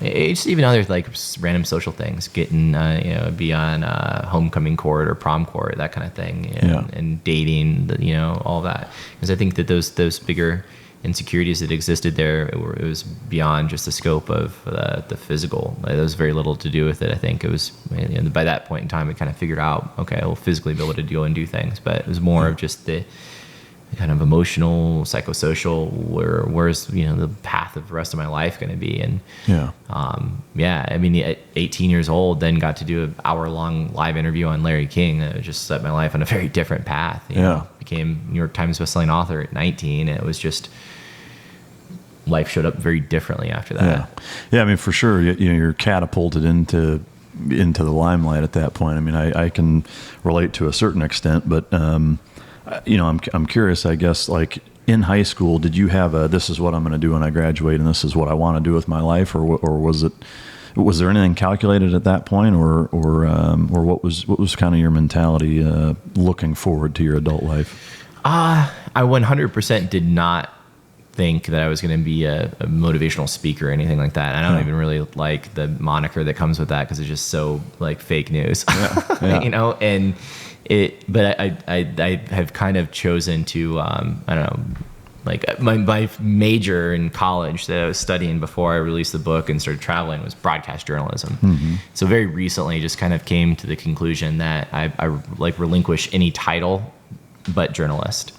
It's even other like random social things, getting be on homecoming court or prom court, that kind of thing, and dating, all that. Because I think that those bigger insecurities that existed there, it was beyond just the scope of the physical. There was very little to do with it. I think it was by that point in time, we kind of figured out, okay, we'll physically be able to go and do things, but it was more of just the kind of emotional, psychosocial, where's the path of the rest of my life going to be? And at 18 years old, then got to do an hour-long live interview on Larry King. That just set my life on a very different path. Became New York Times bestselling author at 19, and it was just, life showed up very differently after that. Yeah. I mean, for sure, you're catapulted into the limelight at that point. I mean, I can relate to a certain extent, but I'm curious, I guess, like in high school, did you have this is what I'm going to do when I graduate, and this is what I want to do with my life, or was there anything calculated at that point, or what was kind of your mentality looking forward to your adult life? I 100% did not think that I was going to be a motivational speaker or anything like that. I don't even really like the moniker that comes with that, because it's just so like fake news, and but I have kind of chosen to, I don't know, like my major in college that I was studying before I released the book and started traveling was broadcast journalism. Mm-hmm. So very recently just kind of came to the conclusion that I like relinquish any title but journalist.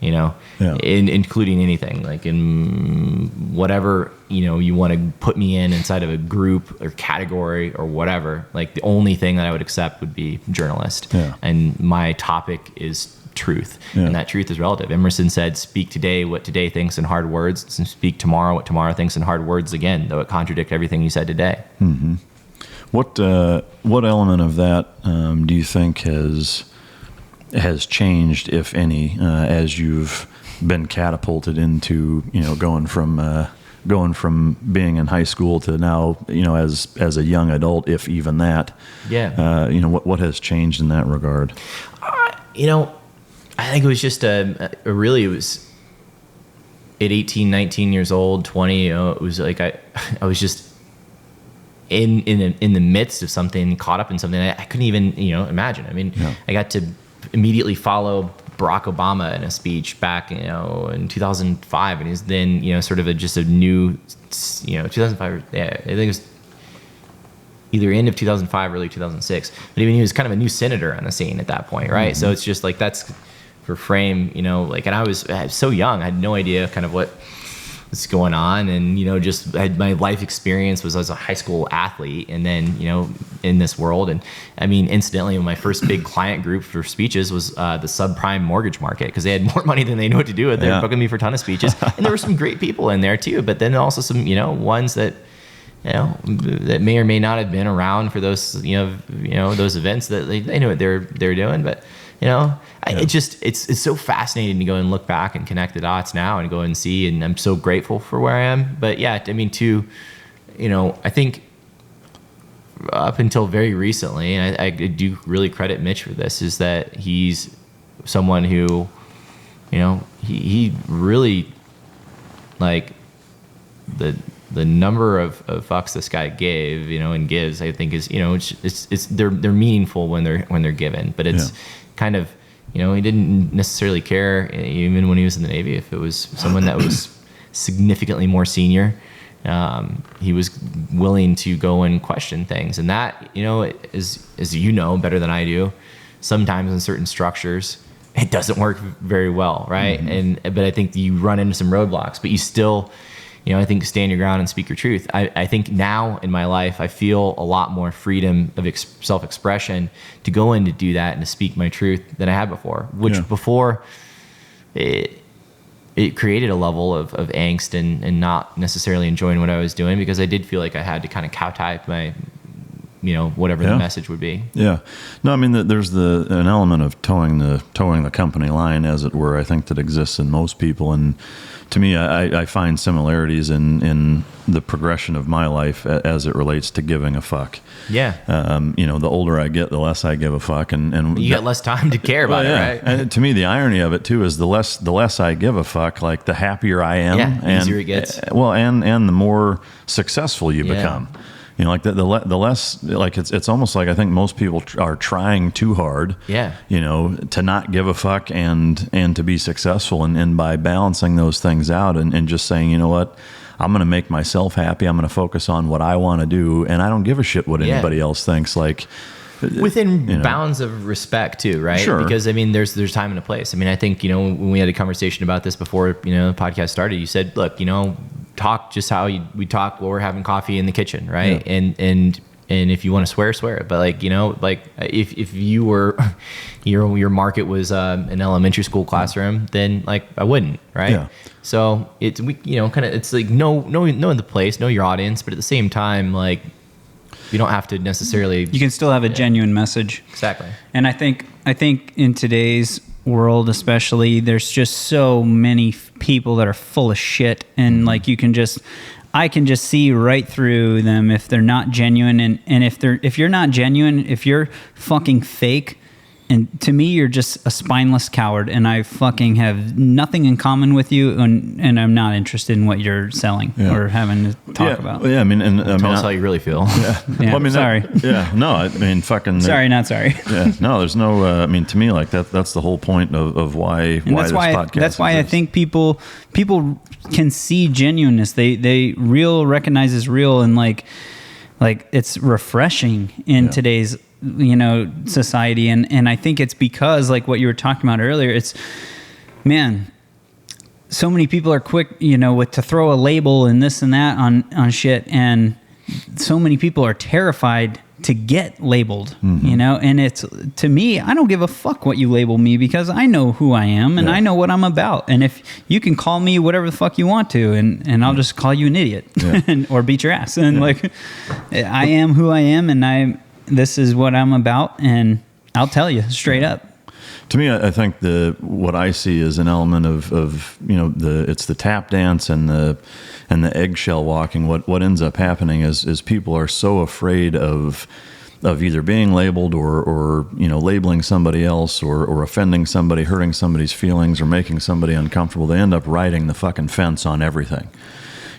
Including anything, like in whatever, you want to put me inside of a group or category or whatever, like the only thing that I would accept would be journalist. And my topic is truth. And that truth is relative. Emerson said, speak today what today thinks in hard words, and speak tomorrow what tomorrow thinks in hard words again, though it contradict everything you said today. Mm-hmm. What element of that do you think has changed, if any, as you've been catapulted into, going from being in high school to now, as a young adult, if even that? What has changed in that regard? I think it was just it was at 18, 19 years old, 20, it was like I was just in the midst of something, caught up in something I couldn't even, imagine. I mean, I got to immediately follow Barack Obama in a speech back, in 2005, and he's then, sort of just a new, 2005. Yeah, I think it was either end of 2005, early 2006. But even he was kind of a new senator on the scene at that point, right? Mm-hmm. So it's just like that's for frame, and I was so young, I had no idea kind of what was going on, and just had my life experience was as a high school athlete, and then in this world. And I mean, incidentally, my first big client group for speeches was the subprime mortgage market, because they had more money than they knew what to do with. They were booking me for a ton of speeches, and there were some great people in there too, but then also some ones that that may or may not have been around for those those events, that they knew what they're doing. But it's so fascinating to go and look back and connect the dots now and go and see, and I'm so grateful for where I am. But I mean, I think up until very recently, and I do really credit Mitch for this, is that he's someone who, he really, like, the number of fucks this guy gave, and gives, I think is, it's they're meaningful when they're given, but it's kind of, he didn't necessarily care, even when he was in the Navy, if it was someone that was significantly more senior. He was willing to go and question things, and that, as better than I do, sometimes in certain structures it doesn't work very well, right? Mm-hmm. But I think you run into some roadblocks, but you still, I think, stand your ground and speak your truth. I think now in my life, I feel a lot more freedom of self-expression to go in to do that and to speak my truth than I had before, which before it created a level of angst and not necessarily enjoying what I was doing, because I did feel like I had to kind of cow-type whatever Yeah. the message would be. Yeah. No, I mean, there's an element of towing the company line, as it were, I think that exists in most people. And to me, I find similarities in the progression of my life as it relates to giving a fuck. Yeah. The older I get, the less I give a fuck. And You got less time to care about it, right? And to me, the irony of it too is the less I give a fuck, like the happier I am, Yeah, easier it gets. Well, and the more successful you Yeah. become. Like the less, like it's almost like I think most people are trying too hard. Yeah. To not give a fuck and to be successful, and by balancing those things out and just saying, you know what, I'm going to make myself happy. I'm going to focus on what I want to do, and I don't give a shit what anybody else thinks. Like within bounds of respect too, right? Sure. Because I mean, there's time and a place. I mean, I think when we had a conversation about this before the podcast started, you said, look, talk just how we talk while we're having coffee in the kitchen, right? Yeah. And if you want to swear it. But if you were your market was an elementary school classroom, then I wouldn't, right? Yeah. So it's it's like know the place, know your audience, but at the same time, you don't have to necessarily. You can still have a genuine message. Exactly. And I think in today's world, especially, there's just so many people that are full of shit, and I can just see right through them if they're not genuine, and if you're not genuine, if you're fucking fake, and to me you're just a spineless coward, and I fucking have nothing in common with you, and I'm not interested in what you're selling or having to talk about. Yeah, I mean, Tell us how you really feel. Yeah. Yeah, Well, I mean, sorry. No, I mean, fucking. Sorry, not sorry. Yeah, no, there's no. I mean, to me, that's the whole point of why And this podcast. That's why exists. I think people can see genuineness. They recognize as real, and like it's refreshing in today's society, and I think it's because like what you were talking about earlier. It's so many people are quick to throw a label and this and that on shit, and so many people are terrified to get labeled, and it's, to me, I don't give a fuck what you label me, because I know who I am, and I know what I'm about. And if you can call me whatever the fuck you want to, and I'll just call you an idiot or beat your ass. And I am who I am, and this is what I'm about, and I'll tell you straight up. To me, I think what I see is an element of it's the tap dance and the eggshell walking. What ends up happening is people are so afraid of either being labeled or labeling somebody else or offending somebody, hurting somebody's feelings, or making somebody uncomfortable. They end up riding the fucking fence on everything.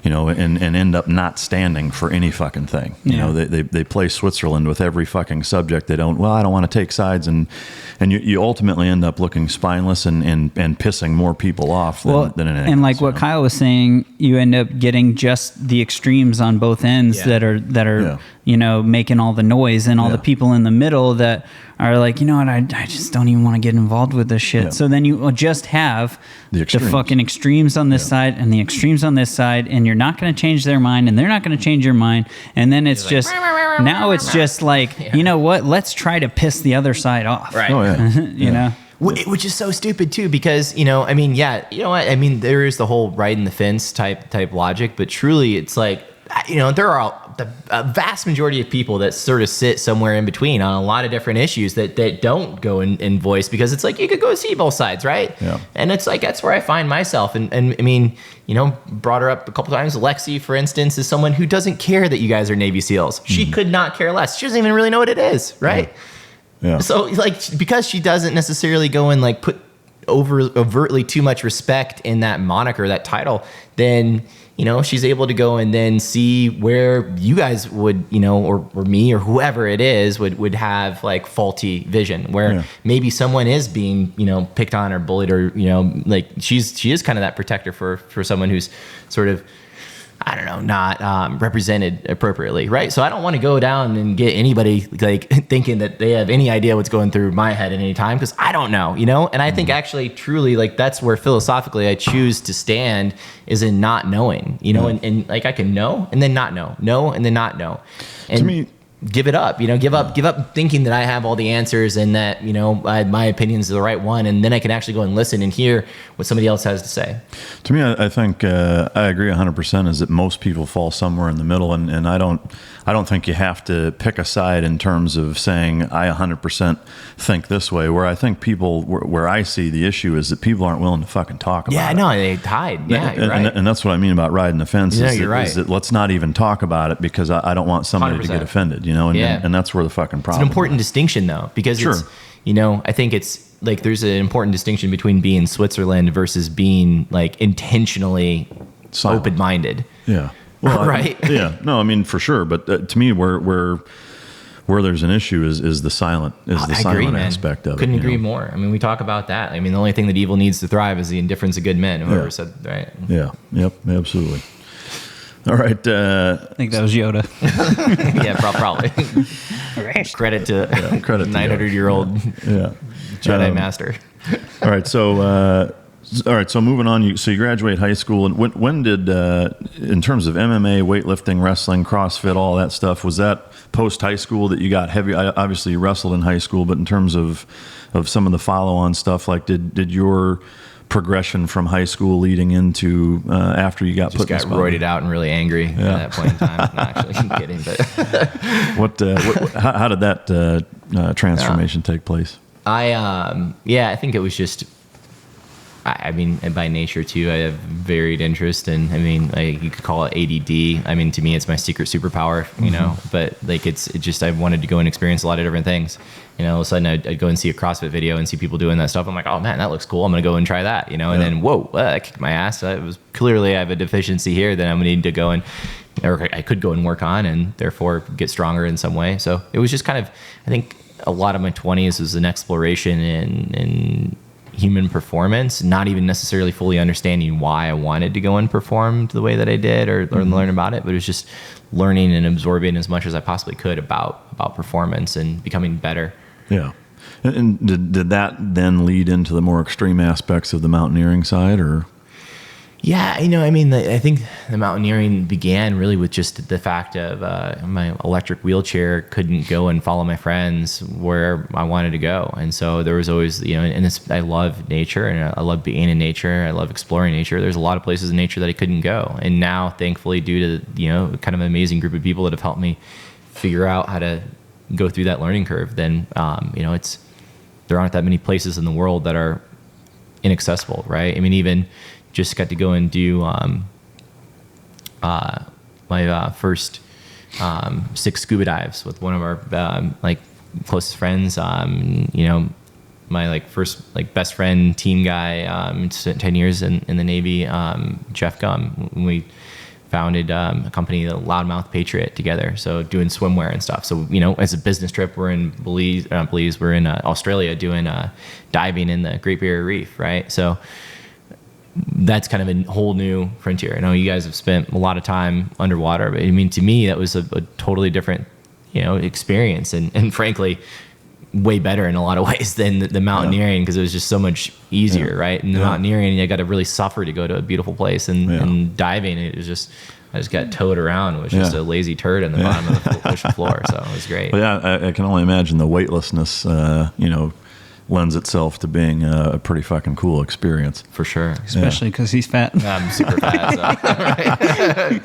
And end up not standing for any fucking thing. They play Switzerland with every fucking subject. I don't want to take sides, and you ultimately end up looking spineless and pissing more people off than anything. And like what Kyle was saying, you end up getting just the extremes on both ends that are making all the noise, and all the people in the middle that are like, I just don't even want to get involved with this shit. So then you just have the fucking extremes on this side and the extremes on this side, and you're not going to change their mind, and they're not going to change your mind. And then it's just, now it's just like, you know what? Let's try to piss the other side off. Right. Oh, yeah. you know? Which is so stupid too, because I mean, there is the whole riding the fence type logic, but truly it's like, there are a vast majority of people that sort of sit somewhere in between on a lot of different issues that don't go and voice, because it's like you could go see both sides, right? Yeah. And it's like that's where I find myself, and I mean, brought her up a couple times. Lexi, for instance, is someone who doesn't care that you guys are Navy SEALs. She could not care less. She doesn't even really know what it is, right? Yeah. So because she doesn't necessarily go and put overtly too much respect in that moniker, that title, then she's able to go and then see where you guys would, or me or whoever it is would have faulty vision, where maybe someone is being, picked on or bullied, or, she is kind of that protector for someone who's sort of, I don't know, not represented appropriately, right? So I don't want to go down and get anybody thinking that they have any idea what's going through my head at any time, because I don't know, And I think actually, truly, that's where philosophically I choose to stand, is in not knowing, and I can know and then not know and then not know. And to me, give it up, give up thinking that I have all the answers and that, my opinion's the right one. And then I can actually go and listen and hear what somebody else has to say. To me, I think I agree 100% is that most people fall somewhere in the middle. And I don't think you have to pick a side in terms of saying I 100% think this way, where I think where I see the issue is that people aren't willing to fucking talk about it. Yeah, no, they hide. Yeah, you're right. And that's what I mean about riding the fence. You're right. Is that let's not even talk about it because I don't want somebody 100%. To get offended, and that's where the fucking problem is. It's an important distinction though, because it's, I think it's like there's an important distinction between being Switzerland versus being like intentionally open-minded. Yeah. Well, right. No, I mean for sure. But to me, where there's an issue is the silent aspect of it. Couldn't agree more. I mean, we talk about that. I mean, the only thing that evil needs to thrive is the indifference of good men. Whoever said, right? Yeah. Yep. Absolutely. All right. I think that was Yoda. Yeah, probably. Credit to 900-year-old Jedi Master. All right. So moving on. So you graduate high school, and when did, in terms of MMA, weightlifting, wrestling, CrossFit, all that stuff, was that post high school that you got heavy? Obviously, you wrestled in high school, but in terms of some of the follow-on stuff, like did your progression from high school leading into after you got put in the roided out and really angry at that point in time. No, actually, I'm kidding. But how did that transformation take place? I think it was just. I mean, by nature too, I have varied interest, and I mean, you could call it ADD. I mean, to me, it's my secret superpower, But like, it's just I wanted to go and experience a lot of different things. All of a sudden, I'd go and see a CrossFit video and see people doing that stuff. I'm like, oh man, that looks cool. I'm gonna go and try that, And then whoa, that kicked my ass. It was clearly I have a deficiency here that I'm gonna need to go or I could go and work on, and therefore get stronger in some way. So it was just kind of, I think, a lot of my 20s was an exploration in human performance, not even necessarily fully understanding why I wanted to go and perform the way that I did or learn about it, but it was just learning and absorbing as much as I possibly could about performance and becoming better. Yeah. And did that then lead into the more extreme aspects of the mountaineering side, or? Yeah, I think the mountaineering began really with just the fact of my electric wheelchair couldn't go and follow my friends where I wanted to go. And so there was always, I love nature, and I love being in nature. I love exploring nature. There's a lot of places in nature that I couldn't go. And now, thankfully, due to, kind of an amazing group of people that have helped me figure out how to go through that learning curve, then, there aren't that many places in the world that are inaccessible, right? I mean, even just got to go and do my first 6 scuba dives with one of our closest friends. My first best friend, team guy, 10 years in the Navy, Jeff Gum. We founded a company, the Loudmouth Patriot, together. So doing swimwear and stuff. So as a business trip, we're in we're in Australia doing diving in the Great Barrier Reef, right? So that's kind of a whole new frontier. I know you guys have spent a lot of time underwater, but I mean, to me, that was a totally different, experience, and frankly, way better in a lot of ways than the mountaineering, because it was just so much easier, right? And the mountaineering, you got to really suffer to go to a beautiful place, and diving, it was just, I just got towed around. It was just a lazy turd in the bottom of the ocean floor, so it was great. Well, I can only imagine the weightlessness, lends itself to being a pretty fucking cool experience. For sure. Especially because he's fat. I'm super fat.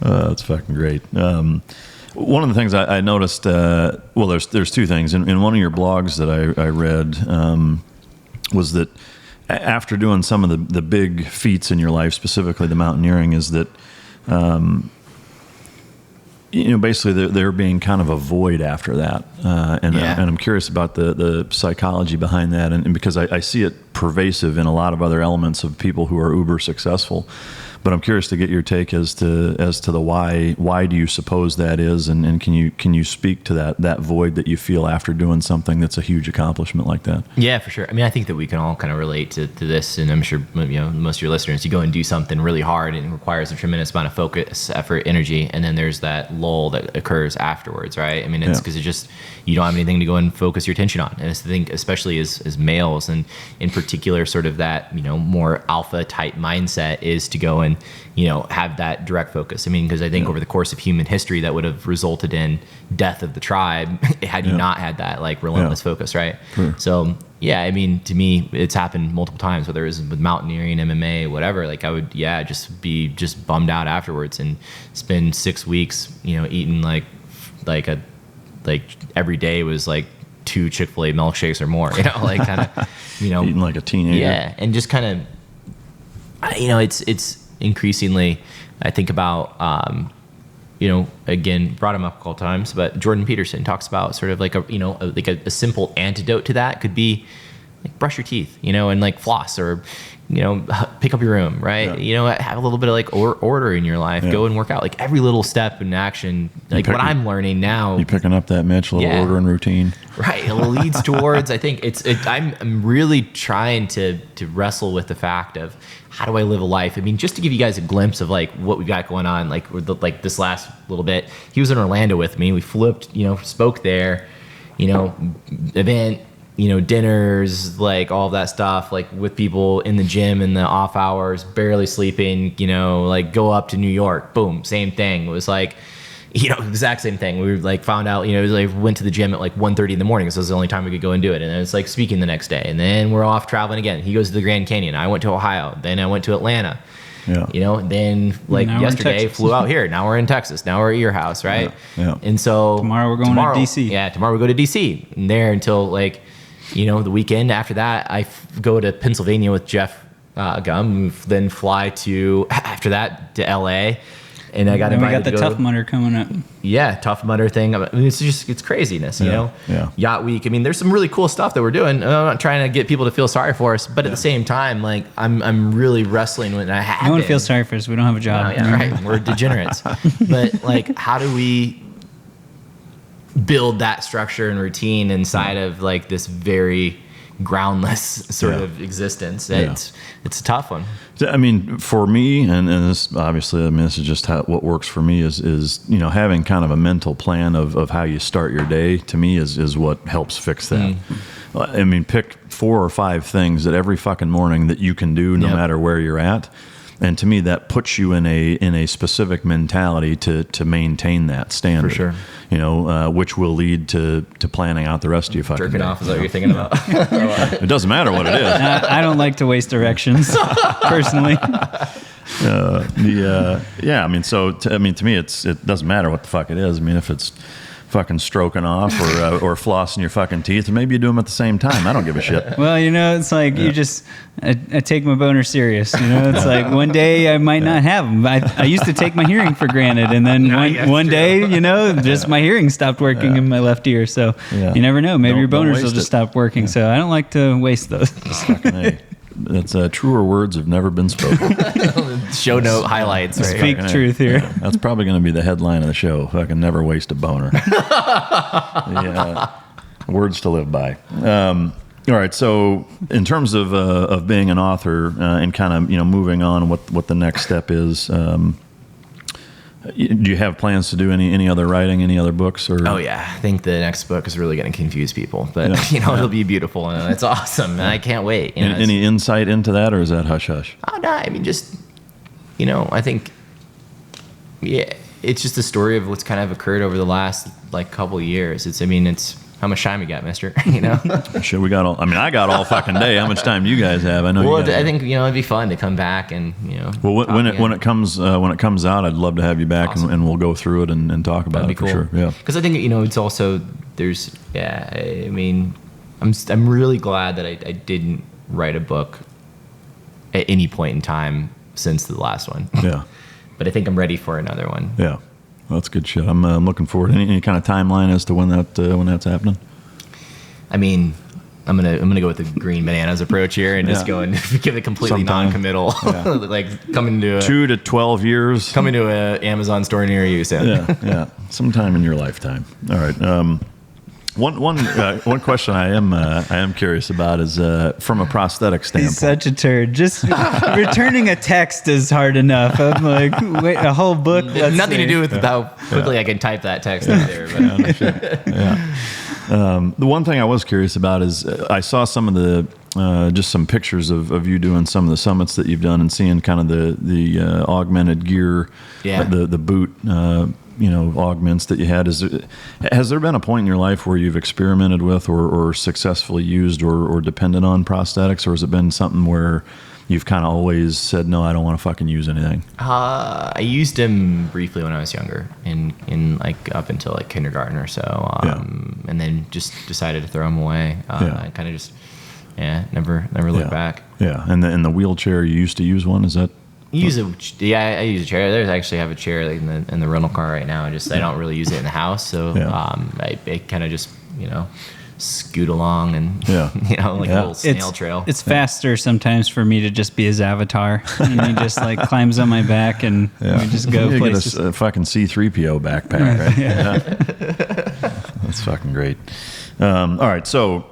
So. That's fucking great. One of the things I noticed, there's 2 things. In one of your blogs that I read was that after doing some of the big feats in your life, specifically the mountaineering, is that basically there being kind of a void after that. And I'm curious about the psychology behind that. And because I see it pervasive in a lot of other elements of people who are uber successful. But I'm curious to get your take as to the why. Why do you suppose that is, and can you speak to that void that you feel after doing something that's a huge accomplishment like that? Yeah, for sure. I mean, I think that we can all kind of relate to this, and I'm sure most of your listeners. You go and do something really hard, and it requires a tremendous amount of focus, effort, energy, and then there's that lull that occurs afterwards, right? I mean, it's because you don't have anything to go and focus your attention on, and I think especially as males, and in particular, sort of that more alpha type mindset is to go and and, have that direct focus. I mean, because I think over the course of human history, that would have resulted in death of the tribe had you not had that like relentless focus, right? Sure. So yeah, I mean, to me, it's happened multiple times, whether it was with mountaineering, MMA, whatever. Like I would, just be just bummed out afterwards and spend 6 weeks, eating like every day was like 2 Chick-fil-A milkshakes or more, like kind of, Eating like a teenager. Yeah, and just kind of, it's increasingly, I think about, again, brought him up a couple times, but Jordan Peterson talks about sort of like a simple antidote to that could be like brush your teeth, and like floss or, pick up your room, right? Yeah. Have a little bit of like order in your life, go and work out, like every little step in action, like what I'm learning now. You picking up that, Mitch, a little order and routine. Right. It leads towards, I think I'm really trying to wrestle with the fact of how do I live a life? I mean, just to give you guys a glimpse of like what we got going on, like this last little bit, he was in Orlando with me. We flipped, spoke there, event, dinners, like all of that stuff, like with people in the gym in the off hours, barely sleeping, like go up to New York, boom, same thing. It was like, exact same thing. We like found out, like went to the gym at like 1:30 in the morning. So it was the only time we could go and do it. And then it's like speaking the next day. And then we're off traveling again. He goes to the Grand Canyon. I went to Ohio. Then I went to Atlanta. Yeah. Then like yesterday flew out here. Now we're in Texas. Now we're at your house, right? Yeah. And so Tomorrow we're going to DC. Yeah, tomorrow we go to DC. And there until like, the weekend after that, I go to Pennsylvania with Jeff Gum. Then fly after that to LA. And I got invited. We got the Tough Mudder coming up. Yeah, Tough Mudder thing. I mean, it's craziness, Yeah. Yacht Week. I mean, there's some really cool stuff that we're doing. I'm not trying to get people to feel sorry for us, but at the same time, like I'm really wrestling with. No one feels sorry for us. We don't have a job. Yeah, right. We're degenerates. But like, how do we build that structure and routine inside of like this very groundless sort of existence? It's a tough one. I mean, for me, and this obviously, this is just what works for me is having kind of a mental plan of how you start your day. To me, is what helps fix that. I mean, pick 4 or 5 things that every fucking morning that you can do, no matter where you're at. And to me, that puts you in a specific mentality to maintain that standard. For sure. Which will lead to planning out the rest of your fucking jerking day. off is what you're thinking about. It doesn't matter what it is. I don't like to waste directions, personally. I mean, to me, it doesn't matter what the fuck it is. I mean, if it's fucking stroking off or flossing your fucking teeth, or maybe you do them at the same time. I don't give a shit. Well, it's like you just I take my boner serious. It's like one day I might not have them. I used to take my hearing for granted, and then one day, just my hearing stopped working in my left ear. So you never know. Maybe your boners will just stop working. So I don't like to waste those. Fucking A. That's truer words have never been spoken. Show note highlights. Right? Speak truth here. Yeah, that's probably going to be the headline of the show. Fucking never waste a boner. Words to live by. All right. So in terms of being an author and kind of moving on, what the next step is. Do you have plans to do any other writing, any other books? Or? Oh yeah, I think the next book is really going to confuse people, but it'll be beautiful and it's awesome, and I can't wait. Any insight into that, or is that hush hush? Oh no, I mean just I think it's just a story of what's kind of occurred over the last like couple of years. It's how much time you got, mister? Shit, we got all. I mean, I got all fucking day. How much time do you guys have? I know. Well, I think it'd be fun to come back and Well, when it comes out, I'd love to have you back, awesome. and we'll go through it and talk about it for sure. Yeah. Because I think it's also there's I mean, I'm really glad that I didn't write a book at any point in time since the last one. Yeah. But I think I'm ready for another one. Yeah. Well, that's good shit. I'm looking forward. Any kind of timeline as to when that's happening? I mean, I'm gonna go with the green bananas approach here and just go and give it completely Sometime. non-committal, like coming to 2 to 12 years. Coming to a Amazon store near you soon. Yeah. Sometime in your lifetime. All right. One question I am curious about is from a prosthetic standpoint. He's such a turd. Just returning a text is hard enough. I'm like, wait, a whole book. Nothing to do with how quickly I can type that text either. But. Yeah. The one thing I was curious about is I saw some of the just some pictures of you doing some of the summits that you've done and seeing kind of the augmented gear, the boot, augments that you had. Has there been a point in your life where you've experimented with or successfully used or depended on prosthetics, or has it been something where you've kind of always said, no, I don't want to fucking use anything? I used them briefly when I was younger, in like up until like kindergarten or so, and then just decided to throw them away. I kind of just, never looked back. Yeah, and the wheelchair, you used to use one, is that? I use a chair. There's actually have a chair like in the rental car right now. I don't really use it in the house, so I kind of just scoot along and a little snail trail. It's faster sometimes for me to just be his avatar, and he just like climbs on my back, and we just go places. Get a fucking C-3PO backpack, right? Yeah. That's fucking great. All right, so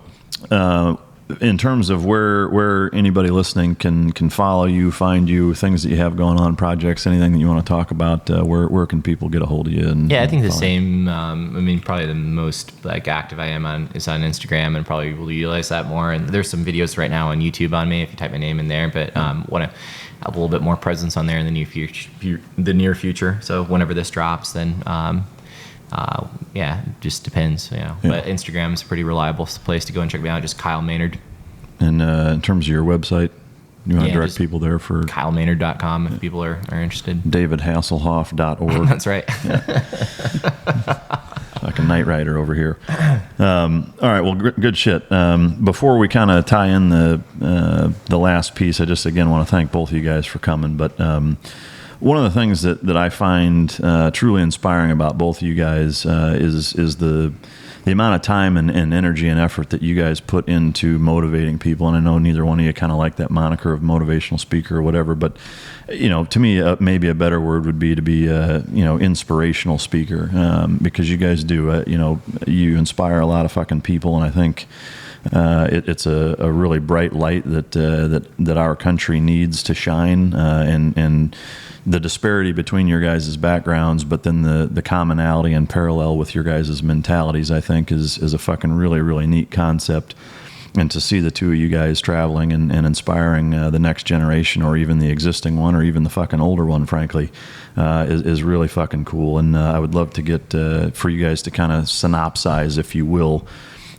in terms of where anybody listening can follow you, find you, things that you have going on, projects, anything that you want to talk about, where can people get a hold of you? I think the same. Probably the most like active I am is on Instagram, and probably will utilize that more. And there's some videos right now on YouTube on me if you type my name in there. But want to have a little bit more presence on there in the near future. So whenever this drops, then. Just depends, But Instagram is a pretty reliable place to go and check me out. Just Kyle Maynard. And in terms of your website, you want to direct people there for KyleMaynard.com if people are interested. DavidHasselhoff.org. That's right. Like a night rider over here. All right, well, good shit. Before we kind of tie in the last piece, I just again want to thank both of you guys for coming. But one of the things that I find truly inspiring about both of you guys is the amount of time and energy and effort that you guys put into motivating people. And I know neither one of you kind of like that moniker of motivational speaker or whatever, but to me, maybe a better word would be to be inspirational speaker, because you guys do you inspire a lot of fucking people, and I think it's a really bright light that our country needs to shine, and the disparity between your guys' backgrounds, but then the commonality and parallel with your guys' mentalities, I think is a fucking really, really neat concept. And to see the two of you guys traveling and inspiring the next generation, or even the existing one, or even the fucking older one, frankly, is really fucking cool. And I would love to get for you guys to kind of synopsize, if you will,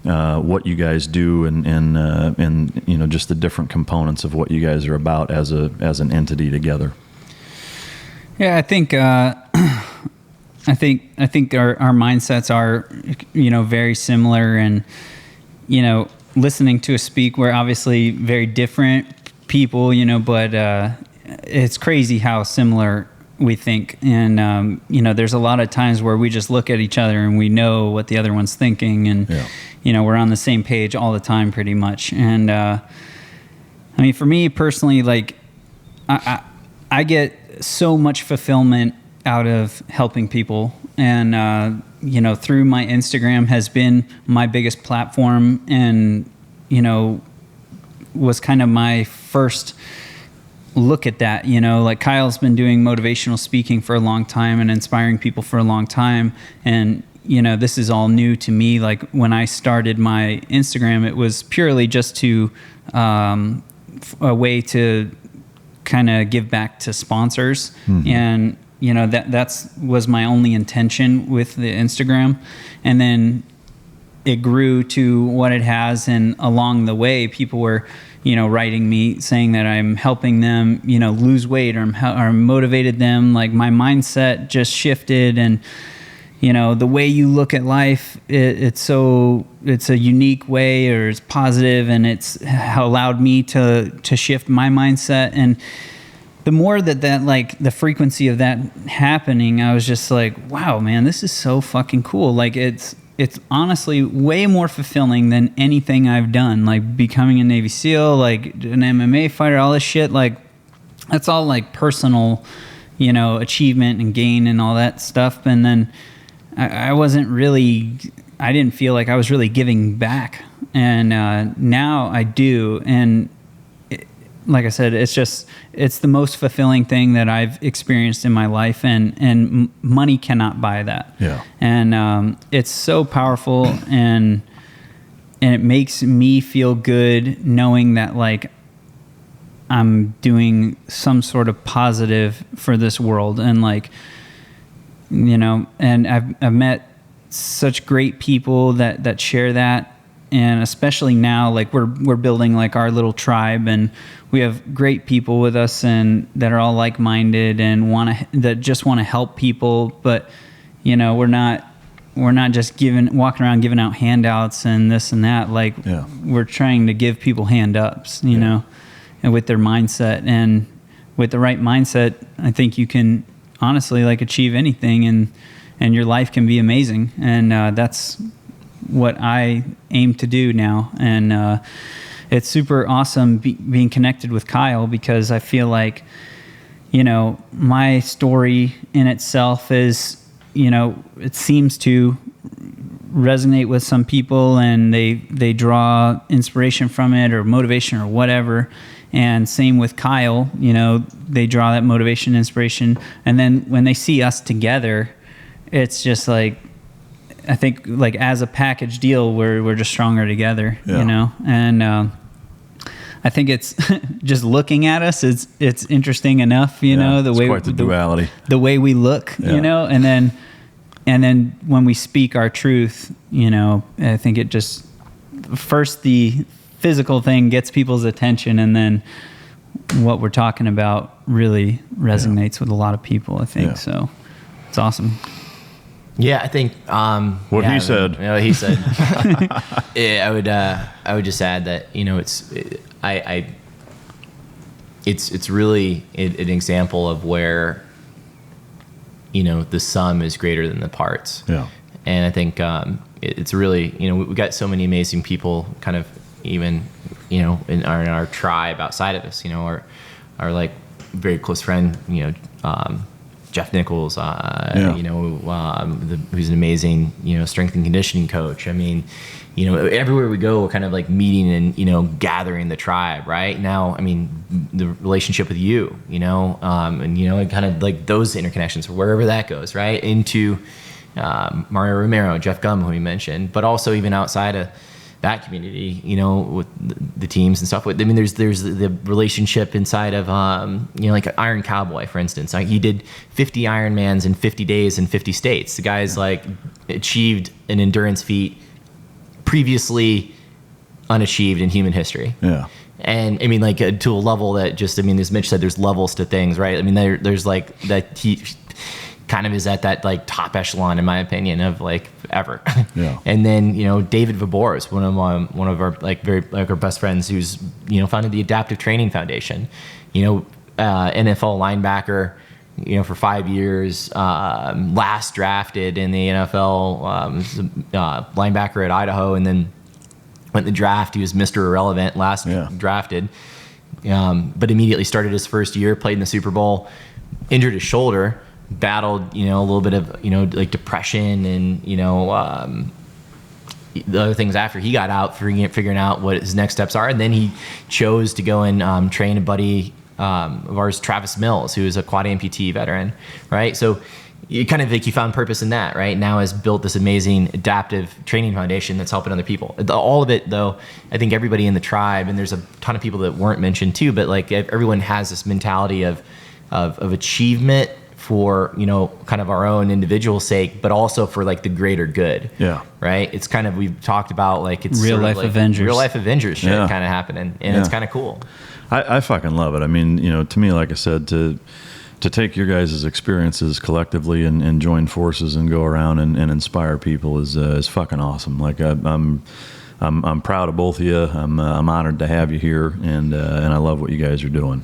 what you guys do and just the different components of what you guys are about as an entity together. Yeah, I think our mindsets are very similar, and listening to us speak, we're obviously very different people, but it's crazy how similar we think. And there's a lot of times where we just look at each other and we know what the other one's thinking, and we're on the same page all the time pretty much. And for me personally, like I get so much fulfillment out of helping people, and through my Instagram has been my biggest platform, and was kind of my first look at that. Like Kyle's been doing motivational speaking for a long time and inspiring people for a long time, and this is all new to me. Like when I started my Instagram, it was purely just to a way to kind of give back to sponsors. Mm-hmm. And that was my only intention with the Instagram. And then it grew to what it has, and along the way people were writing me saying that I'm helping them lose weight, or motivated them. Like my mindset just shifted, and the way you look at life, it's a unique way, or it's positive, and it's allowed me to shift my mindset. And the more that like the frequency of that happening, I was just like, wow, man, this is so fucking cool. Like it's honestly way more fulfilling than anything I've done. Like becoming a Navy SEAL, like an MMA fighter, all this shit, like that's all like personal, achievement and gain and all that stuff. And then I didn't feel like I was really giving back. And now I do. And like I said, it's the most fulfilling thing that I've experienced in my life, and money cannot buy that. Yeah. And it's so powerful, and it makes me feel good knowing that like I'm doing some sort of positive for this world. And like, you know, and I've met such great people that share that. And especially now, like we're building like our little tribe, and we have great people with us and that are all like-minded and that just want to help people. But, you know, we're not just walking around giving out handouts and this and that. Like we're trying to give people hand-ups, you know, and with their mindset. And with the right mindset, I think you can honestly like achieve anything, and your life can be amazing. And that's what I aim to do now. And it's super awesome being connected with Kyle, because I feel like, you know, my story in itself is, you know, it seems to resonate with some people, and they draw inspiration from it or motivation or whatever. And same with Kyle, you know, they draw that motivation, inspiration. And then when they see us together, it's just like, I think like as a package deal, we're just stronger together, you know? And I think it's just looking at us, it's interesting enough, you know, the way quite the duality, the way we look, you know, and then when we speak our truth, you know, I think it just first the physical thing gets people's attention, and then what we're talking about really resonates with a lot with a lot of people, I think. So it's awesome. Yeah, I think what he said. You know, he said. I would just add that, you know, it's really an example of where, you know, the sum is greater than the parts. Yeah. And I think it's really, you know, we got so many amazing people, kind of even, you know, in our tribe outside of us. You know, our like very close friend, you know. Jeff Nichols, you know, who's an amazing, you know, strength and conditioning coach. I mean, you know, everywhere we go, we're kind of like meeting and, you know, gathering the tribe, right? Now, I mean, the relationship with you, you know, and, you know, and kind of like those interconnections, wherever that goes, right? Into Mario Romero, Jeff Gum, who we mentioned, but also even outside of that community, you know, with the teams and stuff. I mean, there's the relationship inside of, you know, like Iron Cowboy, for instance. Like he did 50 Ironmans in 50 days in 50 states. The guy's like achieved an endurance feat previously unachieved in human history. Yeah. And I mean, like to a level that just, I mean, as Mitch said, there's levels to things, right? I mean, there's like that he kind of is at that like top echelon, in my opinion, of like ever. Yeah. And then, you know, David Vabor is one of our like very like our best friends, who's, you know, founded the Adaptive Training Foundation, you know, NFL linebacker, you know, for 5 years, last drafted in the NFL, linebacker at Idaho, and then went in the draft. He was Mr. Irrelevant, last drafted, but immediately started his first year, played in the Super Bowl, injured his shoulder, battled, you know, a little bit of, you know, like depression and, you know, the other things after he got out, figuring out what his next steps are. And then he chose to go and train a buddy of ours, Travis Mills, who is a quad amputee veteran, right? So you kind of think you found purpose in that, right? Now has built this amazing adaptive training foundation that's helping other people. All of it, though, I think everybody in the tribe, and there's a ton of people that weren't mentioned too, but like everyone has this mentality of achievement for, you know, kind of our own individual sake, but also for like the greater good. Yeah. Right. It's kind of, we've talked about like it's real life like Avengers. Real life Avengers shit kind of happening, and it's kind of cool. I fucking love it. I mean, you know, to me, like I said, to take your guys' experiences collectively and join forces and go around and inspire people is fucking awesome. Like I'm proud of both of you. I'm honored to have you here, and I love what you guys are doing.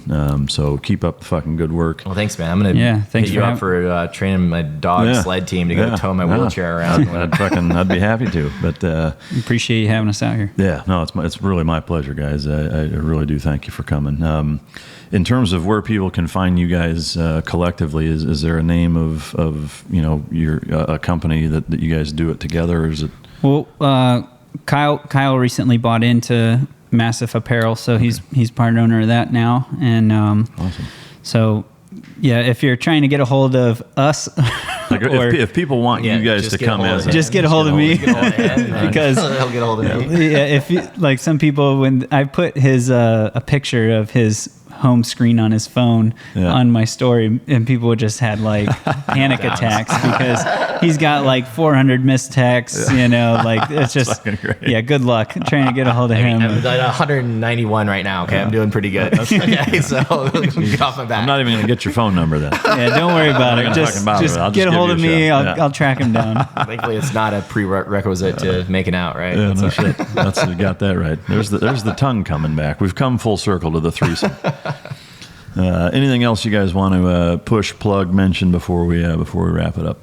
So keep up the fucking good work. Well, thanks, man. I'm gonna hit you up for training my dog sled team to go tow my wheelchair around. I'd be happy to. But appreciate you having us out here. Yeah, no, it's really my pleasure, guys. I really do thank you for coming. In terms of where people can find you guys collectively, is there a name of you know, your a company that you guys do it together, or is it? Well, Kyle recently bought into Massive Apparel. So he's part owner of that now. And Awesome. So yeah, if you're trying to get a hold of us, Like if people want you guys to come as just get a hold of me, because he'll get a hold of me. Yeah, if you, like some people, when I put his a picture of his home screen on his phone on my story, and people just had like panic attacks because he's got like 400 missed texts. You know, like it's just yeah. Good luck trying to get a hold of him. I'm at 191 right now. Okay, I'm doing pretty good. Okay, so get off my back. I'm not even going to get your phone number then. Yeah, don't worry about it. Just get a hold of me. I'll track him down. Thankfully, it's not a prerequisite to making out, right? Yeah, no shit. You got that right. There's the tongue coming back. We've come full circle to the threesome. Anything else you guys want to push, plug, mention before we wrap it up?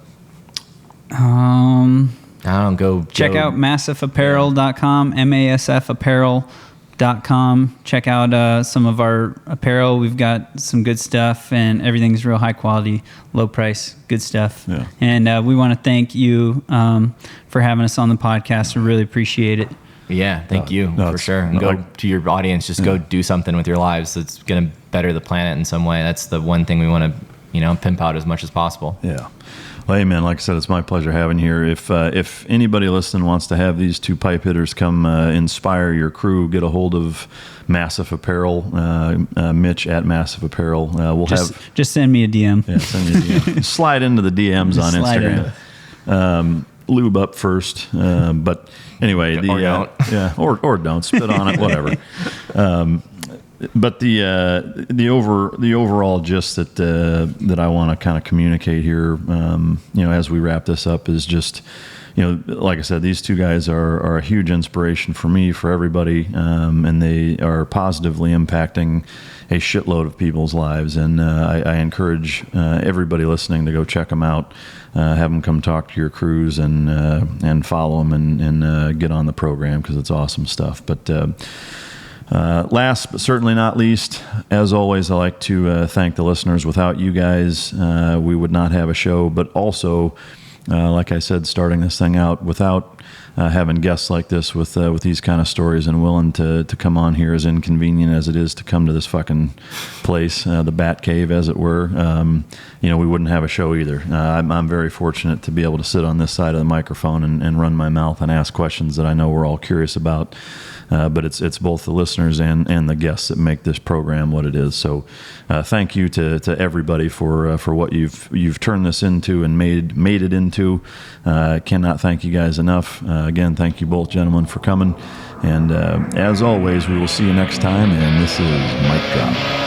I don't go check out massifapparel.com, masfapparel.com. Check out some of our apparel. We've got some good stuff, and everything's real high quality, low price, good stuff. Yeah. And we want to thank you for having us on the podcast. We really appreciate it. Yeah, thank you for sure. And go to your audience. Just go do something with your lives that's going to better the planet in some way. That's the one thing we want to, pimp out as much as possible. Yeah. Well, hey, man, like I said, it's my pleasure having you here. If anybody listening wants to have these two pipe hitters come inspire your crew, get a hold of Massive Apparel, Mitch at Massive Apparel. Just send me a DM. Yeah, send me a DM. Slide into the DMs on Instagram. Lube up first, but anyway, or don't spit on it, whatever. But the overall gist that I want to kind of communicate here, as we wrap this up, is just, like I said, these two guys are a huge inspiration for me, for everybody, and they are positively impacting a shitload of people's lives. And I encourage everybody listening to go check them out, have them come talk to your crews, and follow them and get on the program, because it's awesome stuff. But last but certainly not least, as always, I like to thank the listeners. Without you guys, we would not have a show. But also, like I said, starting this thing out, without having guests like this with these kind of stories and willing to come on here, as inconvenient as it is to come to this fucking place, the Bat Cave, as it were, we wouldn't have a show either. I'm very fortunate to be able to sit on this side of the microphone and run my mouth and ask questions that I know we're all curious about. But it's both the listeners and the guests that make this program what it is. So thank you to everybody for what you've turned this into and made it into. Cannot thank you guys enough. Again, thank you both gentlemen for coming. And as always, we will see you next time. And this is Mic Drop.